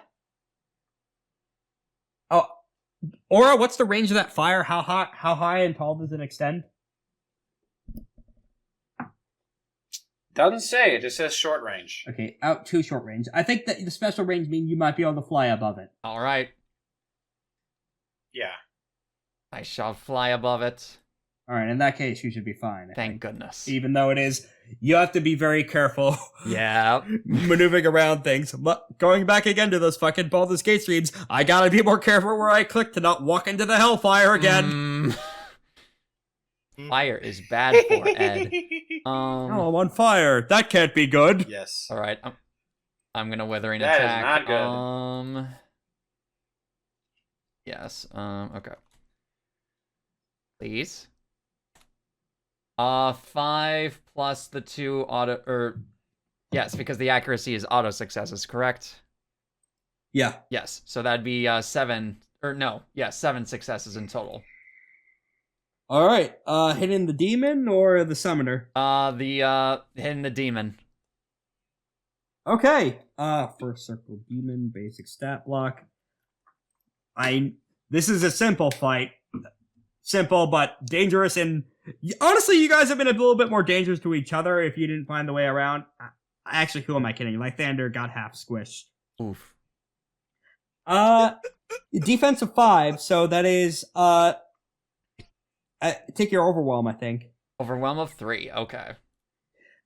Speaker 1: Aura, what's the range of that fire? How high and tall does it extend?
Speaker 2: Doesn't say. It just says short range.
Speaker 1: Okay, out to short range. I think that the special range means you might be able to fly above it.
Speaker 4: All right.
Speaker 2: Yeah.
Speaker 4: I shall fly above it.
Speaker 1: Alright, in that case, you should be fine. I
Speaker 4: Thank
Speaker 1: think.
Speaker 4: goodness.
Speaker 1: Even though it is, you have to be very careful
Speaker 4: Yeah.
Speaker 1: maneuvering around things. But going back again to those fucking Baldur's Gate streams, I gotta be more careful where I click to not walk into the hellfire again.
Speaker 4: Fire is bad for Ed.
Speaker 1: Oh, I'm on fire. That can't be good.
Speaker 2: Yes.
Speaker 4: All right, I'm gonna withering
Speaker 2: That is
Speaker 4: attack.
Speaker 2: not good.
Speaker 4: Yes. Okay. Please. 5 plus the 2 auto, yes, because the accuracy is auto successes, correct?
Speaker 1: Yeah.
Speaker 4: Yes. So that'd be 7, or no, yeah, 7 successes in total.
Speaker 1: Alright, hitting the demon or the summoner?
Speaker 4: Hitting the demon.
Speaker 1: Okay. First circle demon, basic stat block. This is a simple fight. Simple, but dangerous, and honestly, you guys have been a little bit more dangerous to each other if you didn't find the way around. Actually, who am I kidding? Lythander got half squished.
Speaker 4: Oof.
Speaker 1: Defensive 5, so that is, take your overwhelm, I think.
Speaker 4: Overwhelm of 3, okay.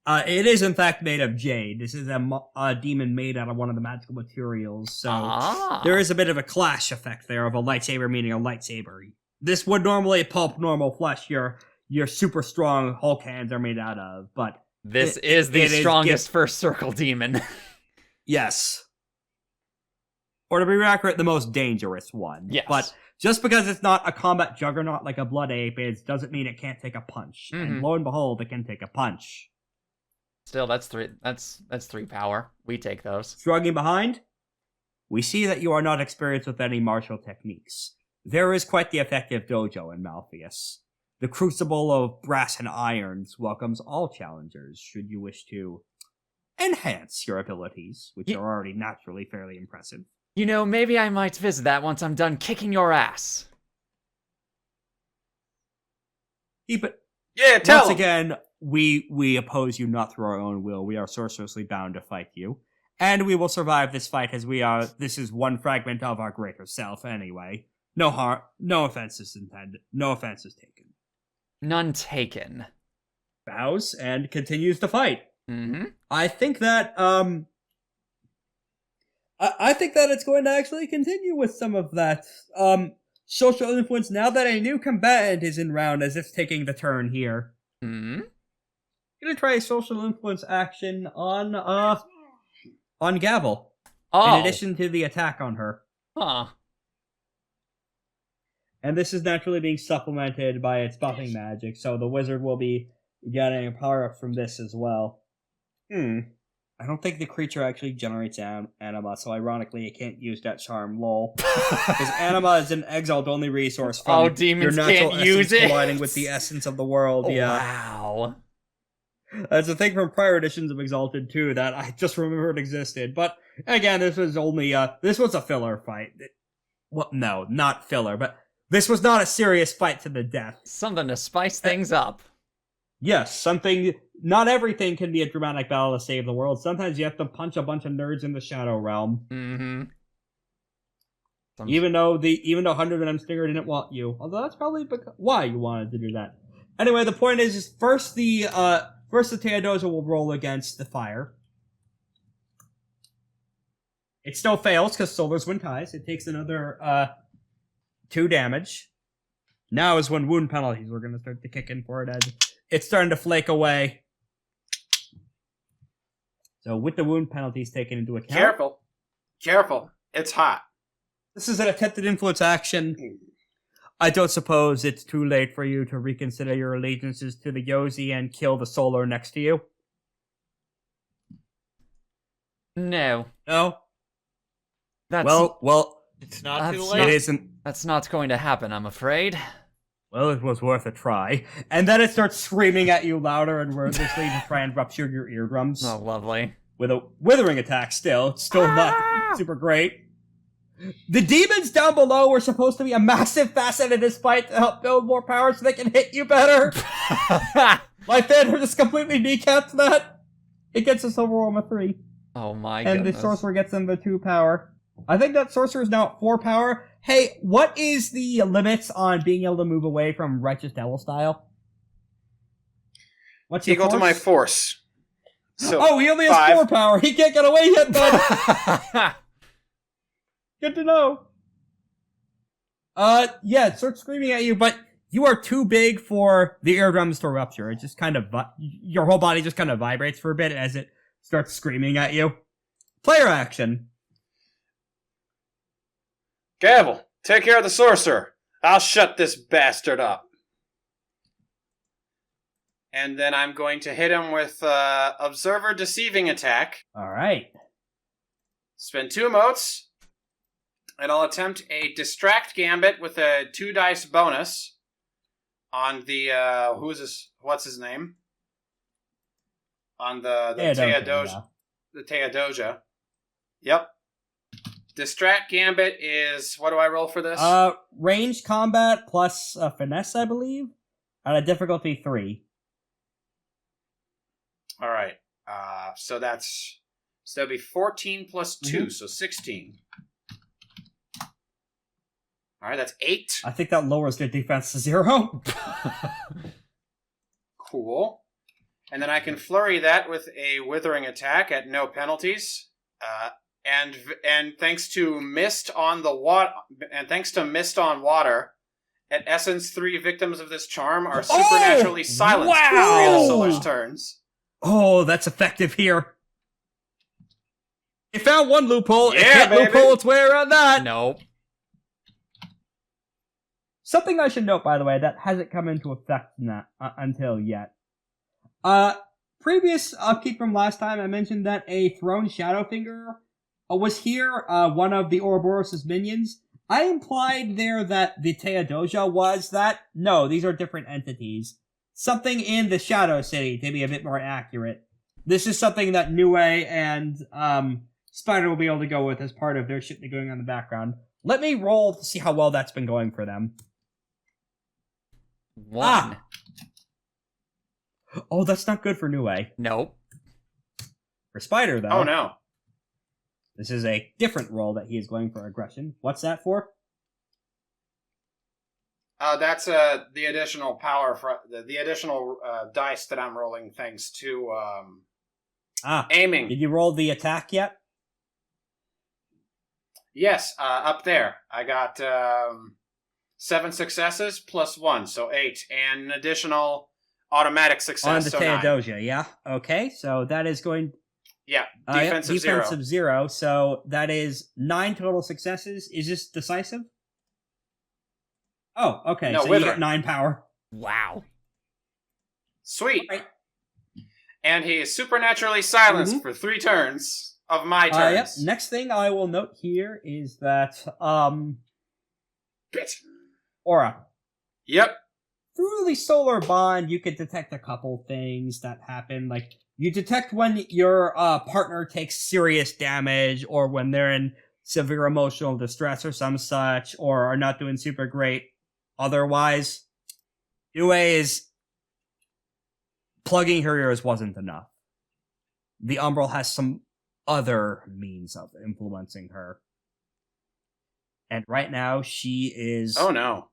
Speaker 1: It is in fact made of jade. This is a demon made out of one of the magical materials, so there is a bit of a clash effect there of a lightsaber meeting a lightsaber. This would normally pulp normal flesh. Your super strong Hulk hands are made out of, but
Speaker 4: this is the strongest first circle demon.
Speaker 1: Yes, or to be more accurate, the most dangerous one.
Speaker 4: Yes,
Speaker 1: but just because it's not a combat juggernaut like a blood ape is, doesn't mean it can't take a punch. And lo and behold, it can take a punch.
Speaker 4: Still, that's 3. That's 3 power. We take those.
Speaker 1: Shrugging behind, we see that you are not experienced with any martial techniques. There is quite the effective dojo in Malfeas. The Crucible of Brass and Irons welcomes all challengers should you wish to enhance your abilities, which are already naturally fairly impressive.
Speaker 4: You know, maybe I might visit that once I'm done kicking your ass.
Speaker 1: Keep it.
Speaker 2: Yeah, tell
Speaker 1: Once
Speaker 2: him.
Speaker 1: again, we oppose you not through our own will. We are sorcerously bound to fight you. And we will survive this fight as this is one fragment of our greater self anyway. No harm, no offenses intended, no offenses taken.
Speaker 4: None taken.
Speaker 1: Bows and continues to fight.
Speaker 4: Mm-hmm.
Speaker 1: I think that, I think that it's going to actually continue with some of that, social influence now that a new combatant is in round as it's taking the turn here.
Speaker 4: Mm-hmm.
Speaker 1: Gonna try a social influence action on Gavel.
Speaker 4: Oh.
Speaker 1: In addition to the attack on her.
Speaker 4: Huh.
Speaker 1: And this is naturally being supplemented by its buffing magic, so the wizard will be getting a power-up from this as well. I don't think the creature actually generates anima, so ironically it can't use that charm, lol. Because anima is an exiled-only resource from
Speaker 4: demons
Speaker 1: your natural
Speaker 4: can't use
Speaker 1: essence
Speaker 4: it.
Speaker 1: colliding with the essence of the world, yeah.
Speaker 4: Wow.
Speaker 1: That's a thing from prior editions of Exalted, too, that I just remembered existed. But, again, this was only, this was a filler fight. Well, no, not filler, but this was not a serious fight to the death.
Speaker 4: Something to spice things up.
Speaker 1: Yes, not everything can be a dramatic battle to save the world. Sometimes you have to punch a bunch of nerds in the Shadow Realm.
Speaker 4: Mm-hmm.
Speaker 1: Even though 100 Venom Stinger didn't want you. Although that's probably why you wanted to do that. Anyway, the point is first the Teodosia will roll against the fire. It still fails because Solar's Wind ties. It takes another 2 damage. Now is when wound penalties are going to start to kick in for it as it's starting to flake away. So with the wound penalties taken into account...
Speaker 2: Careful. It's hot.
Speaker 1: This is an attempted influence action. I don't suppose it's too late for you to reconsider your allegiances to the Yozi and kill the Solar next to you?
Speaker 4: No.
Speaker 1: No?
Speaker 4: That's
Speaker 1: Well,
Speaker 6: It's not too
Speaker 4: That's
Speaker 6: late.
Speaker 1: it isn't.
Speaker 4: That's not going to happen, I'm afraid.
Speaker 1: Well, it was worth a try. And then it starts screaming at you louder and wordlessly to try and rupture your eardrums.
Speaker 4: Oh, lovely.
Speaker 1: With a withering attack still. It's still not super great. The demons down below were supposed to be a massive facet of this fight to help build more power so they can hit you better. Lythander just completely kneecaps that. It gets us overall a 3.
Speaker 4: Oh my
Speaker 1: And
Speaker 4: goodness.
Speaker 1: the sorcerer gets them the 2 power. I think that sorcerer is now at 4 power. Hey, what is the limits on being able to move away from Righteous Devil style? What's your
Speaker 2: Equal to
Speaker 1: force?
Speaker 2: my force. So
Speaker 1: Oh, he only has
Speaker 2: 5.
Speaker 1: 4 power. He can't get away yet, bud. Good to know. Yeah, it starts screaming at you, but you are too big for the eardrums to rupture. It just kind of, your whole body just kind of vibrates for a bit as it starts screaming at you. Player action.
Speaker 2: Gavel, take care of the sorcerer. I'll shut this bastard up. And then I'm going to hit him with Observer Deceiving Attack.
Speaker 1: Alright.
Speaker 2: Spend 2 emotes. And I'll attempt a Distract Gambit with a 2 dice bonus on the, what's his name? On the Teodosia. The Teodosia. Yep. Distract Gambit is, what do I roll for this?
Speaker 1: Ranged combat plus finesse, I believe. At a difficulty 3.
Speaker 2: Alright. So that'll be 14 plus 2, so 16. Alright, that's 8.
Speaker 1: I think that lowers their defense to 0.
Speaker 2: Cool. And then I can flurry that with a Withering Attack at no penalties. And thanks to Mist on Water, at Essence 3 victims of this charm are supernaturally silenced for 3 of the Solar's turns.
Speaker 1: Oh, that's effective here. You found one loophole.
Speaker 2: Yeah,
Speaker 1: it can't
Speaker 2: baby.
Speaker 1: loophole its way around that.
Speaker 4: Nope.
Speaker 1: Something I should note, by the way, that hasn't come into effect until yet. Previous upkeep from last time, I mentioned that a thrown Shadowfinger was here, one of the Ouroborus' minions. I implied there that the Teodosia was that. No, these are different entities. Something in the Shadow City, to be a bit more accurate. This is something that Nue and Spider will be able to go with as part of their shit going on in the background. Let me roll to see how well that's been going for them.
Speaker 4: 1.
Speaker 1: Oh, that's not good for Nue.
Speaker 4: Nope.
Speaker 1: For Spider, though.
Speaker 2: Oh no.
Speaker 1: This is a different roll that he is going for aggression. What's that for?
Speaker 2: That's the additional power for the additional dice that I'm rolling thanks to aiming.
Speaker 1: Did you roll the attack yet?
Speaker 2: Yes, up there. I got 7 successes plus 1, so 8, and an additional automatic success.
Speaker 1: On the
Speaker 2: so 9.
Speaker 1: Teodosia, yeah. Okay, so that is going.
Speaker 2: Yeah, defensive 0.
Speaker 1: Defensive 0. So that is 9 total successes. Is this decisive? Oh, okay.
Speaker 2: No,
Speaker 1: so
Speaker 2: withering.
Speaker 1: you get 9 power.
Speaker 4: Wow.
Speaker 2: Sweet.
Speaker 1: Right.
Speaker 2: And he is supernaturally silenced for 3 turns of my turns.
Speaker 1: Yep. Next thing I will note here is that
Speaker 2: Bitch.
Speaker 1: Aura.
Speaker 2: Yep.
Speaker 1: Through the solar bond, you can detect a couple things that happen. Like, you detect when your partner takes serious damage, or when they're in severe emotional distress or some such, or are not doing super great. Otherwise, Nue is plugging her ears wasn't enough. The Umbral has some other means of influencing her. And right now, she is...
Speaker 2: Oh no.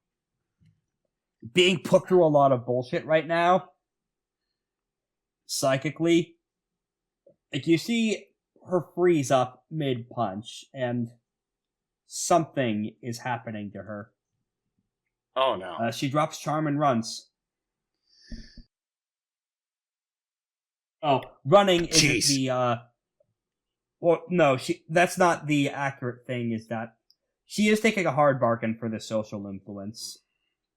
Speaker 1: being put through a lot of bullshit right now. Psychically. Like, you see her freeze up mid-punch, and something is happening to her.
Speaker 2: Oh no.
Speaker 1: She drops charm and runs. Oh, running isn't the, well, no, that's not the accurate thing, is that she is taking a hard bargain for the social influence.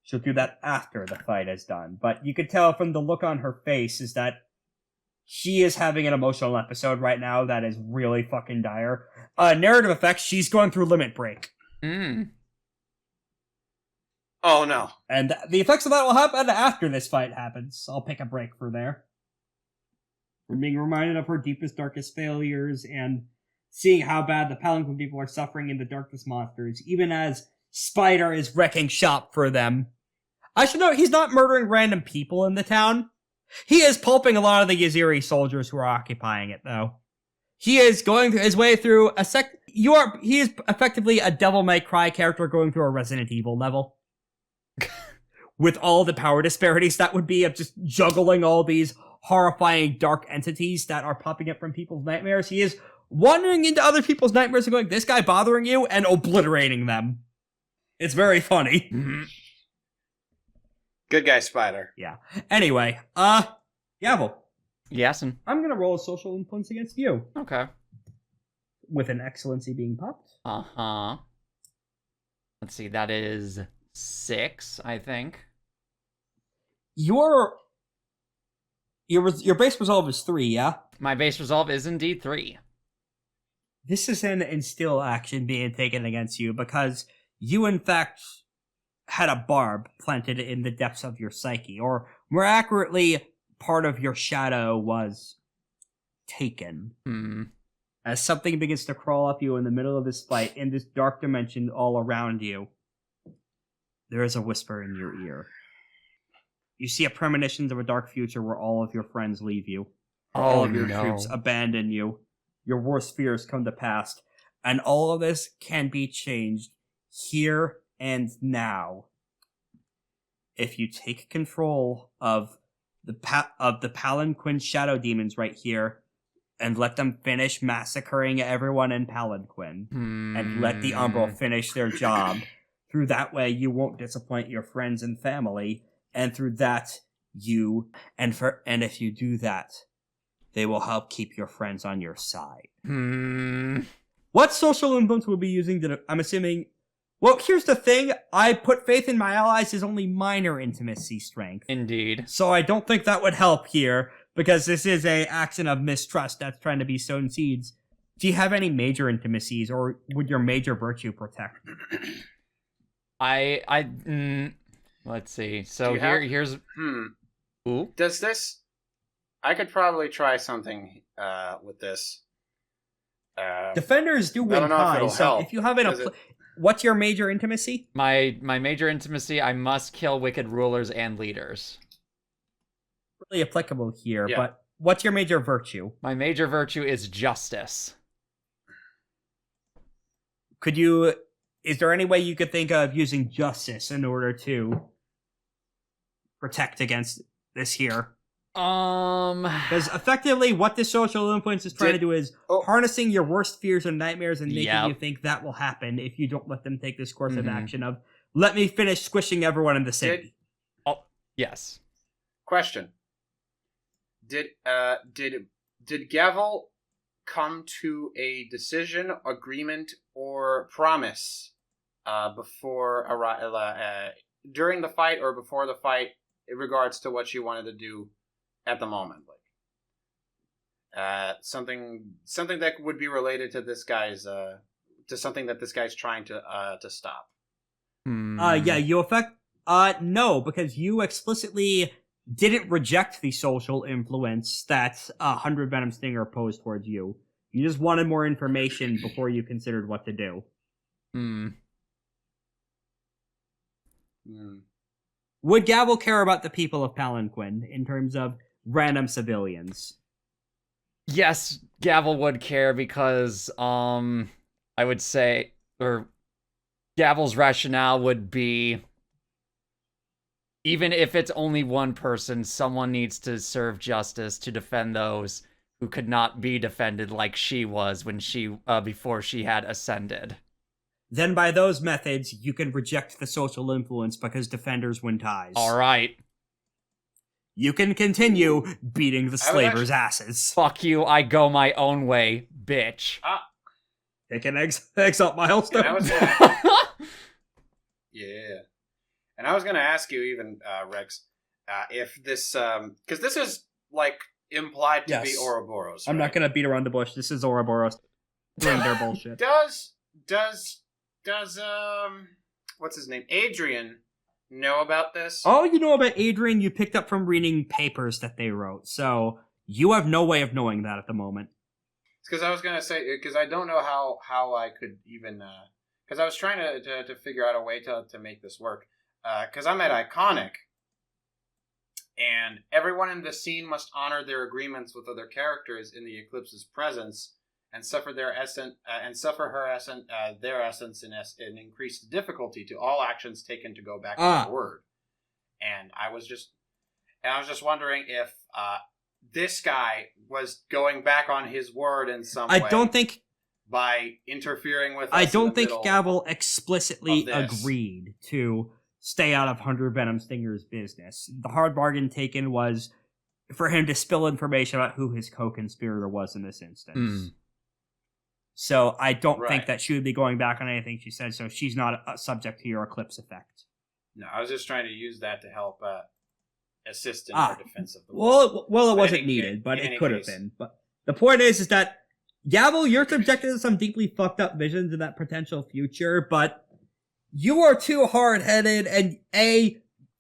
Speaker 1: She'll do that after the fight is done. But you could tell from the look on her face is that she is having an emotional episode right now that is really fucking dire. Narrative effects, she's going through limit break.
Speaker 2: Oh no.
Speaker 1: And the effects of that will happen after this fight happens. I'll pick a break for there. We're being reminded of her deepest, darkest failures, and seeing how bad the Palanquin people are suffering in the darkest monsters, even as Spider is wrecking shop for them. I should note, he's not murdering random people in the town. He is pulping a lot of the Yaziri soldiers who are occupying it, though. He is going his way through he is effectively a Devil May Cry character going through a Resident Evil level. With all the power disparities that would be of just juggling all these horrifying dark entities that are popping up from people's nightmares. He is wandering into other people's nightmares and going, this guy bothering you, and obliterating them. It's very funny.
Speaker 2: Good guy, Spider.
Speaker 1: Yeah. Anyway, Gavel.
Speaker 4: Yes.
Speaker 1: I'm gonna roll a social influence against you.
Speaker 4: Okay.
Speaker 1: With an excellency being popped.
Speaker 4: Uh-huh. Let's see, that is 6, I think.
Speaker 1: Your base resolve is 3, yeah?
Speaker 4: My base resolve is indeed 3.
Speaker 1: This is an instill action being taken against you because you, in fact, had a barb planted in the depths of your psyche, or more accurately, part of your shadow was taken. As something begins to crawl up you in the middle of this fight, in this dark dimension all around you, there is a whisper in your ear. You see a premonition of a dark future where all of your friends leave you. All of your troops abandon you. Your worst fears come to pass. And all of this can be changed here and now. If you take control of the Palanquin shadow demons right here, and let them finish massacring everyone in Palanquin, and let the Umbral finish their job. Through that way, you won't disappoint your friends and family, and through that, if you do that, they will help keep your friends on your side. What social influence will be using? I'm assuming. Well, here's the thing. I put faith in my allies as only minor intimacy strength.
Speaker 4: Indeed.
Speaker 1: So I don't think that would help here, because this is a action of mistrust that's trying to be sown seeds. Do you have any major intimacies, or would your major virtue protect?
Speaker 4: Let's see. So here's Ooh.
Speaker 2: Does this? I could probably try something with this.
Speaker 1: Defenders do win ties, so if you have what's your major intimacy?
Speaker 4: My major intimacy, I must kill wicked rulers and leaders.
Speaker 1: Really applicable here, but what's your major virtue?
Speaker 4: My major virtue is justice.
Speaker 1: Is there any way you could think of using justice in order to protect against this here? Because effectively what this social influence is trying to do is harnessing your worst fears and nightmares and making you think that will happen if you don't let them take this course of action of, let me finish squishing everyone in the city.
Speaker 4: Yes.
Speaker 2: Question. Did Gavel come to a decision, agreement, or promise during the fight or before the fight in regards to what she wanted to do at the moment? Like something that would be related to this guy's to something that this guy's trying to stop.
Speaker 1: No, because you explicitly didn't reject the social influence that 100 Venom Stinger posed towards you. You just wanted more information before you considered what to do. Would Gavel care about the people of Palanquin in terms of random civilians?
Speaker 4: Yes, Gavel would care because, I would say, or Gavel's rationale would be, even if it's only one person, someone needs to serve justice to defend those who could not be defended like she was when before she had ascended.
Speaker 1: Then by those methods, you can reject the social influence because defenders win ties.
Speaker 4: All right.
Speaker 1: You can continue beating the slavers' asses.
Speaker 4: Fuck you, I go my own way, bitch.
Speaker 1: Take an exalt milestone.
Speaker 2: Yeah. And I was going to ask you even, Rex, if this, because this is, like, implied to be Ouroboros, right?
Speaker 1: I'm not going to beat around the bush. This is Ouroboros doing their bullshit.
Speaker 2: Does, what's his name? Adrian know about this?
Speaker 1: All you know about Adrian, you picked up from reading papers that they wrote, so you have no way of knowing that at the moment.
Speaker 2: Because I was going to say, because I don't know how I could even, because I was trying to figure out a way to make this work. Because I'm at Iconic, and everyone in the scene must honor their agreements with other characters in the Eclipse's presence, and suffer their essence their essence in increased difficulty to all actions taken to go back to the word. And I was just wondering if this guy was going back on his word in some way.
Speaker 1: I don't think
Speaker 2: by interfering with us.
Speaker 1: I don't think Gavel explicitly agreed to stay out of Hunter Venom Stinger's business. The hard bargain taken was for him to spill information about who his co-conspirator was in this instance. So I don't think that she would be going back on anything she said, so she's not subject to your eclipse effect.
Speaker 2: No, I was just trying to use that to help assist in her defense of the world.
Speaker 1: Well, it wasn't needed, but it could have been. But the point is that, Gavel, you're subjected to some deeply fucked up visions of that potential future, but you are too hard-headed, and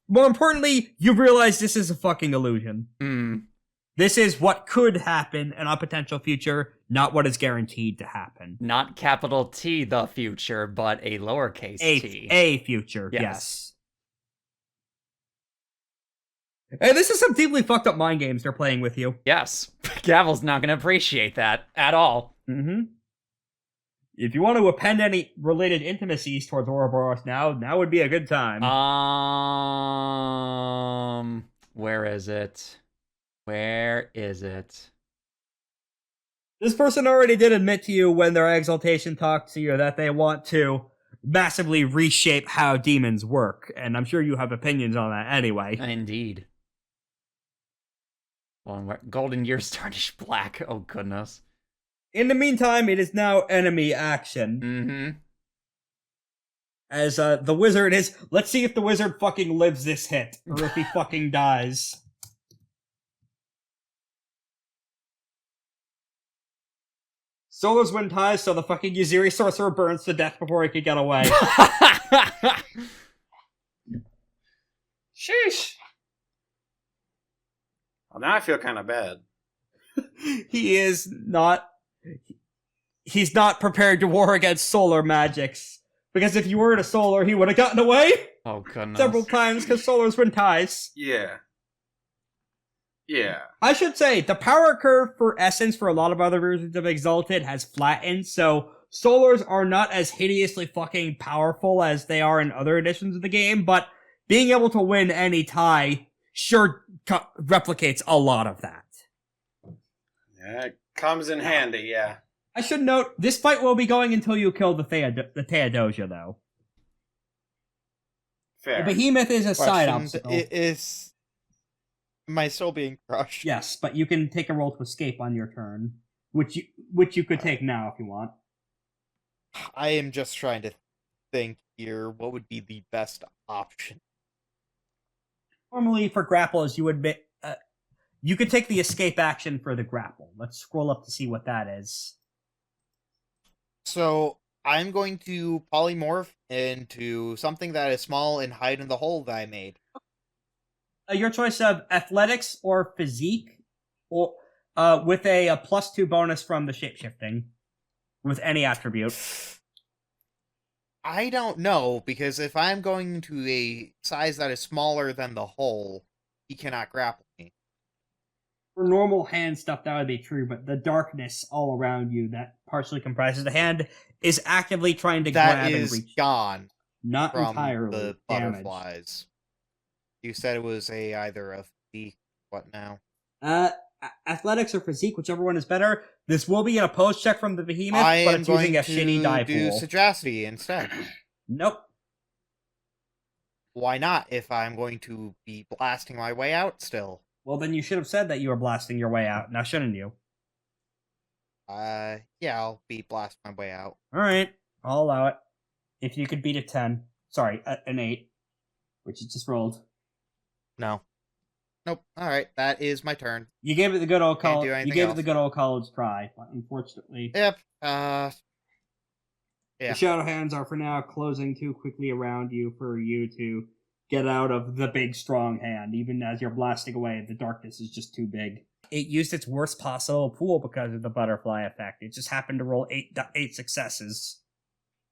Speaker 1: more importantly, you realize this is a fucking illusion. This is what could happen in a potential future, not what is guaranteed to happen.
Speaker 4: Not capital T, the future, but a lowercase t.
Speaker 1: A future, yes. Hey, this is some deeply fucked up mind games they're playing with you.
Speaker 4: Yes. Gavel's not going to appreciate that at all.
Speaker 1: If you want to append any related intimacies towards Ouroboros now would be a good time.
Speaker 4: Where is it? Where is it?
Speaker 1: This person already did admit to you when their exaltation talked to you that they want to massively reshape how demons work, and I'm sure you have opinions on that anyway.
Speaker 4: Indeed. Golden Years tarnished black. Oh, goodness.
Speaker 1: In the meantime, it is now enemy action. As the wizard is... Let's see if the wizard fucking lives this hit, or if he fucking dies. Solar's wind ties, so the fucking Uziri sorcerer burns to death before he could get away.
Speaker 2: Sheesh. Well, now I feel kind of bad.
Speaker 1: He's not prepared to war against solar magics. Because if you were to solar, he would have gotten away.
Speaker 4: Oh, goodness.
Speaker 1: Several times, because Solar's wind ties.
Speaker 2: Yeah.
Speaker 1: I should say, the power curve for Essence for a lot of other versions of Exalted has flattened, so Solars are not as hideously fucking powerful as they are in other editions of the game, but being able to win any tie sure replicates a lot of that.
Speaker 2: Yeah, it comes in handy, yeah.
Speaker 1: I should note, this fight will be going until you kill the Theodosia, though.
Speaker 2: Fair.
Speaker 1: The Behemoth is a side obstacle.
Speaker 5: Am I still being crushed?
Speaker 1: Yes, but you can take a roll to escape on your turn, which you could take now if you want.
Speaker 5: I am just trying to think here, what would be the best option?
Speaker 1: Normally, for grapples, you would you could take the escape action for the grapple. Let's scroll up to see what that is.
Speaker 5: So, I'm going to polymorph into something that is small and hide in the hole that I made.
Speaker 1: Your choice of athletics or physique, or with a +2 bonus from the shapeshifting, with any attribute.
Speaker 5: I don't know, because if I'm going to a size that is smaller than the hole, he cannot grapple me.
Speaker 1: For normal hand stuff, that would be true, but the darkness all around you that partially comprises the hand is actively trying to grab and reach.
Speaker 5: That is gone.
Speaker 1: Not
Speaker 5: from
Speaker 1: entirely.
Speaker 5: The butterflies. You said it was either a physique. What now?
Speaker 1: Athletics or physique, whichever one is better. This will be an opposed check from the Behemoth, but it's using a shitty die pool.
Speaker 5: I am going to do sagacity instead.
Speaker 1: Nope.
Speaker 5: Why not, if I'm going to be blasting my way out still?
Speaker 1: Well, then you should have said that you were blasting your way out, now shouldn't you?
Speaker 5: Yeah, I'll be blasting my way out.
Speaker 1: Alright, I'll allow it. If you could beat a 10. Sorry, an 8. Which you just rolled.
Speaker 5: No. Nope. Alright, that is my turn.
Speaker 1: You gave it the good old college. You gave
Speaker 5: else.
Speaker 1: it the good old college try, but unfortunately.
Speaker 5: Yep.
Speaker 1: Yeah. The shadow hands are for now closing too quickly around you for you to get out of the big strong hand. Even as you're blasting away, the darkness is just too big. It used its worst possible pool because of the butterfly effect. It just happened to roll 8 successes.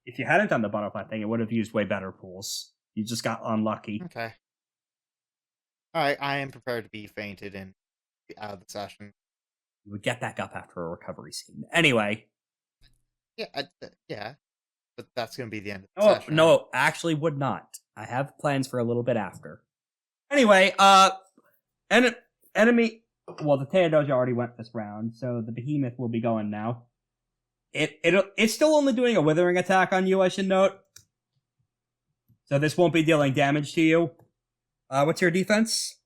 Speaker 1: If you hadn't done the butterfly thing, it would have used way better pools. You just got unlucky.
Speaker 5: Okay. Alright, I am prepared to be fainted and out of the session.
Speaker 1: You would get back up after a recovery scene. Anyway,
Speaker 5: Yeah, but that's gonna be the end of the
Speaker 1: Oh,
Speaker 5: session.
Speaker 1: no, actually would not. I have plans for a little bit after. Anyway, enemy... Well, the Theodosia already went this round, so the Behemoth will be going now. It's still only doing a withering attack on you, I should note. So this won't be dealing damage to you. What's your defense?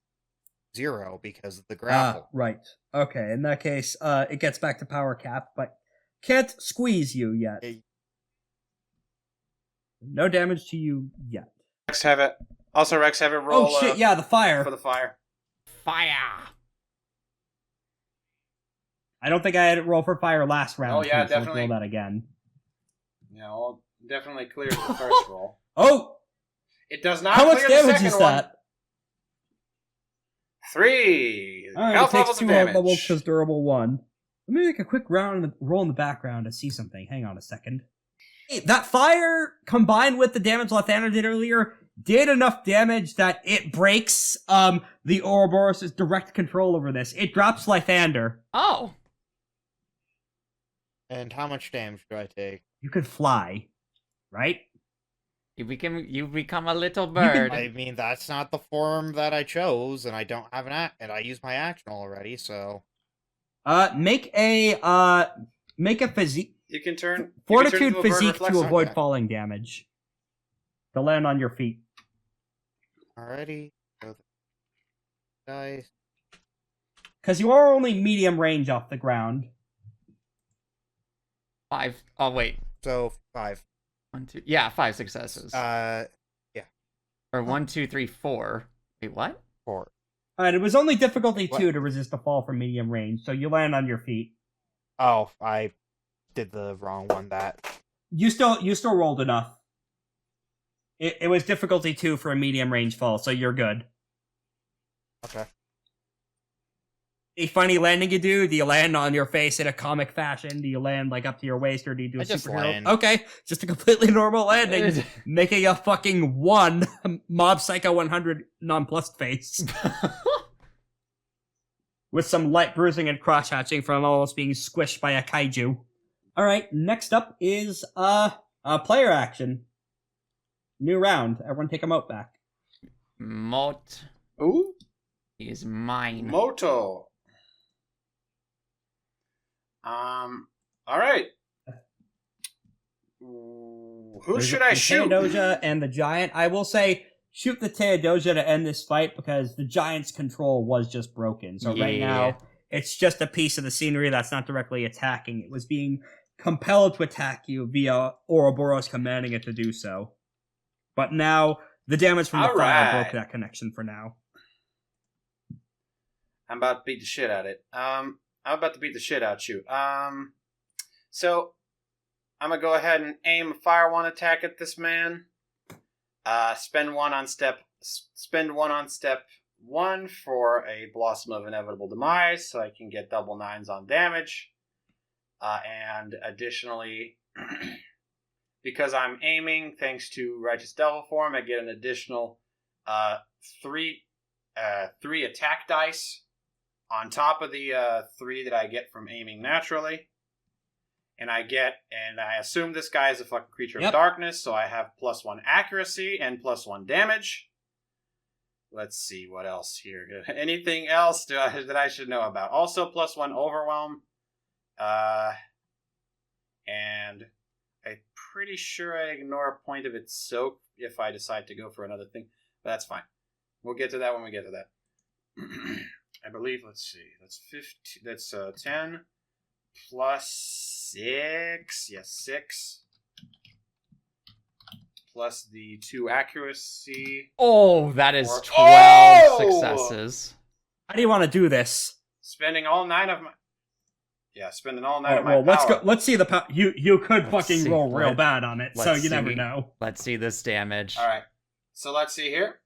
Speaker 5: 0 because of the grapple.
Speaker 1: Right. Okay, in that case, it gets back to power cap, but can't squeeze you yet. No damage to you yet.
Speaker 2: Rex have it. Also, Rex have it roll.
Speaker 1: Oh shit! Yeah, the fire.
Speaker 2: For the fire.
Speaker 4: Fire!
Speaker 1: I don't think I had it roll for fire last round.
Speaker 2: Oh yeah,
Speaker 1: too, so let's
Speaker 2: definitely.
Speaker 1: roll that again.
Speaker 2: Yeah, well, definitely clears the first roll.
Speaker 1: Oh,
Speaker 2: It does not
Speaker 1: how
Speaker 2: clear
Speaker 1: much
Speaker 2: the
Speaker 1: damage
Speaker 2: second
Speaker 1: is
Speaker 2: one.
Speaker 1: that?
Speaker 2: 3.
Speaker 1: All right,
Speaker 2: Health
Speaker 1: it
Speaker 2: levels
Speaker 1: takes
Speaker 2: of
Speaker 1: 2 health levels
Speaker 2: damage.
Speaker 1: because durable 1. Let me make a quick roll in the background to see something. Hang on a second. Hey, that fire combined with the damage Lythander did earlier did enough damage that it breaks the Ouroborus' direct control over this. It drops Lythander.
Speaker 4: Oh!
Speaker 5: And how much damage do I take?
Speaker 1: You could fly, right?
Speaker 4: You become a little bird.
Speaker 5: I mean, that's not the form that I chose, and I don't have and I used my action already, so...
Speaker 1: Make a physique.
Speaker 2: You can turn
Speaker 1: Fortitude
Speaker 2: into a bird
Speaker 1: physique
Speaker 2: reflex
Speaker 1: to
Speaker 2: on
Speaker 1: avoid
Speaker 2: that.
Speaker 1: falling damage. To land on your feet.
Speaker 5: Alrighty. So dice.
Speaker 1: Because you are only medium range off the ground.
Speaker 4: 5. Oh, wait.
Speaker 5: So 5.
Speaker 4: 1, 2. Yeah, 5 successes. Or 1, 2, 3, 4. Wait, what?
Speaker 5: 4.
Speaker 1: Alright, it was only difficulty
Speaker 5: What?
Speaker 1: 2 to resist a fall from medium range, so you land on your feet.
Speaker 5: Oh, I did the wrong one. That.
Speaker 1: You still rolled enough. It was difficulty 2 for a medium range fall, so you're good.
Speaker 5: Okay.
Speaker 1: A funny landing you do? Do you land on your face in a comic fashion? Do you land like up to your waist, or do you do a
Speaker 5: I just
Speaker 1: superhero?
Speaker 5: land.
Speaker 1: Okay, just a completely normal landing, making a fucking 1 Mob Psycho 100 nonplussed face. With some light bruising and cross-hatching from almost being squished by a kaiju. Alright, next up is player action. New round. Everyone take a moat back.
Speaker 4: Moat
Speaker 2: Ooh.
Speaker 4: is mine.
Speaker 2: Moto. All right. Who
Speaker 1: There's
Speaker 2: should
Speaker 1: the
Speaker 2: I shoot?
Speaker 1: Theodosia and the giant. I will say, shoot the Theodosia to end this fight because the giant's control was just broken. So right
Speaker 4: Yeah.
Speaker 1: now, it's just a piece of the scenery that's not directly attacking. It was being compelled to attack you via Ouroboros commanding it to do so. But now, the damage from the fire
Speaker 2: Alright.
Speaker 1: broke that connection for now.
Speaker 2: I'm about to beat the shit out of it. I'm about to beat the shit out you. So I'm gonna go ahead and aim a fire 1 attack at this man. Spend 1 on step 1 for a Blossom of Inevitable Demise, so I can get double 9s on damage. And additionally, because I'm aiming, thanks to Righteous Devil Form, I get an additional 3 attack dice on top of the 3 that I get from aiming naturally. And I assume this guy is a fucking creature
Speaker 1: Yep.
Speaker 2: of darkness, so I have +1 accuracy and +1 damage. Let's see what else here. Anything else that I should know about? Also +1 overwhelm. And I'm pretty sure I ignore a point of its soak if I decide to go for another thing. But that's fine. We'll get to that when we get to that. I believe, let's see. That's 15. That's 10 plus 6. Yes, 6. Plus the 2 accuracy.
Speaker 4: Oh, that is
Speaker 2: Or-
Speaker 4: 12
Speaker 2: Oh!
Speaker 4: successes.
Speaker 1: How do you want to do this?
Speaker 2: Spending all 9 of my... Yeah, spending all 9 of my
Speaker 1: Well, let's
Speaker 2: power.
Speaker 1: go. Let's see the power. You could
Speaker 4: Let's
Speaker 1: fucking
Speaker 4: see.
Speaker 1: roll real
Speaker 4: Let-
Speaker 1: bad on it, so
Speaker 4: let's
Speaker 1: you never
Speaker 4: see.
Speaker 1: know.
Speaker 4: Let's see this damage.
Speaker 2: All right. So let's see here.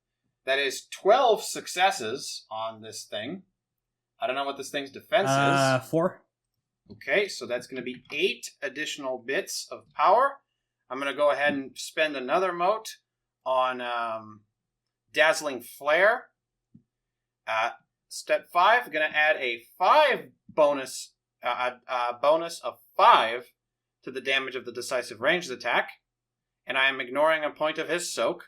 Speaker 2: That is 12 successes on this thing. I don't know what this thing's defense is.
Speaker 1: 4.
Speaker 2: Okay, so that's going to be 8 additional bits of power. I'm going to go ahead and spend another mote on Dazzling Flare. Step 5, going to add a 5 bonus, bonus of 5 to the damage of the decisive ranged attack, and I am ignoring a point of his soak.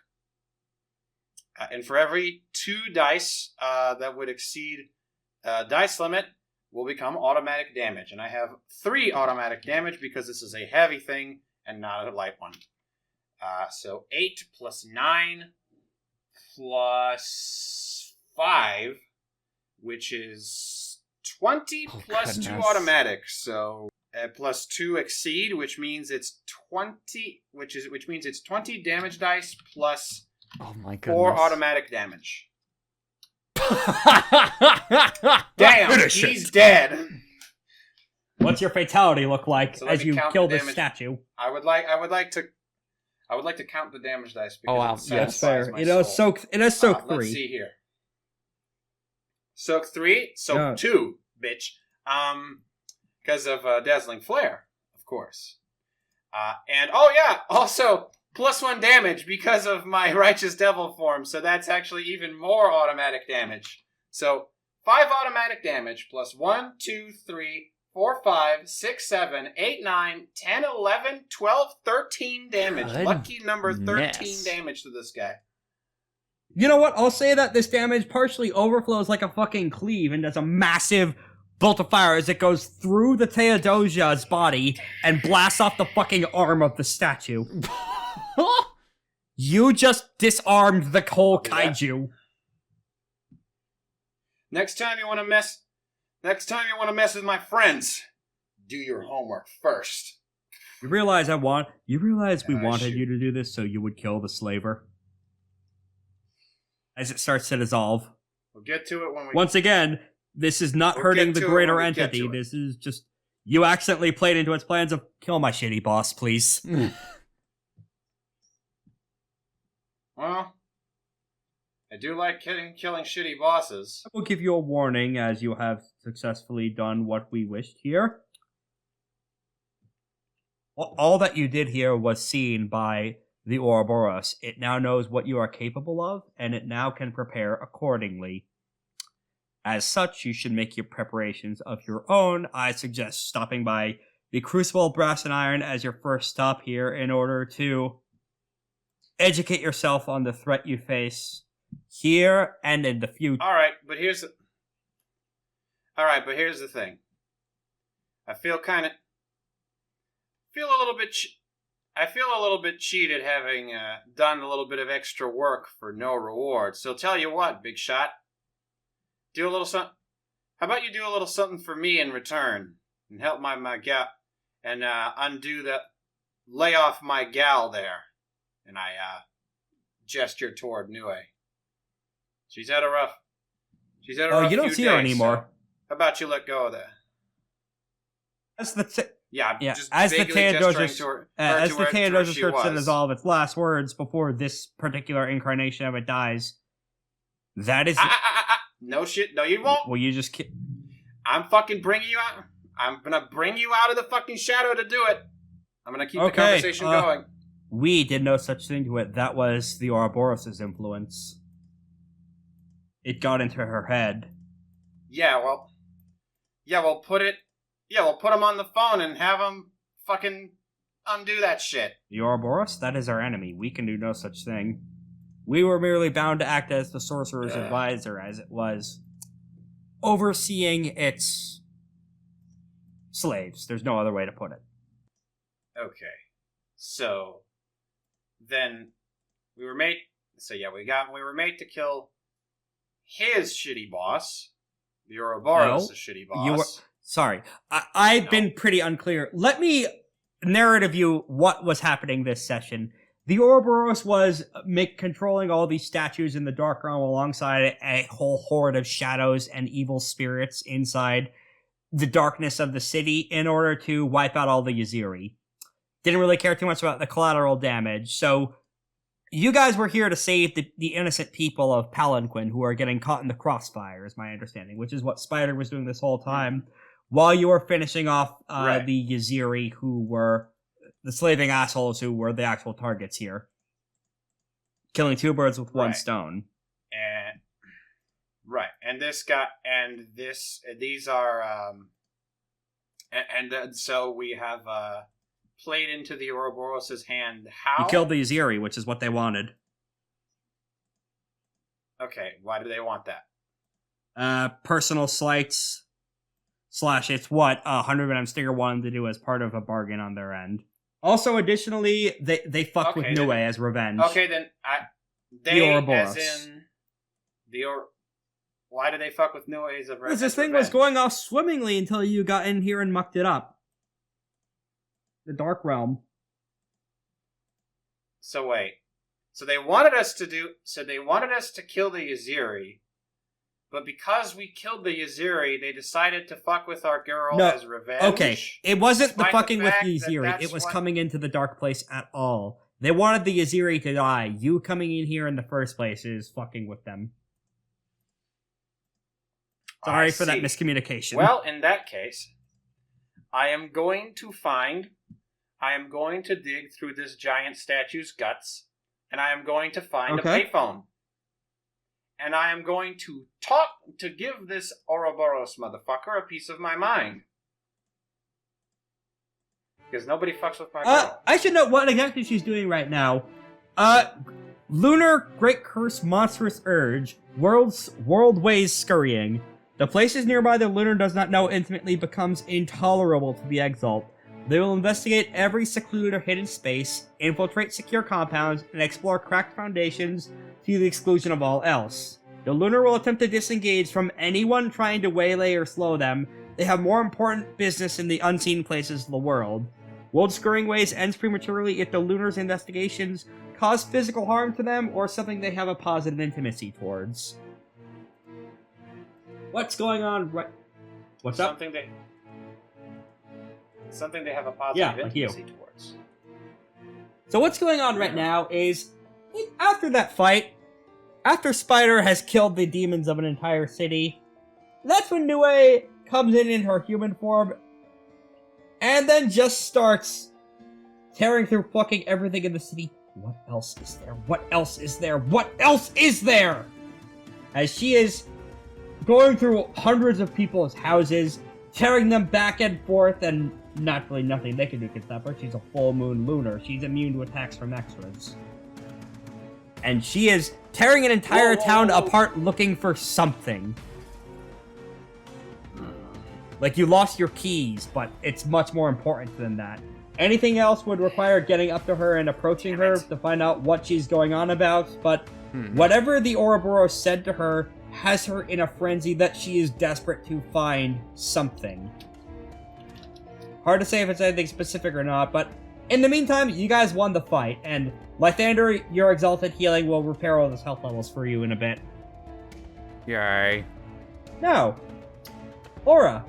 Speaker 2: And for every 2 dice that would exceed dice limit will become automatic damage. And I have 3 automatic damage because this is a heavy thing and not a light one. So 8 plus 9 plus 5, which is 20 plus 2 automatic. So plus 2 exceed, which means it's 20, which means it's 20 damage dice plus 4 automatic damage. Damn,
Speaker 1: Finish
Speaker 2: he's
Speaker 1: it.
Speaker 2: dead.
Speaker 1: What's your fatality look like
Speaker 2: So let
Speaker 1: as
Speaker 2: me
Speaker 1: you
Speaker 2: count
Speaker 1: kill
Speaker 2: the
Speaker 1: this
Speaker 2: damage.
Speaker 1: statue?
Speaker 2: I would like to count the damage dice because
Speaker 4: wow.
Speaker 2: it
Speaker 1: That's
Speaker 2: satisfies
Speaker 1: fair.
Speaker 2: my
Speaker 1: It has
Speaker 2: soul.
Speaker 1: soak. It has soak 3.
Speaker 2: Let's see here. Soak 3, soak
Speaker 1: Yeah.
Speaker 2: 2, bitch. Because of dazzling flare, of course. And also +1 damage because of my righteous devil form. So that's actually even more automatic damage. So 5 automatic damage plus 1, 2, 3, 4, 5, 6, 7, 8, 9, 10, 11, 12, 13 damage. Lucky number 13 damage to this guy.
Speaker 1: You know what? I'll say that this damage partially overflows like a fucking cleave and does a massive bolt of fire as it goes through the Theodosia's body and blasts off the fucking arm of the statue. You just disarmed the whole kaiju.
Speaker 2: Next time you want to mess with my friends, do your homework first.
Speaker 1: You realize we
Speaker 2: Ah,
Speaker 1: wanted
Speaker 2: shoot.
Speaker 1: you to do this so you would kill the slaver. As it starts to dissolve.
Speaker 2: We'll get to it when we...
Speaker 1: Once again, this is not
Speaker 2: We'll
Speaker 1: hurting
Speaker 2: get
Speaker 1: the
Speaker 2: to it
Speaker 1: greater
Speaker 2: when we get
Speaker 1: entity.
Speaker 2: to it.
Speaker 1: This is just you accidentally played into its plans of kill my shitty boss, please.
Speaker 2: Well, I do like killing shitty bosses.
Speaker 1: I will give you a warning as you have successfully done what we wished here. All that you did here was seen by the Ouroboros. It now knows what you are capable of, and it now can prepare accordingly. As such, you should make your preparations of your own. I suggest stopping by the Crucible Brass and Iron as your first stop here in order to educate yourself on the threat you face here and in the future.
Speaker 2: All right, but here's the thing. I feel a little bit cheated having done a little bit of extra work for no reward. So tell you what, big shot. Do a little something. How about you do a little something for me in return and help my gal and lay off my gal there. And I gesture toward Nue. She's had a rough
Speaker 1: You don't
Speaker 2: few
Speaker 1: see her
Speaker 2: days,
Speaker 1: anymore.
Speaker 2: so how about you let go of that?
Speaker 1: As the
Speaker 2: Just
Speaker 1: as the
Speaker 2: vaguely gesturing
Speaker 1: Theodosius
Speaker 2: to her-
Speaker 1: as
Speaker 2: to
Speaker 1: the
Speaker 2: where
Speaker 1: Theodosius
Speaker 2: she
Speaker 1: starts to
Speaker 2: was.
Speaker 1: dissolve its last words before this particular incarnation of it dies. That is.
Speaker 2: No shit. No, you won't.
Speaker 1: Will you just?
Speaker 2: I'm fucking bringing you out. I'm gonna bring you out of the fucking shadow to do it. I'm gonna keep the conversation going.
Speaker 1: We did no such thing to it. That was the Ouroborus' influence. It got into her head.
Speaker 2: We'll put him on the phone and have him fucking undo that shit.
Speaker 1: The Ouroborus? That is our enemy. We can do no such thing. We were merely bound to act as the sorcerer's advisor, as it was overseeing its slaves. There's no other way to put it.
Speaker 2: Okay. So then we were made to kill his shitty boss, the Ouroboros' shitty boss.
Speaker 1: Sorry. I've been pretty unclear. Let me narrative you what was happening this session. The Ouroboros was controlling all these statues in the Dark Realm alongside a whole horde of shadows and evil spirits inside the darkness of the city in order to wipe out all the Yaziri. Didn't really care too much about the collateral damage, so you guys were here to save the innocent people of Palanquin who are getting caught in the crossfire, is my understanding, which is what Spider was doing this whole time, while you were finishing off the Yaziri who were the slaving assholes who were the actual targets here. Killing 2 birds with one stone.
Speaker 2: So we have played into the Ouroboros' hand. How?
Speaker 1: You killed the Aziri, which is what they wanted.
Speaker 2: Okay, why do they want that?
Speaker 1: Personal slights / it's what 100 Venom Stinger wanted to do as part of a bargain on their end. Also, additionally, they fucked with Nue as revenge.
Speaker 2: Okay, then they
Speaker 1: the Ouroboros.
Speaker 2: as in why did they fuck with Nue as a
Speaker 1: Because this thing was going off swimmingly until you got in here and mucked it up. The Dark Realm.
Speaker 2: So wait. So they wanted us to kill the Aziri, but because we killed the Aziri, they decided to fuck with our girl as revenge.
Speaker 1: Okay, it wasn't the fucking with the
Speaker 2: fact
Speaker 1: Aziri.
Speaker 2: that
Speaker 1: It was
Speaker 2: what-
Speaker 1: coming into the dark place at all. They wanted the Aziri to die. You coming in here in the first place is fucking with them. Sorry for that miscommunication.
Speaker 2: Well, in that case, I am going to dig through this giant statue's guts, and I am going to find a payphone. And I am going to give this Ouroboros motherfucker a piece of my mind. Because nobody fucks with my girl.
Speaker 1: I should know what exactly she's doing right now. Lunar Great Curse Monstrous Urge. World Ways Scurrying. The places nearby the Lunar does not know intimately becomes intolerable to the Exalt. They will investigate every secluded or hidden space, infiltrate secure compounds, and explore cracked foundations to the exclusion of all else. The Lunar will attempt to disengage from anyone trying to waylay or slow them. They have more important business in the unseen places of the world. World Scurrying Ways ends prematurely if the Lunar's investigations cause physical harm to them or something they have a positive intimacy towards. What's going on right... What's up?
Speaker 2: Something they have a positive intimacy
Speaker 1: you.
Speaker 2: towards.
Speaker 1: So what's going on right now is, after that fight, after Spider has killed the demons of an entire city, that's when Nue comes in her human form, and then just starts tearing through fucking everything in the city. What else is there? What else is there? What else is there? As she is going through hundreds of people's houses, tearing them back and forth, and naturally nothing they can do can stop her. She's a full moon lunar. She's immune to attacks from extras. And she is tearing an entire town apart looking for something. Like, you lost your keys, but it's much more important than that. Anything else would require getting up to her and approaching her to find out what she's going on about, but whatever the Ouroboros said to her has her in a frenzy that she is desperate to find something. Hard to say if it's anything specific or not, but in the meantime, you guys won the fight, and Lythander, your exalted healing will repair all those health levels for you in a bit.
Speaker 4: Yay.
Speaker 1: Now, Aura.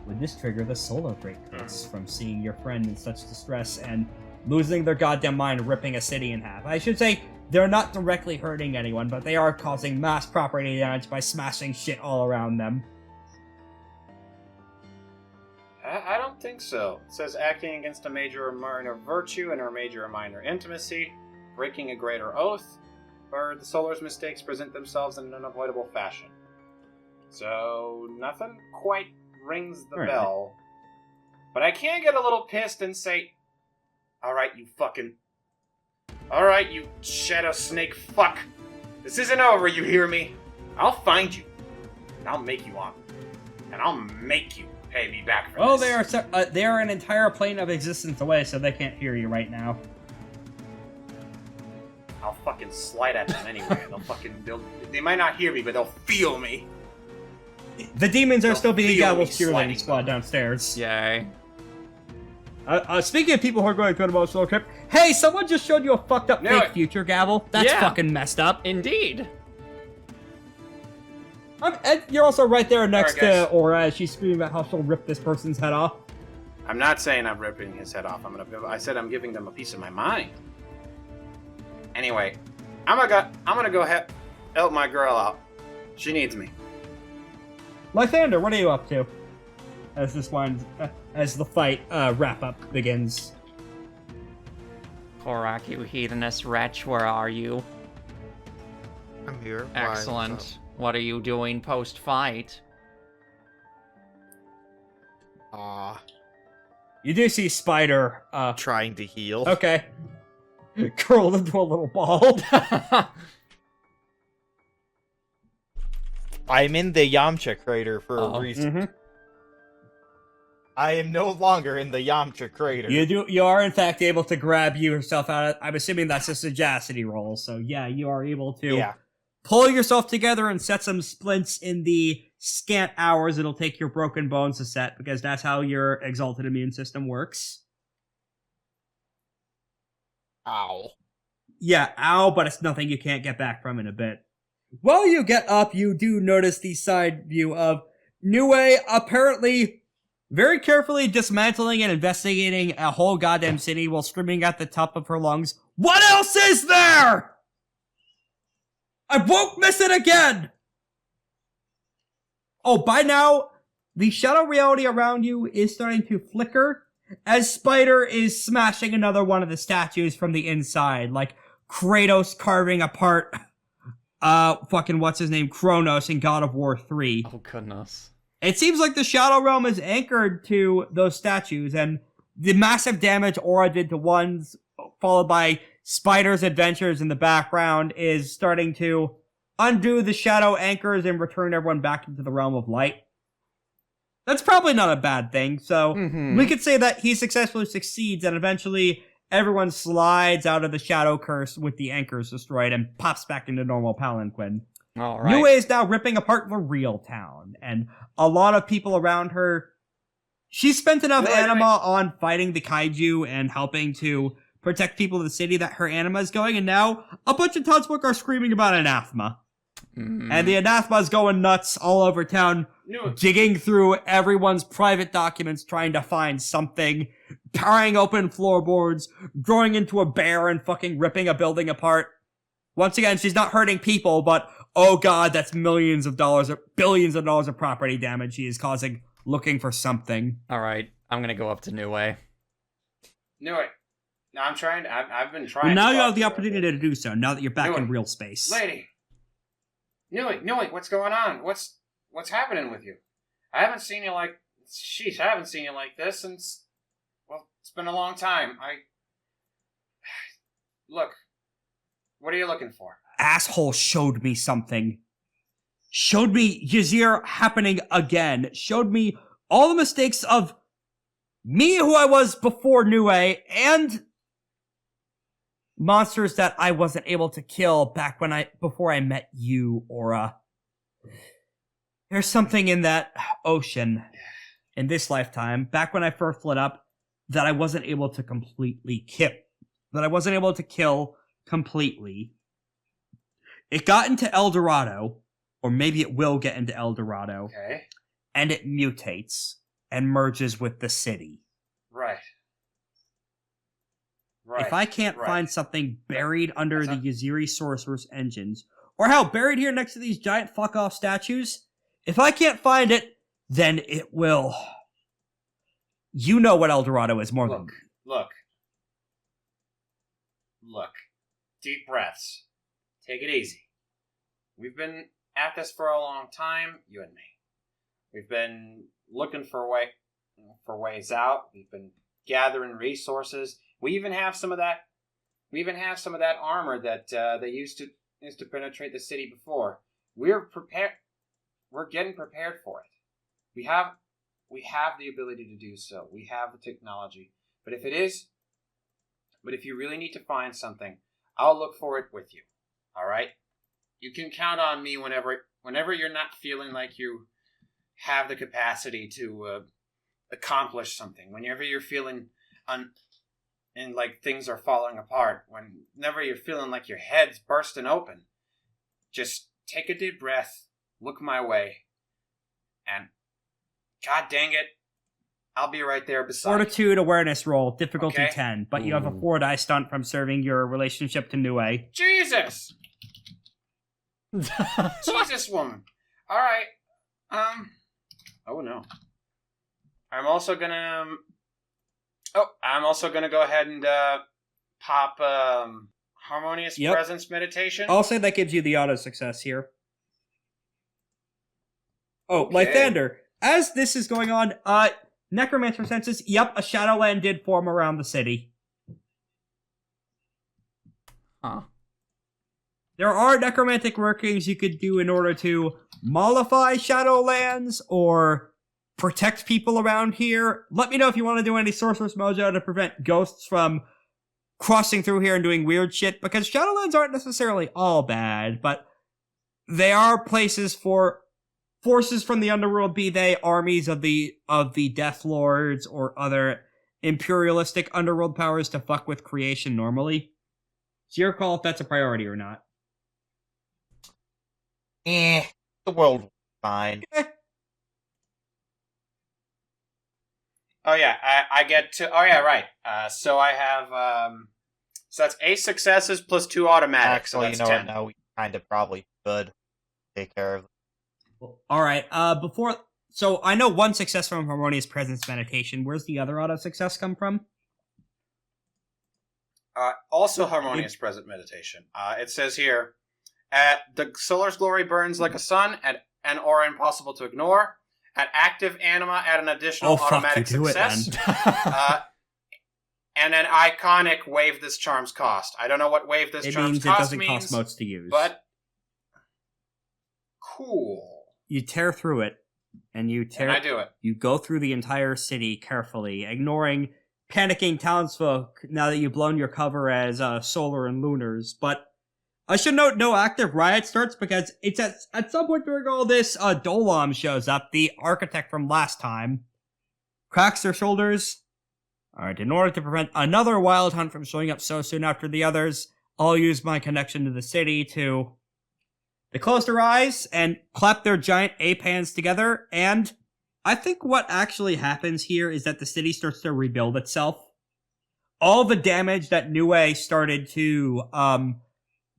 Speaker 1: Would this trigger the Solar Great Curse from seeing your friend in such distress and losing their goddamn mind, ripping a city in half? I should say, they're not directly hurting anyone, but they are causing mass property damage by smashing shit all around them.
Speaker 2: I don't think so. It says acting against a major or minor virtue and or major or minor intimacy, breaking a greater oath, or the Solar's mistakes present themselves in an unavoidable fashion. So, nothing quite rings the bell. But I can get a little pissed and say, Alright, you shadow snake fuck. This isn't over, you hear me? I'll find you. And I'll make you honor. And I'll make you pay me back for this.
Speaker 1: They are an entire plane of existence away, so they can't hear you right now.
Speaker 2: I'll fucking slide at them anyway. They might not hear me, but they'll feel me.
Speaker 1: The demons are still being Gavel's cheerleading
Speaker 2: sliding
Speaker 1: squad downstairs.
Speaker 4: Yay.
Speaker 1: Speaking of people who are going to an emotional trip, hey, someone just showed you a fucked up fake future, Gavel. That's fucking messed up.
Speaker 4: Indeed.
Speaker 1: And you're also right there next to Aura as she's screaming about how she'll rip this person's head off.
Speaker 2: I'm not saying I'm ripping his head off. I said I'm giving them a piece of my mind. Anyway, I'm gonna go help my girl out. She needs me.
Speaker 1: Lythander, what are you up to? As the fight wrap up begins.
Speaker 4: Korak, you heathenous wretch, where are you?
Speaker 6: I'm here.
Speaker 4: Excellent. What are you doing post-fight?
Speaker 1: You do see Spider,
Speaker 6: Trying to heal.
Speaker 1: okay. Curled into a little ball.
Speaker 5: I'm in the Yamcha crater for
Speaker 4: Uh-oh.
Speaker 5: a reason.
Speaker 1: Mhm.
Speaker 5: I am no longer in the Yamcha crater.
Speaker 1: You are in fact able to grab yourself out of, I'm assuming that's a sagacity roll, so yeah, you are able to
Speaker 5: Yeah.
Speaker 1: pull yourself together and set some splints in the scant hours it'll take your broken bones to set, because that's how your exalted immune system works.
Speaker 5: Ow.
Speaker 1: Yeah, ow, but it's nothing you can't get back from in a bit. While you get up, you do notice the side view of Niue apparently very carefully dismantling and investigating a whole goddamn city while screaming at the top of her lungs, "What else is there? I won't miss it again!" Oh, by now, the shadow reality around you is starting to flicker as Spider is smashing another one of the statues from the inside, like Kratos carving apart, fucking what's his name, Kronos in God of War 3.
Speaker 4: Oh, goodness.
Speaker 1: It seems like the Shadow Realm is anchored to those statues, and the massive damage Aura did to ones, followed by Spider's adventures in the background, is starting to undo the shadow anchors and return everyone back into the realm of light. That's probably not a bad thing, so we could say that he successfully succeeds, and eventually everyone slides out of the shadow curse with the anchors destroyed and pops back into normal Palanquin.
Speaker 4: All right.
Speaker 1: Niue is now ripping apart the real town, and a lot of people around her. She spent enough anima on fighting the kaiju and helping to protect people of the city that her anima is going, and now a bunch of townsfolk are screaming about anathema. And the anathema is going nuts all over town, digging through everyone's private documents trying to find something, tearing open floorboards, growing into a bear and fucking ripping a building apart. Once again, she's not hurting people, but oh god, that's millions of dollars or billions of dollars of property damage she is causing, looking for something.
Speaker 4: All right. I'm going to go up to Niue.
Speaker 2: Knew it. No, I'm trying. I've been
Speaker 1: Well,
Speaker 2: trying.
Speaker 1: now
Speaker 2: to
Speaker 1: you
Speaker 2: talk
Speaker 1: have the
Speaker 2: to her.
Speaker 1: opportunity to do so, now that you're back
Speaker 2: Do
Speaker 1: in
Speaker 2: it.
Speaker 1: real space.
Speaker 2: Lady. Nui, what's going on? What's happening with you? I haven't seen you like this since, well, it's been a long time. Look, what are you looking for?
Speaker 1: Asshole showed me something. Showed me Yazir happening again. Showed me all the mistakes of me who I was before Niue, and monsters that I wasn't able to kill back before I met you, Aura. There's something in that ocean in this lifetime, back when I first lit up, that I wasn't able to completely kill. That I wasn't able to kill completely. It got into El Dorado, or maybe it will get into El Dorado,
Speaker 2: Okay.
Speaker 1: and it mutates and merges with the city.
Speaker 2: Right.
Speaker 1: If I can't
Speaker 2: right.
Speaker 1: find something buried under
Speaker 2: That's
Speaker 1: the Yaziri Sorcerer's engines, or hell, buried here next to these giant fuck-off statues, if I can't find it, then it will. You know what El Dorado is more than.
Speaker 2: Look. Deep breaths. Take it easy. We've been at this for a long time, you and me. We've been looking for ways out. We've been gathering resources. We even have some of that armor that they used to penetrate the city before. We're prepared. We're getting prepared for it. We have the ability to do so. We have the technology. But if you really need to find something, I'll look for it with you. All right? You can count on me whenever you're not feeling like you have the capacity to accomplish something. Whenever you're feeling and like things are falling apart, whenever you're feeling like your head's bursting open, just take a deep breath, look my way, and god dang it, I'll be right there beside you.
Speaker 1: Fortitude awareness roll, difficulty
Speaker 2: Okay.
Speaker 1: 10, but you have a 4 die stunt from serving your relationship to Niue.
Speaker 2: Jesus! Jesus, woman. All right. Oh no. I'm also gonna go ahead and pop harmonious
Speaker 1: Yep.
Speaker 2: presence meditation.
Speaker 1: I'll say that gives you the auto success here. Oh,
Speaker 2: Okay.
Speaker 1: Lythander, as this is going on, Necromancer senses, yep, a Shadowland did form around the city.
Speaker 4: Huh.
Speaker 1: There are necromantic workings you could do in order to mollify Shadowlands or protect people around here. Let me know if you want to do any Sorcerer's Mojo to prevent ghosts from crossing through here and doing weird shit, because Shadowlands aren't necessarily all bad, but they are places for forces from the underworld, be they armies of the Death Lords or other imperialistic underworld powers, to fuck with creation normally. It's your call if that's a priority or not.
Speaker 3: The world will be fine.
Speaker 2: Oh yeah, I get to. Oh yeah, right. So I have. So that's 8 successes plus 2 automatic. So
Speaker 3: Actually,
Speaker 2: that's
Speaker 3: you know
Speaker 2: 10.
Speaker 3: what? No, we kind of probably should take care of it.
Speaker 1: All right. Before, so I know one success from Harmonious Presence Meditation. Where's the other auto success come from?
Speaker 2: Also, harmonious present meditation. It says here, the solar's glory burns like a sun, at an aura impossible to ignore. At active anima, add an additional automatic success. And an iconic wave this charm's cost. I don't know what wave this charm's cost means. It doesn't
Speaker 1: cost motes to use.
Speaker 2: But cool.
Speaker 1: You tear through it, and
Speaker 2: And I do it.
Speaker 1: You go through the entire city carefully, ignoring panicking townsfolk now that you've blown your cover as solar and lunars. But I should note no active riot starts, because it's at some point during all this, Dolam shows up, the architect from last time, cracks their shoulders. Alright, in order to prevent another wild hunt from showing up so soon after the others, I'll use my connection to the city to... They close their eyes and clap their giant ape hands together, and I think what actually happens here is that the city starts to rebuild itself. All the damage that Nue started to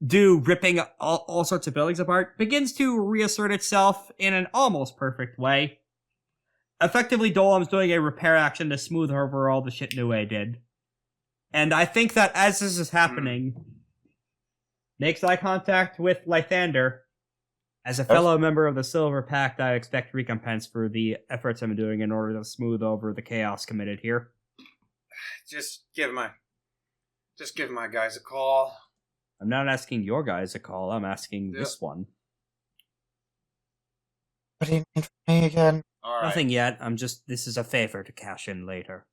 Speaker 1: do, ripping all sorts of buildings apart, begins to reassert itself in an almost perfect way. Effectively, Dolam's doing a repair action to smooth over all the shit Nue did. And I think that as this is happening, makes eye contact with Lythander. As a fellow member of the Silver Pact, I expect recompense for the efforts I'm doing in order to smooth over the chaos committed here.
Speaker 2: Just give my guys a call.
Speaker 1: I'm not asking your guys a call, I'm asking this one.
Speaker 3: What do you need from me again?
Speaker 2: All right.
Speaker 1: Nothing yet, this is a favor to cash in later.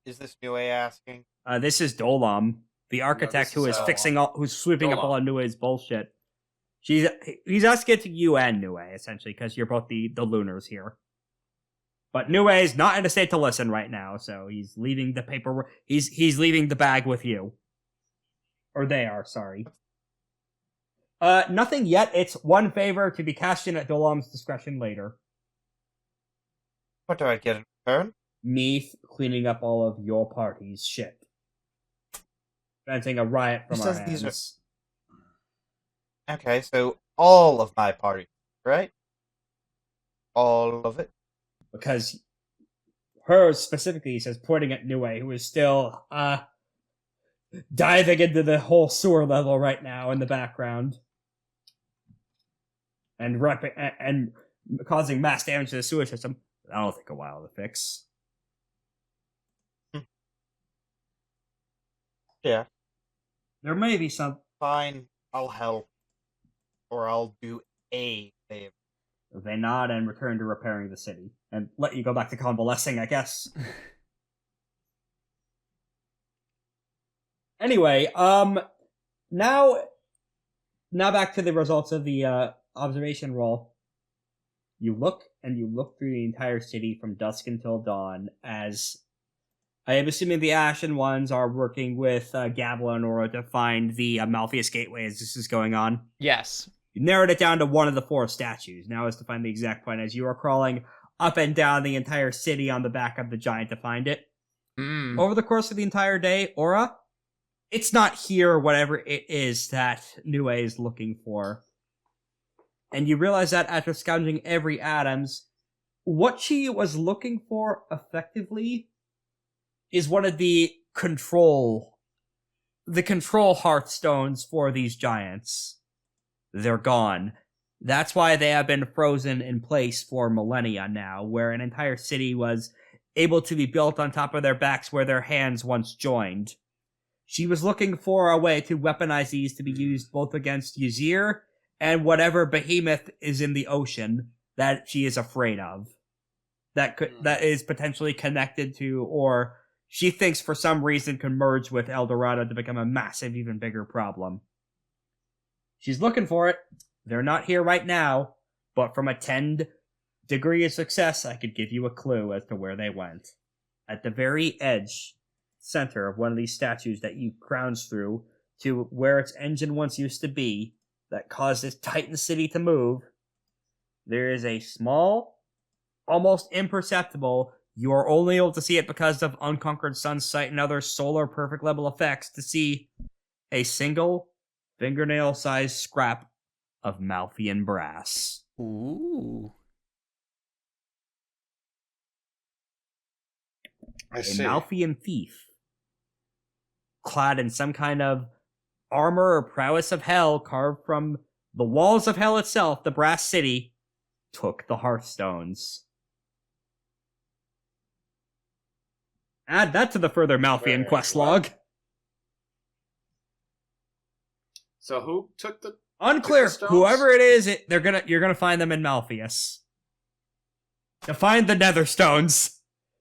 Speaker 3: Is this Nue asking?
Speaker 1: This is Dolam, the architect who is who's sweeping up all of Nue's bullshit. He's asking it to you and Nue, essentially, because you're both the Lunars here. But Nue is not in a state to listen right now, so he's leaving the paperwork. He's leaving the bag with you. Or they are, sorry. Nothing yet. It's one favor to be cashed in at Dolam's discretion later.
Speaker 3: What do I get in return?
Speaker 1: Me cleaning up all of your party's shit. Preventing a riot from our hands.
Speaker 3: Okay, so all of my party, right? All of it?
Speaker 1: Because hers specifically, he says, pointing at Nue, who is still, diving into the whole sewer level right now in the background. And and causing mass damage to the sewer system. That'll take a while to fix.
Speaker 3: Yeah.
Speaker 1: There may be some...
Speaker 3: Fine, I'll help. Or I'll do a favor.
Speaker 1: They nod and return to repairing the city. And let you go back to convalescing, I guess. Anyway, now back to the results of the observation roll. You look through the entire city from dusk until dawn, as I am assuming the Ashen Ones are working with Gavel in order to find the Malfeas gateway as this is going on.
Speaker 4: Yes.
Speaker 1: You narrowed it down to one of the 4 statues. Now is to find the exact point as you are crawling up and down the entire city on the back of the giant to find it. Over the course of the entire day, Aura, it's not here, whatever it is that Nue is looking for. And you realize that after scrounging every atoms, what she was looking for effectively is one of the control hearthstones for these giants. They're gone. That's why they have been frozen in place for millennia now, where an entire city was able to be built on top of their backs where their hands once joined. She was looking for a way to weaponize these to be used both against Ysir and whatever behemoth is in the ocean that she is afraid of. That is potentially connected to, or she thinks for some reason could merge with El Dorado to become a massive, even bigger problem. She's looking for it. They're not here right now, but from a 10 degree of success, I could give you a clue as to where they went. At the very edge, center of one of these statues that you crowns through to where its engine once used to be, that caused this Titan city to move, there is a small, almost imperceptible, you are only able to see it because of Unconquered Sun's sight and other solar perfect level effects, to see a single fingernail-sized scrap of Malfean brass.
Speaker 4: Ooh.
Speaker 2: I see.
Speaker 1: A Malfean thief, clad in some kind of armor or prowess of hell carved from the walls of hell itself, the brass city, took the Hearthstones. Add that to the further Malfean quest log.
Speaker 2: So who took the...
Speaker 1: Unclear.
Speaker 2: stones?
Speaker 1: Whoever it is, you're gonna find them in Malfeas. To find the Netherstones.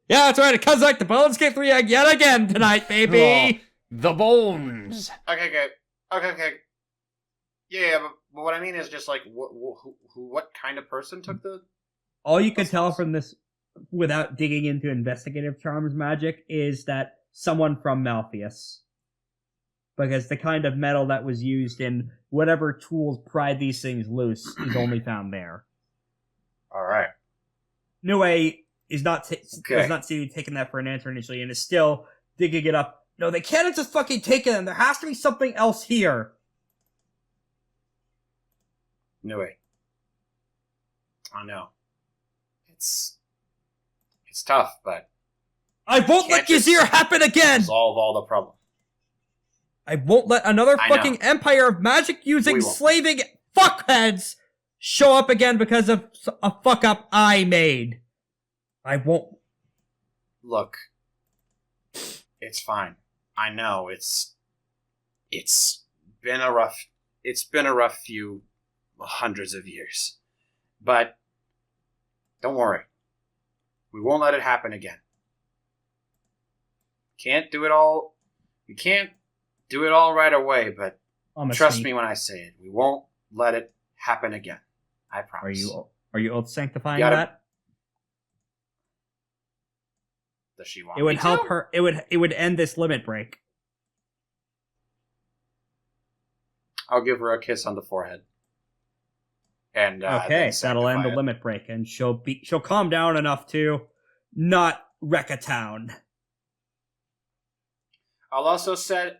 Speaker 1: Yeah, that's right. It comes like the bones came through yet again tonight, baby.
Speaker 4: The bones.
Speaker 2: Okay. Yeah, but what I mean is just like, what kind of person took the...
Speaker 1: All you can tell from this, without digging into investigative charms magic, is that someone from Malfeas. Because the kind of metal that was used in whatever tools pried these things loose is only found there.
Speaker 2: All right.
Speaker 1: Nue is not does not seem to be taking that for an answer initially, and is still digging it up. No, they can't have just fucking taken them. There has to be something else here.
Speaker 2: Nue. I know. It's tough, but
Speaker 1: I won't let
Speaker 2: Can't just
Speaker 1: Ysir happen again!
Speaker 2: solve all the problems.
Speaker 1: I won't let another
Speaker 2: I
Speaker 1: fucking
Speaker 2: know.
Speaker 1: empire of magic-using,
Speaker 2: We won't.
Speaker 1: slaving fuckheads show up again because of a fuck-up I made. I won't.
Speaker 2: Look, it's fine. I know it's been a rough few hundreds of years, but don't worry. We won't let it happen again. Can't do it all. We can't do it all right away, but trust me when I say it. We won't let it happen again. I promise.
Speaker 1: Are you oath sanctifying
Speaker 2: Gotta-
Speaker 1: that?
Speaker 2: Does she want
Speaker 1: It would
Speaker 2: me
Speaker 1: help
Speaker 2: to?
Speaker 1: her. It would end this limit break.
Speaker 2: I'll give her a kiss on the forehead. And
Speaker 1: Okay,
Speaker 2: then
Speaker 1: that'll end the
Speaker 2: sanctify it.
Speaker 1: limit break, and she'll calm down enough to not wreck a town.
Speaker 2: I'll also spend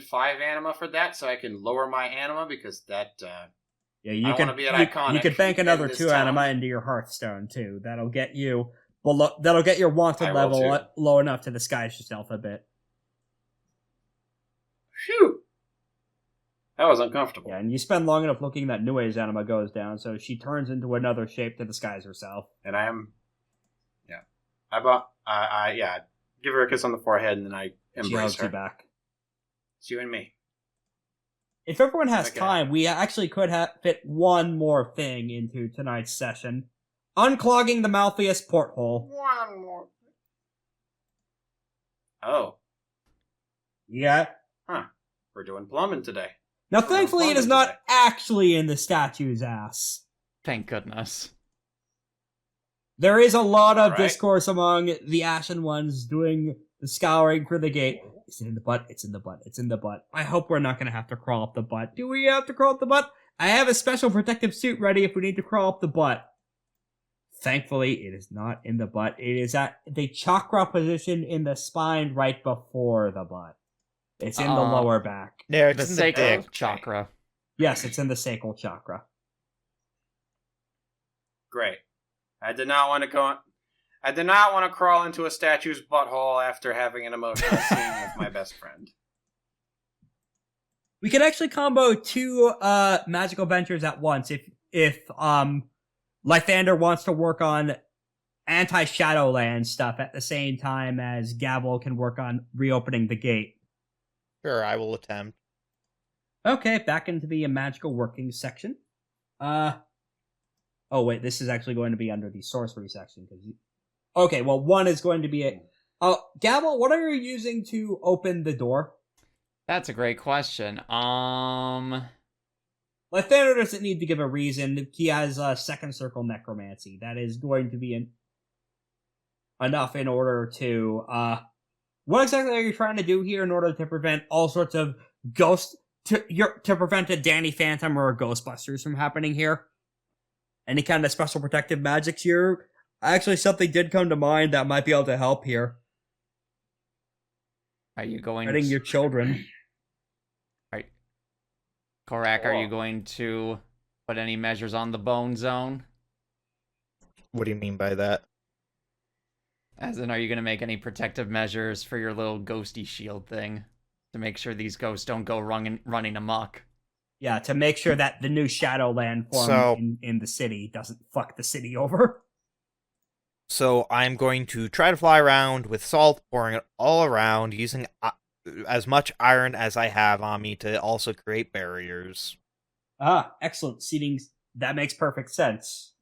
Speaker 2: 5 anima for that, so I can lower my anima because that.
Speaker 1: Yeah,
Speaker 2: I
Speaker 1: you
Speaker 2: don't
Speaker 1: can.
Speaker 2: wanna be an
Speaker 1: You
Speaker 2: iconic
Speaker 1: can bank
Speaker 2: in
Speaker 1: another
Speaker 2: this
Speaker 1: 2
Speaker 2: town.
Speaker 1: anima into your Hearthstone too. That'll get you below. That'll get your wanted
Speaker 2: I will
Speaker 1: level
Speaker 2: too.
Speaker 1: low enough to disguise yourself a bit.
Speaker 2: Phew. That was uncomfortable.
Speaker 1: Yeah, and you spend long enough looking that Nue's anima goes down, so she turns into another shape to disguise herself.
Speaker 2: And I am. Yeah. Yeah. Give her a kiss on the forehead, and then I
Speaker 1: She
Speaker 2: embrace
Speaker 1: hugs
Speaker 2: her.
Speaker 1: you back.
Speaker 2: It's you and me.
Speaker 1: If everyone has
Speaker 2: Okay.
Speaker 1: time, we actually could fit one more thing into tonight's session. Unclogging the Malfeas porthole.
Speaker 2: One more. Oh.
Speaker 1: Yeah.
Speaker 2: We're doing plumbing today.
Speaker 1: Now,
Speaker 2: Oh,
Speaker 1: thankfully, it is
Speaker 2: plumbing
Speaker 1: not
Speaker 2: today.
Speaker 1: actually in the statue's ass.
Speaker 4: Thank goodness.
Speaker 1: There is a lot of
Speaker 2: Alright.
Speaker 1: discourse among the Ashen Ones doing the scouring for the gate. Is it in the butt? It's in the butt. It's in the butt. I hope we're not going to have to crawl up the butt. Do we have to crawl up the butt? I have a special protective suit ready if we need to crawl up the butt. Thankfully, it is not in the butt. It is at the chakra position in the spine right before the butt. It's in the lower back.
Speaker 3: There,
Speaker 4: The
Speaker 3: it's in the
Speaker 4: sacral
Speaker 3: dick.
Speaker 4: chakra.
Speaker 1: Yes, it's in the sacral chakra.
Speaker 2: Great. I did not want to crawl into a statue's butthole after having an emotional scene with my best friend.
Speaker 1: We could actually combo two magical ventures at once if Lythander wants to work on anti-Shadowland stuff at the same time as Gavel can work on reopening the gate.
Speaker 5: Sure, I will attempt.
Speaker 1: Okay, back into the magical working section. Oh wait, this is actually going to be under the sorcery section because. Okay, well, one is going to be a. Gavel, what are you using to open the door?
Speaker 4: That's a great question.
Speaker 1: Lythander doesn't need to give a reason. He has a second circle necromancy. That is going to be enough in order to. What exactly are you trying to do here in order to prevent all sorts of ghosts? To prevent a Danny Phantom or a Ghostbusters from happening here? Any kind of special protective magics here? Actually, something did come to mind that might be able to help here.
Speaker 4: Are you going
Speaker 1: Hurting your children.
Speaker 4: Korak, are you going to put any measures on the bone zone?
Speaker 5: What do you mean by that?
Speaker 4: As in, are you going to make any protective measures for your little ghosty shield thing? To make sure these ghosts don't go running amok?
Speaker 1: Yeah, to make sure that the new Shadowland form in the city doesn't fuck the city over.
Speaker 5: So I'm going to try to fly around with salt, pouring it all around, using as much iron as I have on me to also create barriers.
Speaker 1: Ah, excellent. Seating, that makes perfect sense.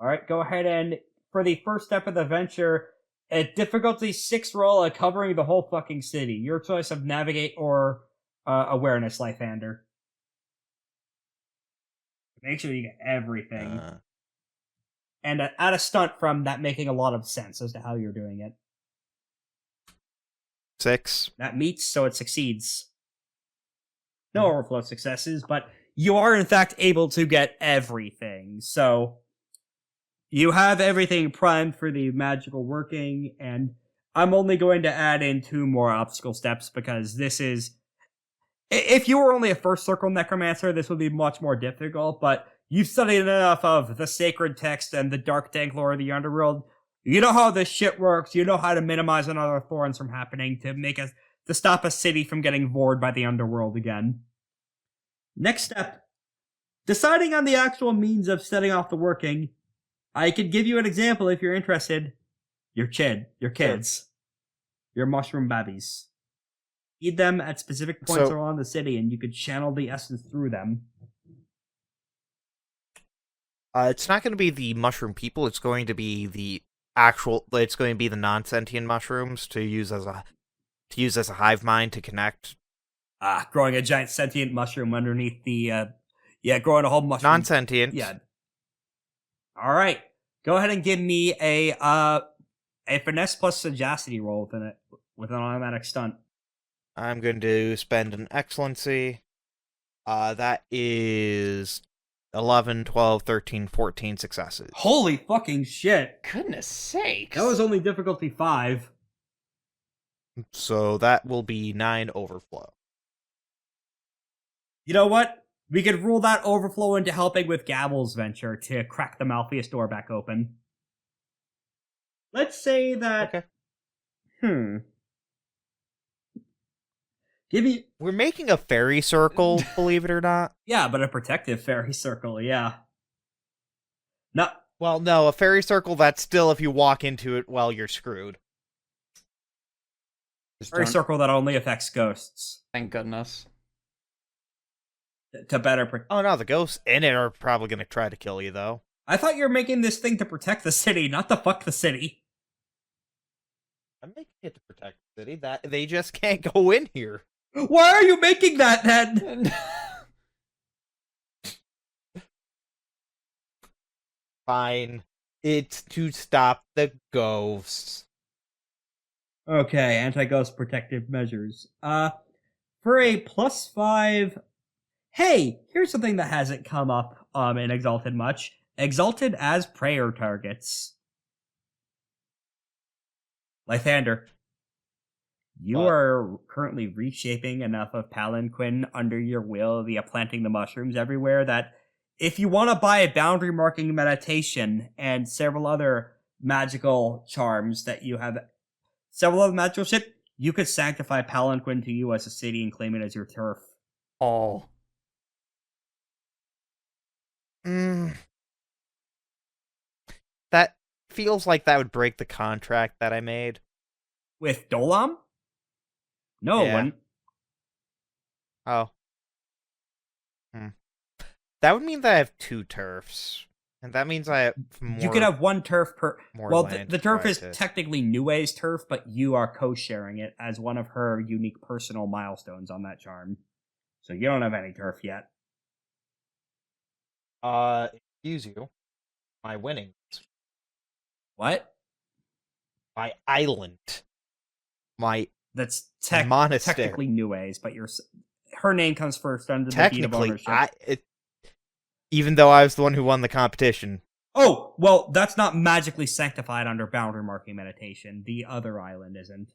Speaker 1: Alright, go ahead and, for the first step of the venture, a difficulty 6 roll at covering the whole fucking city. Your choice of navigate or awareness, Lythander. Make sure you get everything. And add a stunt from that making a lot of sense as to how you're doing it.
Speaker 5: 6.
Speaker 1: That meets, so it succeeds. No overflow successes, but you are in fact able to get everything. So you have everything primed for the magical working, and I'm only going to add in 2 more obstacle steps because this is... If you were only a first circle necromancer, this would be much more difficult, but you've studied enough of the sacred text and the dark dank lore of the underworld. You know how this shit works. You know how to minimize another thorns from happening to stop a city from getting vored by the underworld again. Next step. Deciding on the actual means of setting off the working. I could give you an example if you're interested. Your kids. Your mushroom babbies. Feed them at specific points around the city and you could channel the essence through them.
Speaker 5: It's not going to be the mushroom people. It's going to be the It's going to be the non-sentient mushrooms to use as a hive mind to connect.
Speaker 1: Growing a giant sentient mushroom underneath the. Growing a whole mushroom.
Speaker 5: Non-sentient.
Speaker 1: Yeah. All right. Go ahead and give me a finesse plus sagacity roll with an automatic stunt.
Speaker 5: I'm going to spend an excellency. That is 11, 12, 13, 14 successes.
Speaker 1: Holy fucking shit.
Speaker 4: Goodness sakes.
Speaker 1: That was only difficulty 5.
Speaker 5: So that will be 9 overflow.
Speaker 1: You know what? We could rule that overflow into helping with Gavel's venture to crack the Malfeas door back open. Let's say that...
Speaker 5: Okay. We're making a fairy circle, believe it or not.
Speaker 1: Yeah, but a protective fairy circle, yeah. No.
Speaker 5: Well, no, a fairy circle that's still, if you walk into it, well, you're screwed.
Speaker 1: Fairy circle that only affects ghosts.
Speaker 4: Thank goodness.
Speaker 1: To better
Speaker 5: Oh no, the ghosts in it are probably going to try to kill you, though.
Speaker 1: I thought you were making this thing to protect the city, not to fuck the city.
Speaker 5: I'm making it to protect the city. That they just can't go in here.
Speaker 1: Why are you making that then?
Speaker 5: Fine. It's to stop the ghosts.
Speaker 1: Okay, anti-ghost protective measures. For a +5... Hey, here's something that hasn't come up in Exalted much. Exalted as prayer targets. Lythander. You are currently reshaping enough of Palanquin under your will via planting the mushrooms everywhere that if you want to buy a boundary marking meditation and several other magical charms that you have, several other magical shit, You could sanctify Palanquin to you as a city and claim it as your turf.
Speaker 4: Oh.
Speaker 6: That feels like that would break the contract that I made.
Speaker 1: With Dolam? No, it
Speaker 6: Yeah.
Speaker 1: wouldn't.
Speaker 6: Oh. That would mean that I have 2 turfs. And that means I have more.
Speaker 1: You could have one turf per.
Speaker 6: more
Speaker 1: Well,
Speaker 6: land
Speaker 1: the turf
Speaker 6: before I
Speaker 1: is
Speaker 6: hit.
Speaker 1: technically Nue's turf, but you are co-sharing it as one of her unique personal milestones on that charm. So you don't have any turf yet.
Speaker 6: Excuse you. My winnings.
Speaker 1: What?
Speaker 6: My island. My
Speaker 1: That's
Speaker 6: monastery.
Speaker 1: technically Nue's, but her name comes first under the deed of
Speaker 6: Technically,
Speaker 1: ownership.
Speaker 6: even though I was the one who won the competition.
Speaker 1: Oh, well, that's not magically sanctified under boundary marking meditation. The other island isn't.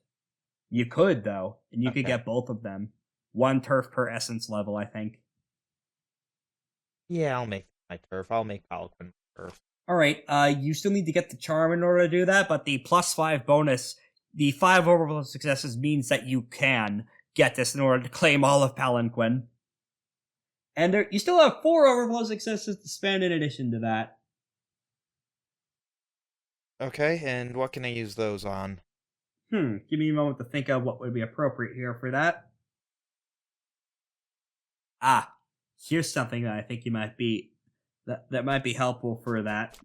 Speaker 1: You could, though, and you could
Speaker 6: Okay.
Speaker 1: get both of them. One turf per essence level, I think.
Speaker 6: Yeah, I'll make my turf. I'll make Palanquin turf.
Speaker 1: Alright, you still need to get the charm in order to do that, but the +5 bonus, the 5 overflow successes means that you can get this in order to claim all of Palanquin. And you still have 4 overflow successes to spend in addition to that.
Speaker 6: Okay, and what can I use those on?
Speaker 1: Give me a moment to think of what would be appropriate here for that. Here's something that I think you might be that might be helpful for that.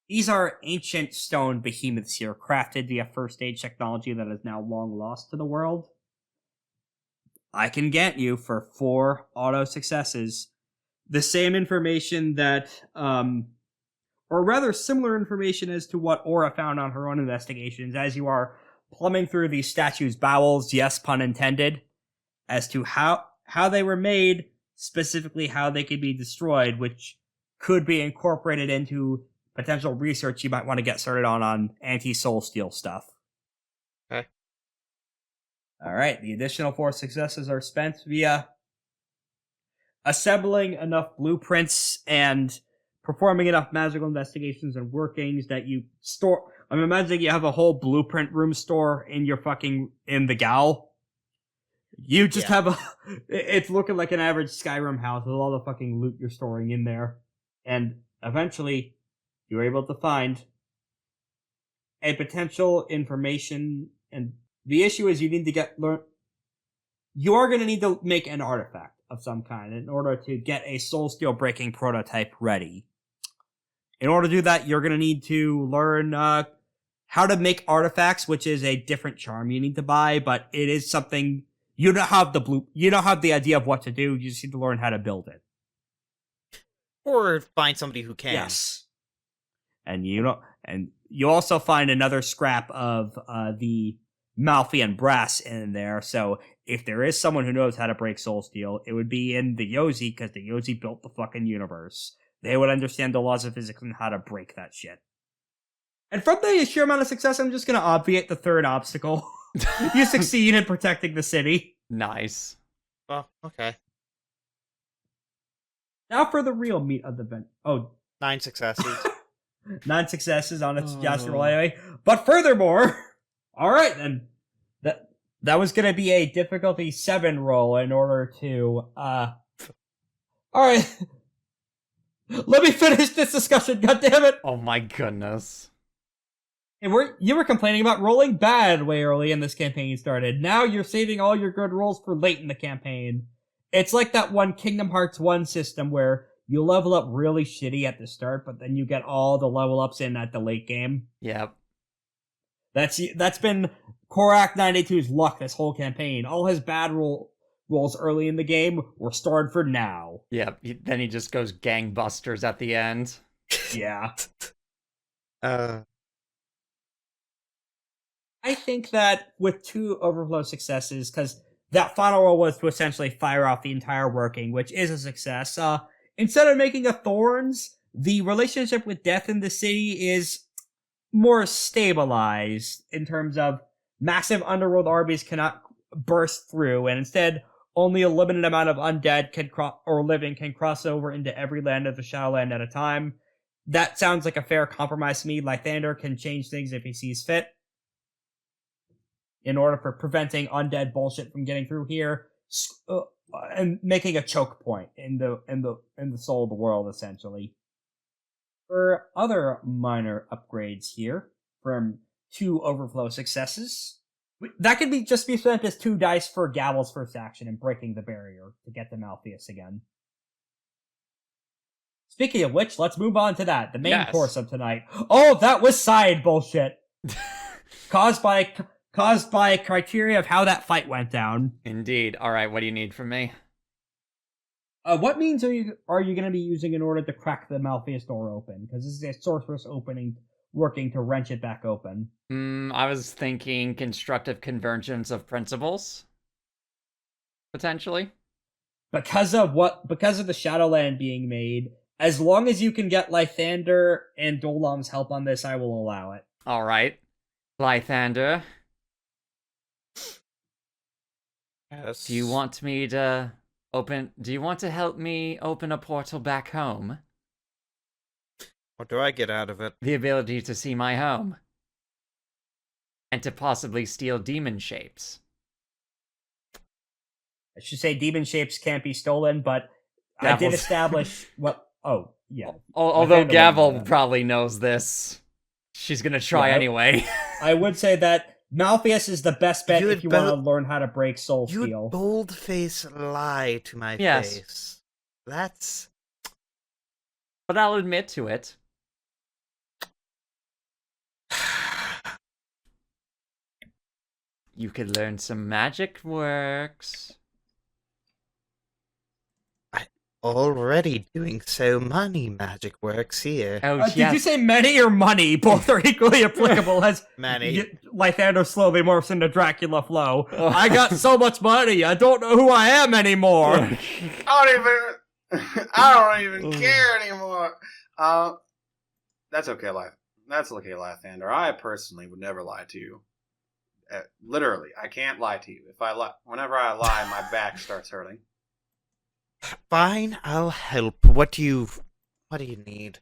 Speaker 1: These are ancient stone behemoths here, crafted via first age technology that is now long lost to the world. I can get you for 4 auto successes the same information that, or rather similar information as to what Aura found on her own investigations, as you are plumbing through these statues' bowels, yes, pun intended, as to how they were made, specifically how they could be destroyed, which could be incorporated into potential research you might want to get started on anti-soul steel stuff.
Speaker 6: Okay.
Speaker 1: Alright, the additional 4 successes are spent via assembling enough blueprints and performing enough magical investigations and workings that you store. I'm imagining you have a whole blueprint room store in your in the Gavel. You just have it's looking like an average Skyrim house with all the fucking loot you're storing in there. And eventually, you're able to find a potential information, and the issue is you need to you are going to need to make an artifact of some kind in order to get a soul steel breaking prototype ready. In order to do that, you're going to need to learn how to make artifacts, which is a different charm you need to buy, but it is something you don't have the idea of what to do. You just need to learn how to build it.
Speaker 6: Or find somebody who can.
Speaker 1: Yes. And you also find another scrap of the Malfeas brass in there. So if there is someone who knows how to break soul steel, it would be in the Yozi, because the Yozi built the fucking universe. They would understand the laws of physics and how to break that shit. And from the sheer amount of success, I'm just going to obviate the third obstacle. You succeed in protecting the city.
Speaker 4: Nice.
Speaker 6: Well, okay.
Speaker 1: Now for the real meat of the event.
Speaker 6: 9 successes.
Speaker 1: 9 successes on its just roll anyway. But furthermore, alright then. That was going to be a difficulty 7 roll in order to, alright. Let me finish this discussion, goddammit!
Speaker 4: Oh my goodness.
Speaker 1: And you were complaining about rolling bad way early in this campaign started. Now you're saving all your good rolls for late in the campaign. It's like that one Kingdom Hearts 1 system where you level up really shitty at the start, but then you get all the level ups in at the late game.
Speaker 4: Yep.
Speaker 1: That's been Korak 92's luck this whole campaign. All his bad rolls early in the game were stored for now.
Speaker 4: Yep. Then he just goes gangbusters at the end.
Speaker 1: Yeah. I think that with 2 overflow successes, because that final roll was to essentially fire off the entire working, which is a success. Instead of making a Thorns, the relationship with death in the city is more stabilized in terms of massive underworld armies cannot burst through, and instead only a limited amount of undead living can cross over into every land of the Shadowland at a time. That sounds like a fair compromise to me. Lythander can change things if he sees fit. in order for preventing undead bullshit from getting through here, and making a choke point in the soul of the world, essentially. For other minor upgrades here, from 2 overflow successes, that could just be spent as 2 dice for Gavel's first action and breaking the barrier to get the Malfeas again. Speaking of which, let's move on to that, the main course of tonight. Oh, that was side bullshit. caused by criteria of how that fight went down.
Speaker 4: Indeed. All right, what do you need from me?
Speaker 1: What means are you going to be using in order to crack the Malfeas door open? Because this is a sorceress opening, working to wrench it back open.
Speaker 4: I was thinking constructive convergence of principles, potentially.
Speaker 1: Because of the Shadowland being made, as long as you can get Lythander and Dolam's help on this, I will allow it.
Speaker 4: All right, Lythander.
Speaker 6: Yes.
Speaker 4: Do you want to help me open a portal back home?
Speaker 6: What do I get out of it?
Speaker 4: The ability to see my home. And to possibly steal demon shapes.
Speaker 1: I should say demon shapes can't be stolen, but I did establish what... Oh, yeah.
Speaker 4: Although Gavel probably knows this. She's gonna try anyway.
Speaker 1: I would say that Malfeas is the best bet if you want to learn how to break soul steel.
Speaker 6: You bold-faced lie to my face. That's...
Speaker 4: But I'll admit to it. You could learn some magic works.
Speaker 6: Already doing so many magic works here.
Speaker 4: Oh,
Speaker 1: Did you say many or money? Both are equally applicable as
Speaker 6: many.
Speaker 1: Lythander slowly morphs into Dracula flow. I got so much money, I don't know who I am anymore.
Speaker 2: I don't even care anymore. That's okay, Lythander. I personally would never lie to you. Literally, I can't lie to you. Whenever I lie, my back starts hurting.
Speaker 6: Fine, I'll help. What do you need?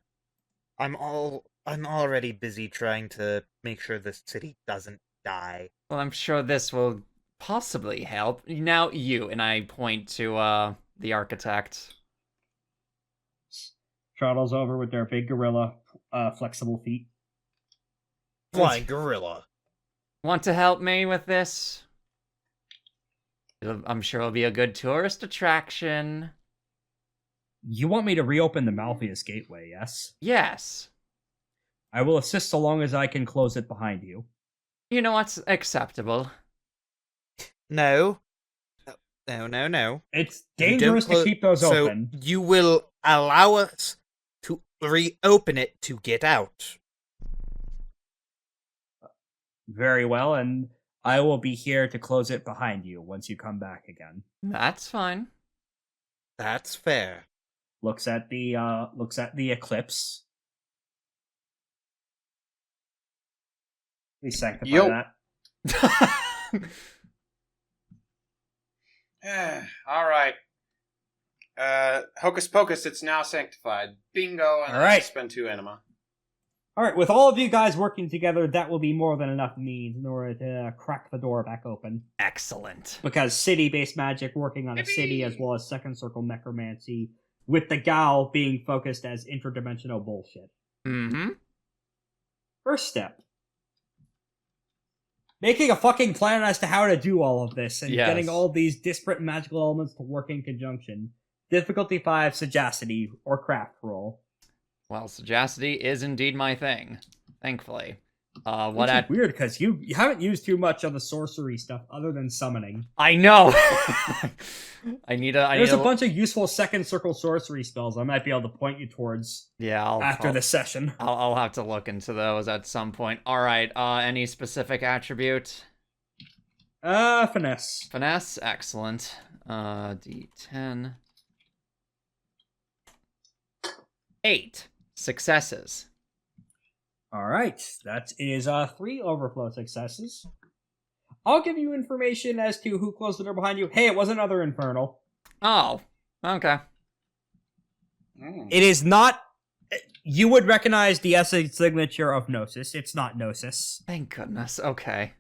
Speaker 6: I'm already busy trying to make sure this city doesn't die.
Speaker 4: Well, I'm sure this will possibly help. Now you, and I point to the architect.
Speaker 1: Trottles over with their big gorilla flexible feet.
Speaker 6: Flying gorilla.
Speaker 4: Want to help me with this? I'm sure it'll be a good tourist attraction.
Speaker 1: You want me to reopen the Malfeas gateway, yes?
Speaker 4: Yes.
Speaker 1: I will assist so long as I can close it behind you.
Speaker 4: You know what's acceptable?
Speaker 6: No. No.
Speaker 1: It's dangerous to keep those open.
Speaker 6: So you will allow us to reopen it to get out.
Speaker 1: Very well, and I will be here to close it behind you once you come back again.
Speaker 4: That's fine.
Speaker 6: That's fair.
Speaker 1: Looks at the eclipse. Please sanctify that.
Speaker 2: All right. Hocus Pocus, it's now sanctified. Bingo, and
Speaker 1: all right.
Speaker 2: Spend 2 anima.
Speaker 1: All right, with all of you guys working together, that will be more than enough means in order to crack the door back open.
Speaker 4: Excellent.
Speaker 1: Because city-based magic working on a city as well as second circle necromancy, with the Gavel being focused as interdimensional bullshit.
Speaker 4: Mm-hmm.
Speaker 1: First step. Making a fucking plan as to how to do all of this, and getting all these disparate magical elements to work in conjunction. Difficulty 5, sagacity, or craft roll.
Speaker 4: Well, sagacity is indeed my thing, thankfully.
Speaker 1: Which is weird, because you haven't used too much of the sorcery stuff other than summoning.
Speaker 4: I know!
Speaker 1: There's a bunch of useful second circle sorcery spells I might be able to point you towards after this session.
Speaker 4: I'll have to look into those at some point. Alright, any specific attribute?
Speaker 1: Finesse.
Speaker 4: Finesse, excellent. D10. 8 successes.
Speaker 1: Alright, that is 3 overflow successes. I'll give you information as to who closed the door behind you. Hey, it was another infernal.
Speaker 4: Oh, okay.
Speaker 1: It is not... You would recognize the essay signature of Gnosis. It's not Gnosis.
Speaker 4: Thank goodness, okay.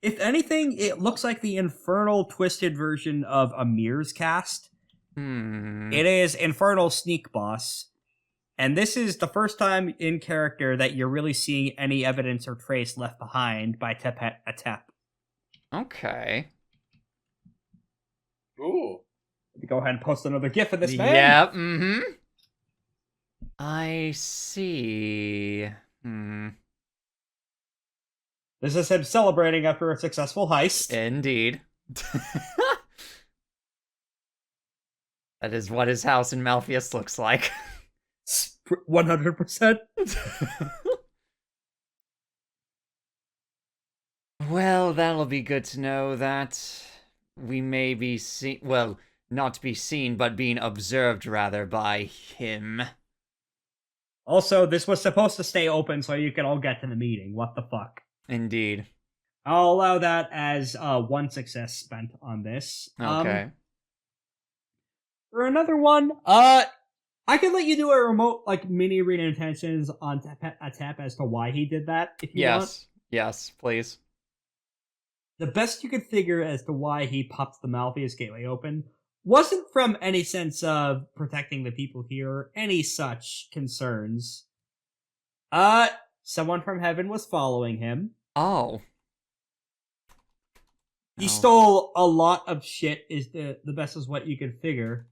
Speaker 1: If anything, it looks like the infernal twisted version of Amir's cast. It is Infernal Sneak Boss. And this is the first time in character that you're really seeing any evidence or trace left behind by Tepet Etep.
Speaker 4: Okay.
Speaker 2: Ooh.
Speaker 1: Go ahead and post another GIF of this man.
Speaker 4: Yeah, I see.
Speaker 1: This is him celebrating after a successful heist.
Speaker 4: Indeed. That is what his house in Malfeas looks like.
Speaker 1: 100%.
Speaker 4: Well, that'll be good to know that we may be seen, well, not be seen, but being observed, rather, by him.
Speaker 1: Also, this was supposed to stay open so you can all get to the meeting. What the fuck?
Speaker 4: Indeed.
Speaker 1: I'll allow that as 1 success spent on this.
Speaker 4: Okay.
Speaker 1: For another one, I can let you do a remote, like, mini read intentions on Etep as to why he did that, if you want.
Speaker 4: Yes, please.
Speaker 1: The best you could figure as to why he popped the Malfeas gateway open wasn't from any sense of protecting the people here or any such concerns. Someone from heaven was following him.
Speaker 4: Oh.
Speaker 1: He stole a lot of shit, is the best is what you could figure.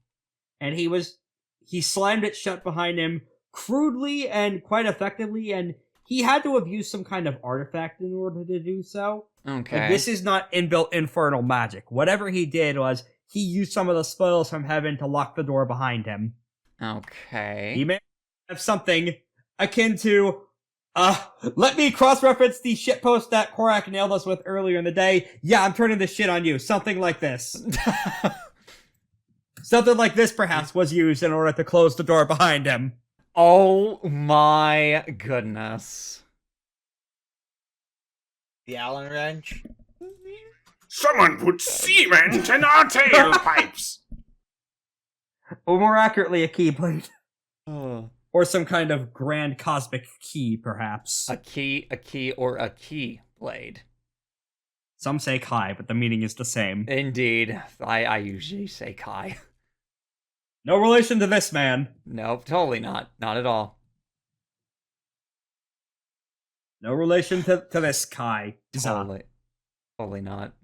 Speaker 1: And he slammed it shut behind him crudely and quite effectively, and he had to have used some kind of artifact in order to do so.
Speaker 4: Okay.
Speaker 1: Like, this is not inbuilt infernal magic. Whatever he did was he used some of the spoils from heaven to lock the door behind him.
Speaker 4: Okay.
Speaker 1: He may have something akin to, let me cross-reference the shitpost that Korak nailed us with earlier in the day. Yeah, I'm turning this shit on you. Something like this. Something like this, perhaps, was used in order to close the door behind him.
Speaker 4: Oh my goodness.
Speaker 6: The Allen wrench.
Speaker 2: Someone put cement in our tailpipes!
Speaker 1: Or more accurately, a keyblade.
Speaker 4: Oh.
Speaker 1: Or some kind of grand cosmic key, perhaps.
Speaker 4: A key, or a key blade.
Speaker 1: Some say Kai, but the meaning is the same.
Speaker 4: Indeed. I usually say Kai.
Speaker 1: No relation to this man.
Speaker 4: Nope, totally not. Not at all.
Speaker 1: No relation to this Kai.
Speaker 4: Totally not.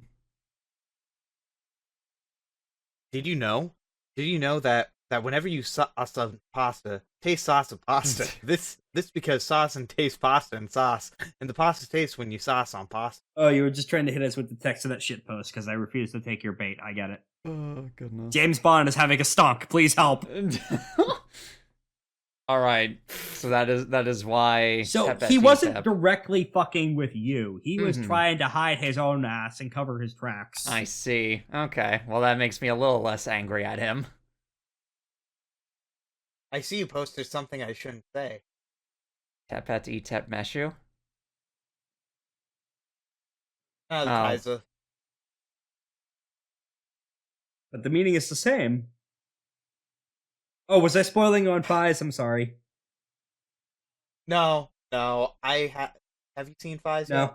Speaker 6: Did you know? Did you know that whenever you sauce on pasta, taste sauce of pasta? this because sauce and taste pasta and sauce, and the pasta tastes when you sauce on pasta.
Speaker 1: Oh, you were just trying to hit us with the text of that shitpost because I refuse to take your bait. I get it.
Speaker 4: Oh, goodness.
Speaker 1: James Bond is having a stonk. Please help.
Speaker 4: Alright, so that is why...
Speaker 1: So
Speaker 4: Tepet
Speaker 1: he wasn't
Speaker 4: Etep.
Speaker 1: directly fucking with you. He was
Speaker 4: Mhm.
Speaker 1: trying to hide his own ass and cover his tracks.
Speaker 4: I see. Okay, well that makes me a little less angry at him.
Speaker 6: I see you posted something I shouldn't say.
Speaker 4: Tepet Etep Meshu?
Speaker 6: Oh, the
Speaker 4: Oh.
Speaker 6: Kaiser.
Speaker 1: But the meaning is the same. Oh, was I spoiling you on Fies? I'm sorry.
Speaker 6: No. Have you seen Fies yet?
Speaker 1: No.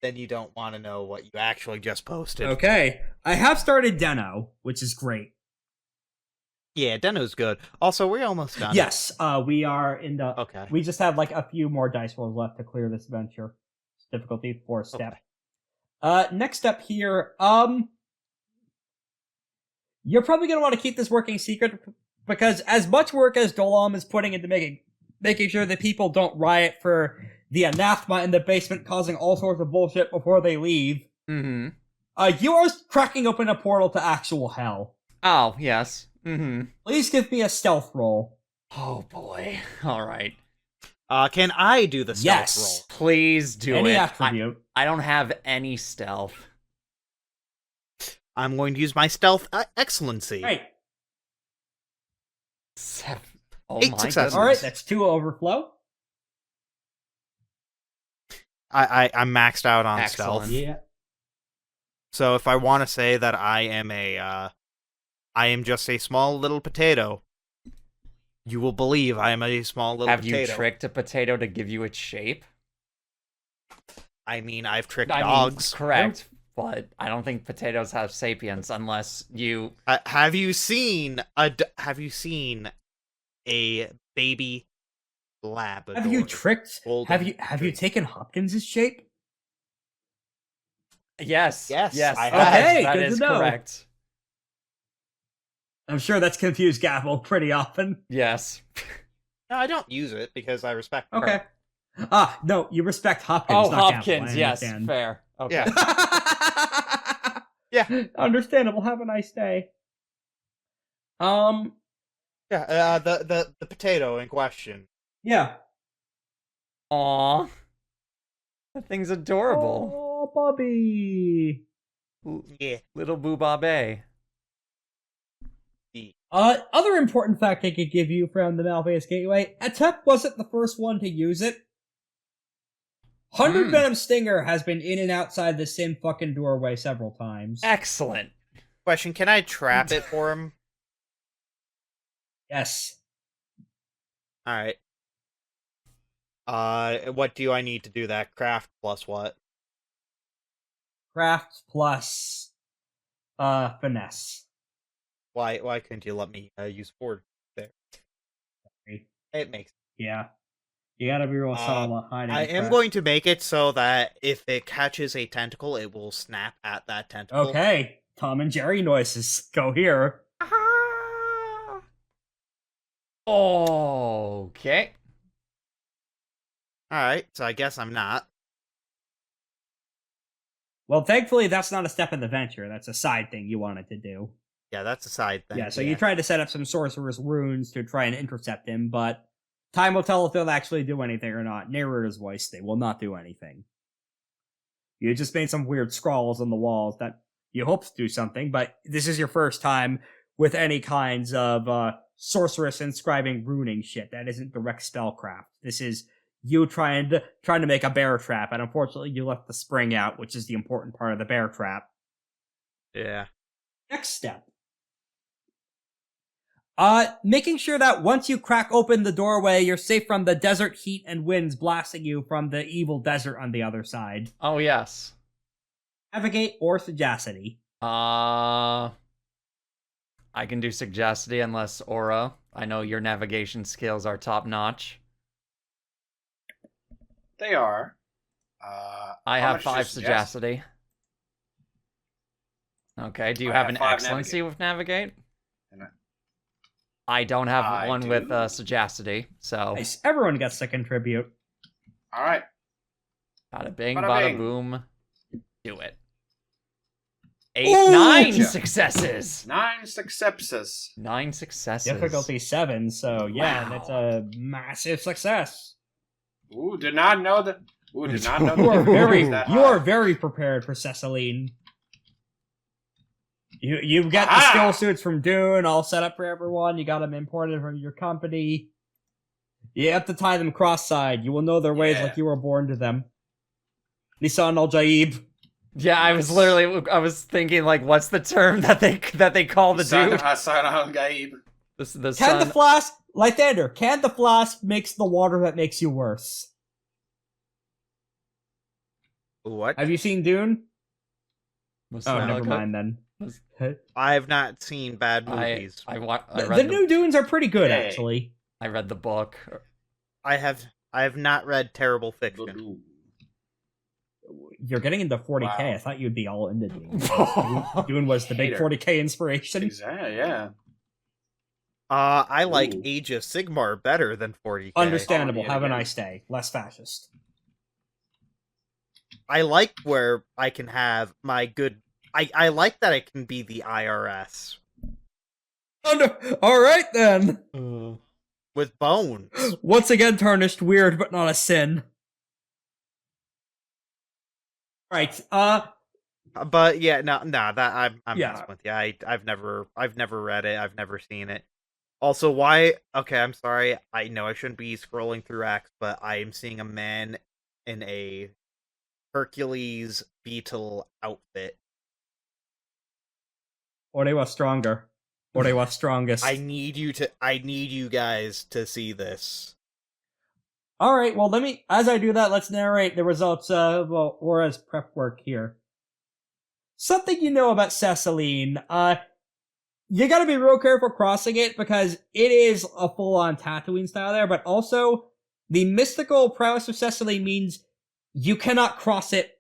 Speaker 6: Then you don't want to know what you actually just posted.
Speaker 1: Okay. I have started Deno, which is great.
Speaker 6: Yeah, Deno's good. Also, we're almost done.
Speaker 1: Yes, we are in the...
Speaker 6: Okay.
Speaker 1: We just have like a few more dice rolls left to clear this adventure. Difficulty 4 step. Next up here, you're probably going to want to keep this working secret because as much work as Dolam is putting into making sure that people don't riot for the anathema in the basement causing all sorts of bullshit before they leave,
Speaker 4: Mm-hmm.
Speaker 1: you are cracking open a portal to actual hell.
Speaker 4: Oh, yes. Mm-hmm.
Speaker 1: Please give me a stealth roll.
Speaker 4: Oh, boy. Alright.
Speaker 6: Can I do the stealth
Speaker 1: Yes.
Speaker 6: roll?
Speaker 4: Please do
Speaker 1: Any
Speaker 4: it.
Speaker 1: attribute.
Speaker 4: I don't have any stealth.
Speaker 6: I'm going to use my stealth excellency.
Speaker 1: Right.
Speaker 4: Oh
Speaker 6: 8
Speaker 4: my
Speaker 6: successes.
Speaker 4: goodness.
Speaker 1: Alright, that's 2 overflow.
Speaker 6: I'm maxed out on
Speaker 4: Excellent.
Speaker 6: stealth.
Speaker 1: Yeah.
Speaker 6: So if I want to say that I am just a small little potato, you will believe I am a small little
Speaker 4: Have
Speaker 6: potato.
Speaker 4: you tricked a potato to give you its shape?
Speaker 6: I mean, I've tricked
Speaker 4: I mean,
Speaker 6: dogs.
Speaker 4: correct, but I don't think potatoes have sapience unless you.
Speaker 6: Have you seen a baby Labrador?
Speaker 1: Have you tricked?
Speaker 6: Golden
Speaker 1: Have you
Speaker 6: drink.
Speaker 1: taken Hopkins' shape?
Speaker 4: Yes,
Speaker 6: Yes,
Speaker 4: yes,
Speaker 6: I
Speaker 4: that
Speaker 1: have.
Speaker 4: is-
Speaker 1: Okay,
Speaker 4: that
Speaker 1: good
Speaker 4: is
Speaker 1: to know.
Speaker 4: correct.
Speaker 1: I'm sure that's confused Gavel pretty often.
Speaker 4: Yes.
Speaker 6: No, I don't use it because I respect her.
Speaker 1: Okay. Ah, no, you respect Hopkins,
Speaker 4: Oh,
Speaker 1: not
Speaker 4: Hopkins.
Speaker 1: Gavel. I
Speaker 4: Yes,
Speaker 1: understand.
Speaker 4: fair. Okay.
Speaker 6: Yeah. Yeah.
Speaker 1: Understandable. Have a nice day.
Speaker 6: Yeah, the potato in question.
Speaker 1: Yeah.
Speaker 4: Aw. That thing's adorable.
Speaker 1: Oh, Bobby.
Speaker 6: Yeah.
Speaker 4: Little Boobabe.
Speaker 1: Other important fact I could give you from the Malfeas Gateway, Etep wasn't the first one to use it. 100 Venom Stinger has been in and outside the same fucking doorway several times.
Speaker 4: Excellent.
Speaker 6: Question: can I trap it for him?
Speaker 1: Yes.
Speaker 6: All right. What do I need to do that? Craft plus what?
Speaker 1: Craft plus finesse.
Speaker 6: Why couldn't you let me use Ford there? It makes.
Speaker 1: Yeah. You gotta be real subtle about hiding.
Speaker 6: I am
Speaker 1: crap.
Speaker 6: going to make it so that if it catches a tentacle, it will snap at that tentacle.
Speaker 1: Okay. Tom and Jerry noises. Go here.
Speaker 4: Okay.
Speaker 6: Alright, so I guess I'm not.
Speaker 1: Well, thankfully, that's not a step in the venture. That's a side thing you wanted to do.
Speaker 6: Yeah, that's a side thing.
Speaker 1: Yeah, so you tried to set up some sorcerer's runes to try and intercept him, but time will tell if they'll actually do anything or not. Narrator's voice, they will not do anything. You just made some weird scrawls on the walls that you hope to do something, but this is your first time with any kinds of sorceress inscribing runing shit. That isn't direct spellcraft. This is you trying to make a bear trap, and unfortunately you left the spring out, which is the important part of the bear trap.
Speaker 6: Yeah.
Speaker 1: Next step. Making sure that once you crack open the doorway, you're safe from the desert heat and winds blasting you from the evil desert on the other side.
Speaker 4: Oh, yes.
Speaker 1: Navigate or sagacity.
Speaker 4: I can do sagacity unless Aura. I know your navigation skills are top notch.
Speaker 2: They are.
Speaker 4: I
Speaker 2: how
Speaker 4: have
Speaker 2: much do you
Speaker 4: 5
Speaker 2: suggest?
Speaker 4: sagacity. Okay, do you
Speaker 2: I
Speaker 4: have
Speaker 2: have
Speaker 4: an
Speaker 2: 5
Speaker 4: excellency with navigate?
Speaker 2: And I-
Speaker 4: I don't have
Speaker 2: I
Speaker 4: one
Speaker 2: do.
Speaker 4: with sagacity, so
Speaker 1: Nice. Everyone gets to contribute.
Speaker 2: All right.
Speaker 4: bada bing,
Speaker 2: Bada
Speaker 4: bada
Speaker 2: bing.
Speaker 4: boom, do it. 8,
Speaker 1: Ooh!
Speaker 4: 9
Speaker 2: Gotcha.
Speaker 4: successes.
Speaker 2: 9 successes.
Speaker 4: 9 successes.
Speaker 1: Difficulty 7, so yeah,
Speaker 4: Wow.
Speaker 1: that's a massive success.
Speaker 2: Ooh, did not know that. Ooh, did not know
Speaker 1: You are
Speaker 2: that.
Speaker 1: very,
Speaker 2: that
Speaker 1: you
Speaker 2: high.
Speaker 1: are very prepared for Cecelyne. You got the
Speaker 2: Aha!
Speaker 1: skill suits from Dune all set up for everyone. You got them imported from your company. You have to tie them cross-side. You will know their ways
Speaker 2: Yeah.
Speaker 1: like you were born to them. Lisan al-Jaib.
Speaker 4: Yeah, I was thinking like, what's the term that they call the
Speaker 2: Son
Speaker 4: dude?
Speaker 2: Hassan al-Gaib.
Speaker 4: The
Speaker 1: Can the
Speaker 4: son.
Speaker 1: flask, Lythander, can the flask mix the water that makes you worse?
Speaker 6: What?
Speaker 1: Have you seen Dune?
Speaker 4: Was
Speaker 1: Oh,
Speaker 4: that
Speaker 1: never
Speaker 4: like a-
Speaker 1: mind then.
Speaker 4: was-
Speaker 6: I have not seen bad
Speaker 4: I
Speaker 6: movies.
Speaker 4: I
Speaker 1: The
Speaker 4: read
Speaker 1: new Dunes are pretty good,
Speaker 2: Hey.
Speaker 1: actually.
Speaker 4: I read the book.
Speaker 6: I have not read terrible fiction.
Speaker 1: You're getting into 40k.
Speaker 2: Wow.
Speaker 1: I thought you'd be all into Dune. Dune was the big
Speaker 2: Hater.
Speaker 1: 40k inspiration.
Speaker 2: Exactly, yeah.
Speaker 6: I like
Speaker 2: Ooh.
Speaker 6: Age of Sigmar better than 40k.
Speaker 1: Understandable.
Speaker 2: Oh, yeah,
Speaker 1: Have a
Speaker 2: yeah.
Speaker 1: nice day. Less fascist.
Speaker 6: I like where I can have my good. I like that I can be the IRS
Speaker 1: All right then.
Speaker 6: with bones.
Speaker 1: Once again, tarnished. Weird, but not a sin. Right.
Speaker 6: But yeah, no, that I'm
Speaker 1: Yeah.
Speaker 6: messing with you. I've never read it. I've never seen it. Also, why? Okay, I'm sorry. I know I shouldn't be scrolling through X, but I am seeing a man in a Hercules beetle outfit.
Speaker 1: Or they was stronger. Or they was strongest.
Speaker 6: I need you guys to see this.
Speaker 1: All right, well, as I do that, let's narrate the results of Aura's prep work here. Something you know about Cecelyne, you gotta be real careful crossing it because it is a full-on Tatooine style there, but also the mystical prowess of Cecelyne means you cannot cross it.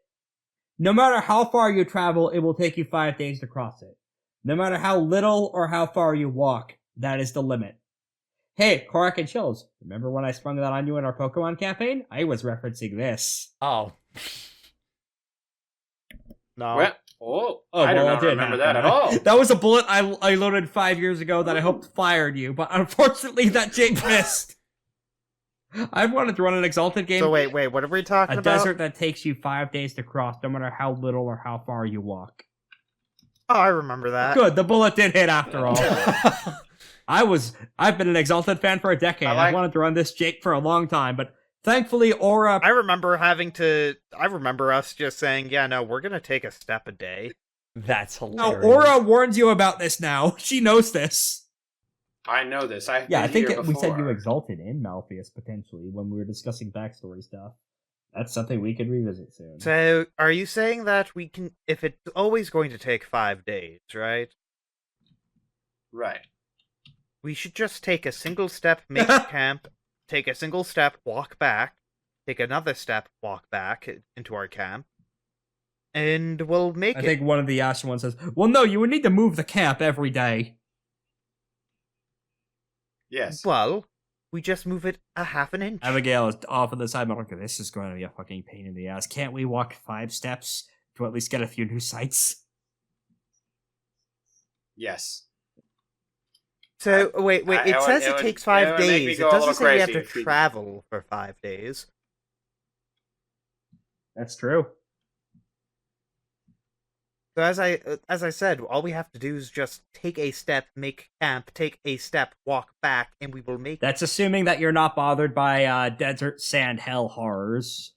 Speaker 1: No matter how far you travel, it will take you 5 days to cross it. No matter how little or how far you walk, that is the limit. Hey, Korak and Chills, remember when I sprung that on you in our Pokemon campaign? I was referencing this.
Speaker 4: Oh.
Speaker 6: No.
Speaker 2: Well, I do
Speaker 1: well,
Speaker 2: not
Speaker 1: it did
Speaker 2: remember that
Speaker 1: happen.
Speaker 2: at all.
Speaker 1: That was a bullet I loaded 5 years ago that I hoped fired you, but unfortunately that Jake missed. I wanted to run an Exalted game.
Speaker 6: So wait, what are we talking
Speaker 1: A
Speaker 6: about?
Speaker 1: desert that takes you 5 days to cross, no matter how little or how far you walk.
Speaker 6: Oh, I remember that.
Speaker 1: Good, the bullet did hit after all. I've been an Exalted fan for a decade. I wanted to run this Jake for a long time, but thankfully Aura...
Speaker 6: I remember us just saying, yeah, no, we're gonna take a step a day.
Speaker 4: That's
Speaker 1: No,
Speaker 4: hilarious.
Speaker 1: Aura warns you about this now. She knows this.
Speaker 2: I know this. I've
Speaker 1: Yeah,
Speaker 2: been
Speaker 1: I think
Speaker 2: here
Speaker 1: we said you
Speaker 2: before.
Speaker 1: Exalted in Malfeas, potentially, when we were discussing backstory stuff. That's something we could revisit soon.
Speaker 6: So, are you saying that we can, if it's always going to take 5 days, right?
Speaker 2: Right.
Speaker 6: We should just take a single step, make a camp, take a single step, walk back, take another step, walk back into our camp, and we'll make
Speaker 1: I
Speaker 6: it.
Speaker 1: think one of the Ashen ones says, well, no, you would need to move the camp every day.
Speaker 2: Yes.
Speaker 6: Well, we just move it a half an inch.
Speaker 1: Abigail is off on the side, but okay, this is going to be a fucking pain in the ass. Can't we walk 5 steps to at least get a few new sites?
Speaker 2: Yes.
Speaker 6: So, wait, it says it takes 5
Speaker 2: it would make me
Speaker 6: days.
Speaker 2: go
Speaker 6: It
Speaker 2: a little
Speaker 6: doesn't say we have
Speaker 2: crazy
Speaker 6: to
Speaker 2: if we-
Speaker 6: travel for 5 days.
Speaker 1: That's true.
Speaker 6: So as I said, all we have to do is just take a step, make camp, take a step, walk back, and we will make
Speaker 1: That's assuming that you're not bothered by desert sand hell horrors.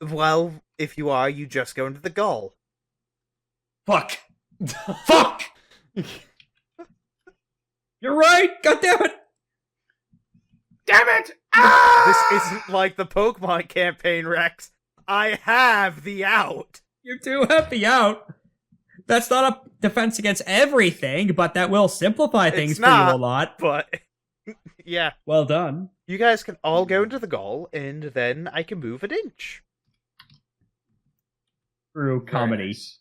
Speaker 6: Well, if you are, you just go into the Gull.
Speaker 1: Fuck! Fuck! You're right! God damn it!
Speaker 2: Damn it! Ah!
Speaker 6: This isn't like the Pokemon campaign, Rex. I have the out.
Speaker 1: You're too happy out. That's not a defense against everything, but that will simplify things
Speaker 6: It's
Speaker 1: for you a
Speaker 6: not.
Speaker 1: lot.
Speaker 6: But, yeah.
Speaker 1: Well done.
Speaker 6: You guys can all go into the Gull, and then I can move an inch.
Speaker 1: Through
Speaker 2: Very
Speaker 1: comedy.
Speaker 2: nice.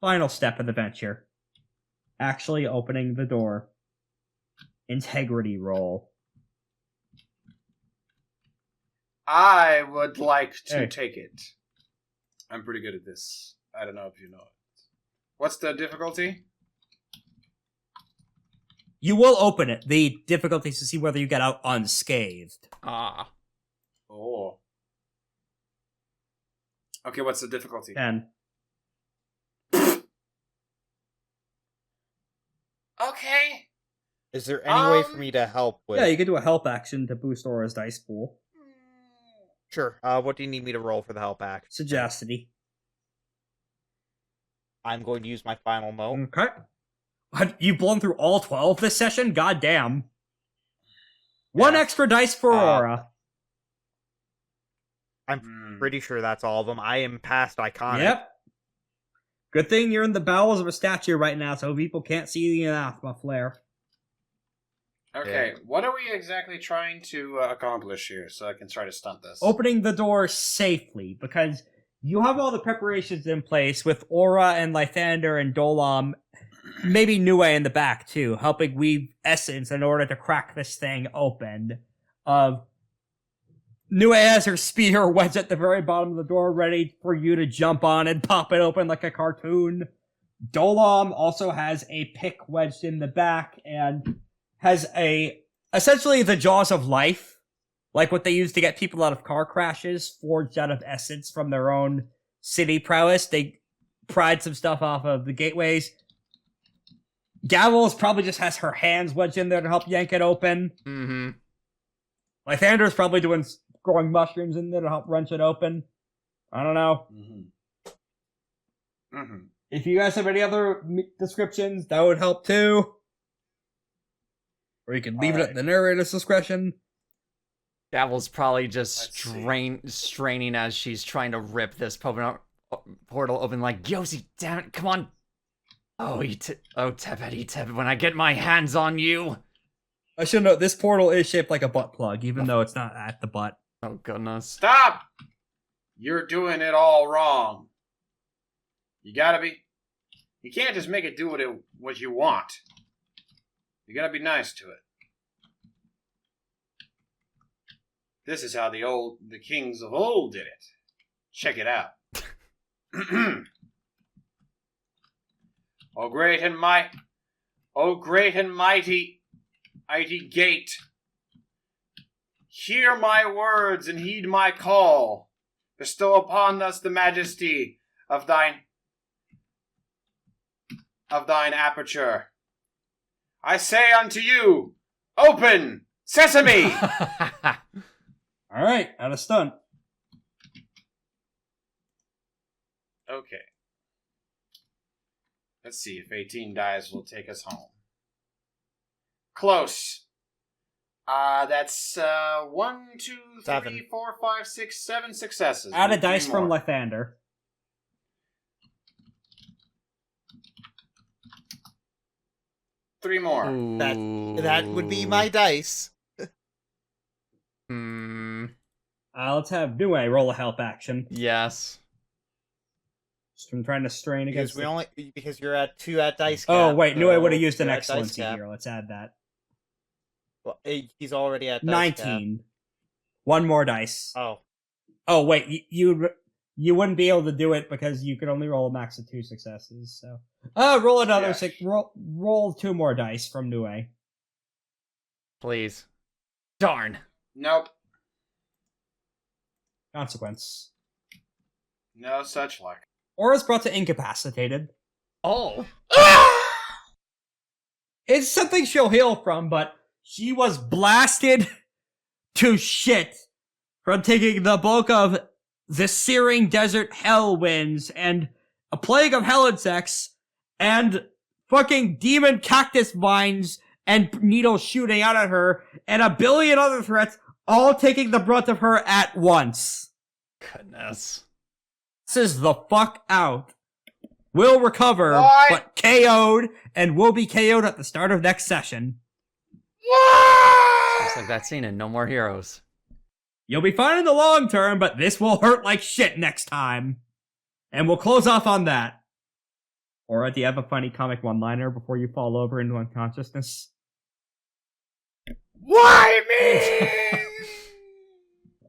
Speaker 1: Final step in the venture. Actually opening the door. Integrity roll.
Speaker 2: I would like to
Speaker 1: Hey.
Speaker 2: take it. I'm pretty good at this. I don't know if you know it. What's the difficulty?
Speaker 1: You will open it. The difficulty is to see whether you get out unscathed.
Speaker 4: Ah.
Speaker 2: Oh. Okay, what's the difficulty?
Speaker 1: 10.
Speaker 2: Okay.
Speaker 6: Is there any way for
Speaker 2: Um,
Speaker 6: me to help with?
Speaker 1: Yeah, you can do a help action to boost Aura's dice pool.
Speaker 6: Sure. What do you need me to roll for the help act?
Speaker 1: Sagacity.
Speaker 6: I'm going to use my final moat.
Speaker 1: Okay. What, you've blown through all 12 this session? God damn. One
Speaker 6: Yeah.
Speaker 1: extra dice for Aura.
Speaker 6: I'm pretty sure that's all of them. I am past iconic.
Speaker 1: Yep. Good thing you're in the bowels of a statue right now, so people can't see the anathema flare.
Speaker 2: Okay, what are we exactly trying to accomplish here so I can try to stunt this?
Speaker 1: Opening the door safely, because you have all the preparations in place with Aura and Lythander and Dolam, maybe Nue in the back too, helping weave essence in order to crack this thing open. Nue has her spear wedged at the very bottom of the door, ready for you to jump on and pop it open like a cartoon. Dolam also has a pick wedged in the back and has essentially the jaws of life, like what they use to get people out of car crashes, forged out of essence from their own city prowess. They pried some stuff off of the gateways. Gavel probably just has her hands wedged in there to help yank it open.
Speaker 4: Mm-hmm.
Speaker 1: Lythander's probably growing mushrooms in there to help wrench it open. I don't know. If you guys have any other descriptions, that would help too. Or you can leave it
Speaker 3: Alright.
Speaker 1: at the narrator's discretion.
Speaker 4: Gavel's probably just
Speaker 2: Let's see.
Speaker 4: straining as she's trying to rip this portal open. Like, Yosi, damn it, come on! Oh, Tepet, when I get my hands on you!
Speaker 1: I should note, this portal is shaped like a butt plug, even though it's not at the butt.
Speaker 4: Oh, goodness.
Speaker 2: Stop! You're doing it all wrong. You can't just make it do what you want. You gotta be nice to it. This is how the kings of old did it. Check it out. O great and mighty gate, hear my words and heed my call. Bestow upon us the majesty of thine aperture. I say unto you, open, sesame!
Speaker 1: Alright, out of stunt.
Speaker 2: Okay. Let's see if 18 dies will take us home. Close. That's 1, 2, 3,
Speaker 6: Seven.
Speaker 2: 4, 5, 6, 7 successes.
Speaker 1: Add a
Speaker 2: Three
Speaker 1: dice from
Speaker 2: more.
Speaker 1: Lythander.
Speaker 2: 3 more.
Speaker 6: That would be my dice.
Speaker 1: Let's have Due roll a help action.
Speaker 4: Yes.
Speaker 1: Just from trying to strain against
Speaker 6: Because you're at 2 at dice cap.
Speaker 1: Oh, wait, Nue would have
Speaker 6: so
Speaker 1: used an
Speaker 6: you're at dice
Speaker 1: excellency
Speaker 6: cap.
Speaker 1: here. Let's add that.
Speaker 6: Well, he's already at dice
Speaker 1: 19. One more dice.
Speaker 6: Cap.
Speaker 1: Oh, wait, you wouldn't be able to do it because you could only roll a max of 2 successes, so... roll another
Speaker 2: Yeah.
Speaker 1: roll 2 more dice from Nue.
Speaker 4: Please. Darn.
Speaker 2: Nope.
Speaker 1: Consequence.
Speaker 2: No such luck.
Speaker 1: Aura's brought to incapacitated.
Speaker 4: Oh.
Speaker 1: It's something she'll heal from, but she was blasted to shit from taking the bulk of the searing desert hell winds and a plague of hell insects and fucking demon cactus vines and needles shooting out at her and a billion other threats all taking the brunt of her at once.
Speaker 4: Goodness.
Speaker 1: This is the fuck out. Will recover,
Speaker 2: What?
Speaker 1: but KO'd and will be KO'd at the start of next session.
Speaker 4: Just like that scene in No More Heroes.
Speaker 1: You'll be fine in the long term, but this will hurt like shit next time. And we'll close off on that. Or do you have a funny comic one-liner before you fall over into unconsciousness?
Speaker 2: Why me?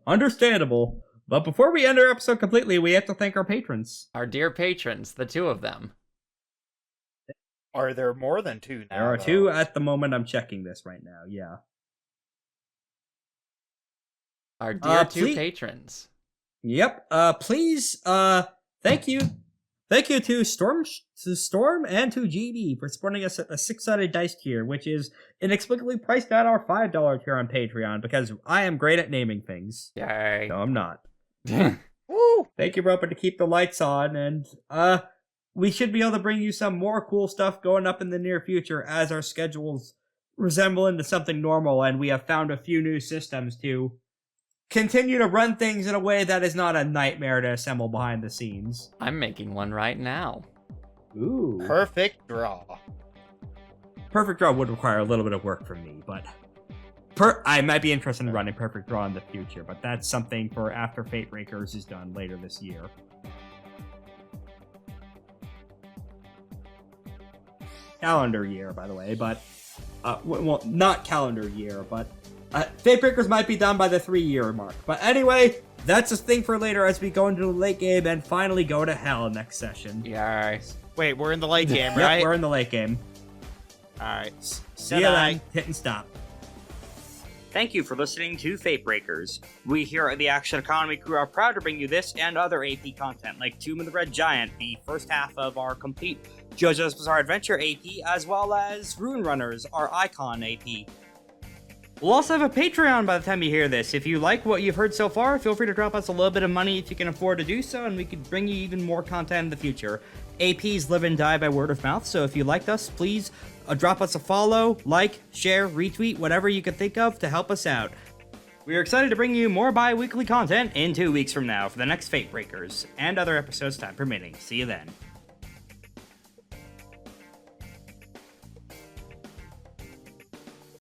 Speaker 1: Understandable. But before we end our episode completely, we have to thank our patrons.
Speaker 4: Our dear patrons, the 2 of them.
Speaker 6: Are there more than 2 now?
Speaker 1: There are 2 at the moment I'm checking this right now, yeah.
Speaker 4: Our dear 2
Speaker 1: please-
Speaker 4: patrons.
Speaker 1: Yep. Please, thank you. Thank you to Storm and to GB for supporting us at the 6-sided dice tier, which is inexplicably priced at our $5 tier on Patreon because I am great at naming things.
Speaker 4: Yay.
Speaker 1: No, I'm not.
Speaker 6: Woo!
Speaker 1: Thank you, Roper, to keep the lights on, and we should be able to bring you some more cool stuff going up in the near future as our schedules resemble into something normal, and we have found a few new systems to continue to run things in a way that is not a nightmare to assemble behind the scenes.
Speaker 4: I'm making one right now.
Speaker 1: Ooh.
Speaker 6: Perfect draw.
Speaker 1: Perfect Draw would require a little bit of work from me, but I might be interested in running Perfect Draw in the future, but that's something for after FateBreakers is done later this year. Calendar year, by the way, but well, not calendar year, but FateBreakers might be done by the 3-year mark. But anyway, that's a thing for later as we go into the late game and finally go to hell next session.
Speaker 4: Yay.
Speaker 6: Wait, we're in the late game,
Speaker 1: Yep,
Speaker 6: right?
Speaker 1: we're in the late game.
Speaker 6: Alright.
Speaker 1: See you then. Hit and stop.
Speaker 7: Thank you for listening to FateBreakers. We here at the Action Economy crew are proud to bring you this and other AP content like Tomb of the Red Giant, the first half of our complete JoJo's Bizarre Adventure AP, as well as Rune Runners, our Icon AP. We'll also have a Patreon by the time you hear this. If you like what you've heard so far, feel free to drop us a little bit of money if you can afford to do so, and we could bring you even more content in the future. APs live and die by word of mouth, so if you liked us, please drop us a follow, like, share, retweet, whatever you can think of to help us out. We are excited to bring you more bi-weekly content in 2 weeks from now for the next FateBreakers, and other episodes time permitting. See you then.